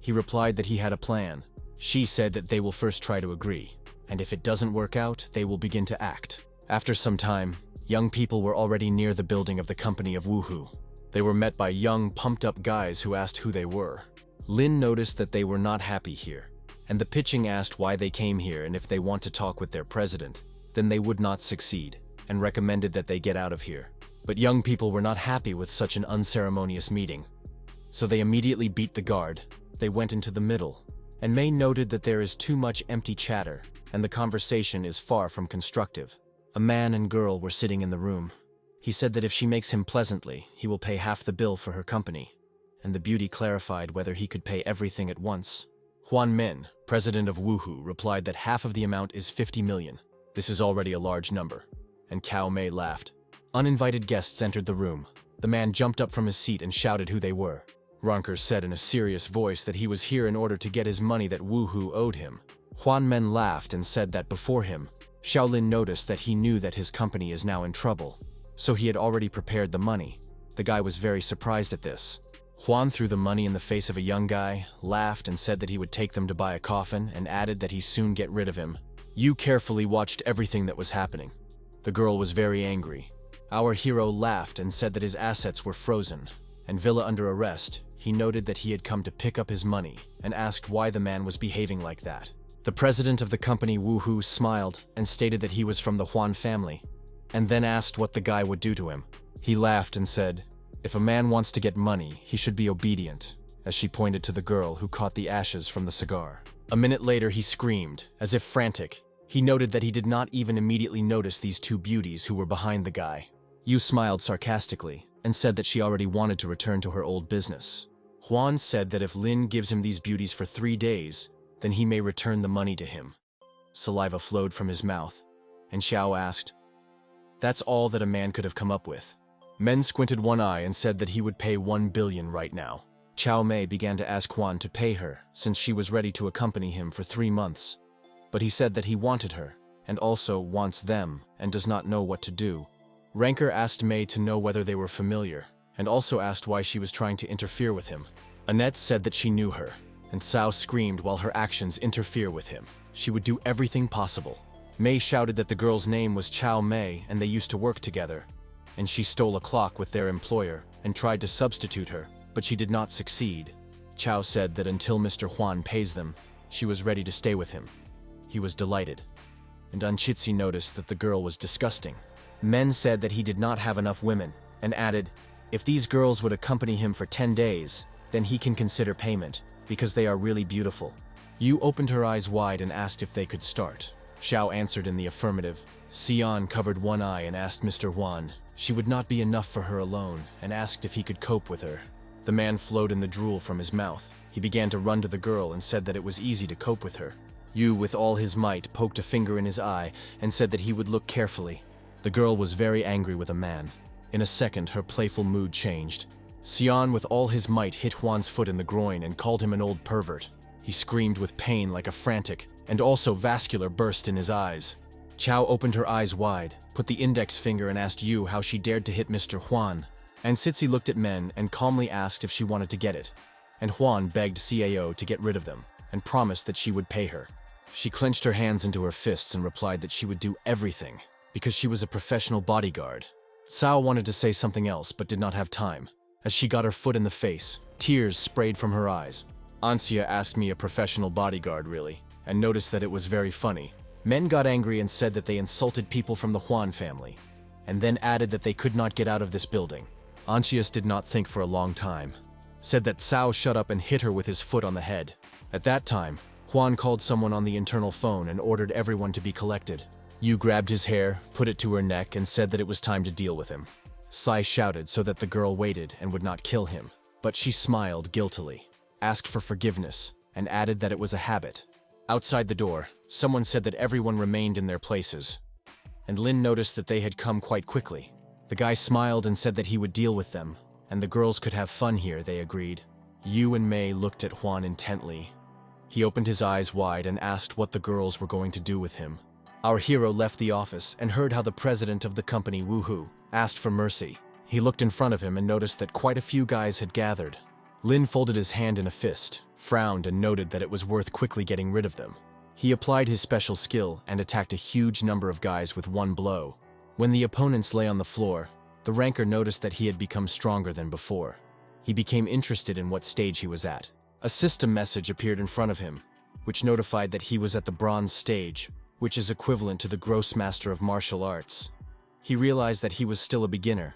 He replied that he had a plan. She said that they will first try to agree, and if it doesn't work out, they will begin to act. After some time, young people were already near the building of the company of Woohoo. They were met by young, pumped-up guys who asked who they were. Lin noticed that they were not happy here, and the pitching asked why they came here and if they want to talk with their president, then they would not succeed, and recommended that they get out of here. But young people were not happy with such an unceremonious meeting, so they immediately beat the guard. They went into the middle, and May noted that there is too much empty chatter, and the conversation is far from constructive. A man and girl were sitting in the room. He said that if she makes him pleasantly, he will pay half the bill for her company, and the beauty clarified whether he could pay everything at once. Huan Min, president of Woohoo, replied that half of the amount is 50 million. This is already a large number. And Cao Mei laughed. Uninvited guests entered the room. The man jumped up from his seat and shouted who they were. Ronker said in a serious voice that he was here in order to get his money that Woohoo owed him. Huan Men laughed and said that before him, Shaolin noticed that he knew that his company is now in trouble, so he had already prepared the money. The guy was very surprised at this. Huan threw the money in the face of a young guy, laughed and said that he would take them to buy a coffin, and added that he'd soon get rid of him. Yu carefully watched everything that was happening. The girl was very angry. Our hero laughed and said that his assets were frozen, and Villa under arrest. He noted that he had come to pick up his money, and asked why the man was behaving like that. The president of the company Woohoo smiled and stated that he was from the Huan family, and then asked what the guy would do to him. He laughed and said, "If a man wants to get money, he should be obedient," as she pointed to the girl who caught the ashes from the cigar. A minute later he screamed, as if frantic. He noted that he did not even immediately notice these two beauties who were behind the guy. Yu smiled sarcastically and said that she already wanted to return to her old business. Huan said that if Lin gives him these beauties for 3 days, then he may return the money to him. Saliva flowed from his mouth, and Xiao asked, "That's all that a man could have come up with." Men squinted one eye and said that he would pay 1 billion right now. Cao Mei began to ask Huan to pay her, since she was ready to accompany him for 3 months. But he said that he wanted her, and also wants them, and does not know what to do. Ranker asked Mei to know whether they were familiar, and also asked why she was trying to interfere with him. Annette said that she knew her, and Cao screamed while her actions interfere with him. She would do everything possible. Mei shouted that the girl's name was Cao Mei and they used to work together, and she stole a clock with their employer and tried to substitute her, but she did not succeed. Cao said that until Mr. Huan pays them, she was ready to stay with him. He was delighted, and Anchitsi noticed that the girl was disgusting. Men said that he did not have enough women, and added, if these girls would accompany him for 10 days, then he can consider payment, because they are really beautiful. Yu opened her eyes wide and asked if they could start. Xiao answered in the affirmative. Xian covered one eye and asked Mr. Huan. She would not be enough for her alone, and asked if he could cope with her. The man flowed in the drool from his mouth. He began to run to the girl and said that it was easy to cope with her. Yu, with all his might, poked a finger in his eye and said that he would look carefully. The girl was very angry with a man. In a second, her playful mood changed. Xian, with all his might, hit Huan's foot in the groin and called him an old pervert. He screamed with pain like a frantic, and also vascular burst in his eyes. Chao opened her eyes wide, put the index finger and asked Yu how she dared to hit Mr. Huan. And Sitsi looked at Men and calmly asked if she wanted to get it. And Huan begged Cao to get rid of them, and promised that she would pay her. She clenched her hands into her fists and replied that she would do everything, because she was a professional bodyguard. Cao wanted to say something else, but did not have time. As she got her foot in the face, tears sprayed from her eyes. Anxia asked me a professional bodyguard, really, and noticed that it was very funny. Men got angry and said that they insulted people from the Huan family, and then added that they could not get out of this building. Anxius did not think for a long time, said that Cao shut up and hit her with his foot on the head. At that time, Huan called someone on the internal phone and ordered everyone to be collected. Yu grabbed his hair, put it to her neck, and said that it was time to deal with him. Sai shouted so that the girl waited and would not kill him, but she smiled guiltily, asked for forgiveness, and added that it was a habit. Outside the door, someone said that everyone remained in their places, and Lin noticed that they had come quite quickly. The guy smiled and said that he would deal with them, and the girls could have fun here, they agreed. Yu and Mei looked at Huan intently. He opened his eyes wide and asked what the girls were going to do with him. Our hero left the office and heard how the president of the company, Woohoo, asked for mercy. He looked in front of him and noticed that quite a few guys had gathered. Lin folded his hand in a fist, frowned, and noted that it was worth quickly getting rid of them. He applied his special skill and attacked a huge number of guys with one blow. When the opponents lay on the floor, the ranker noticed that he had become stronger than before. He became interested in what stage he was at. A system message appeared in front of him, which notified that he was at the bronze stage, which is equivalent to the Grossmaster of Martial Arts. He realized that he was still a beginner,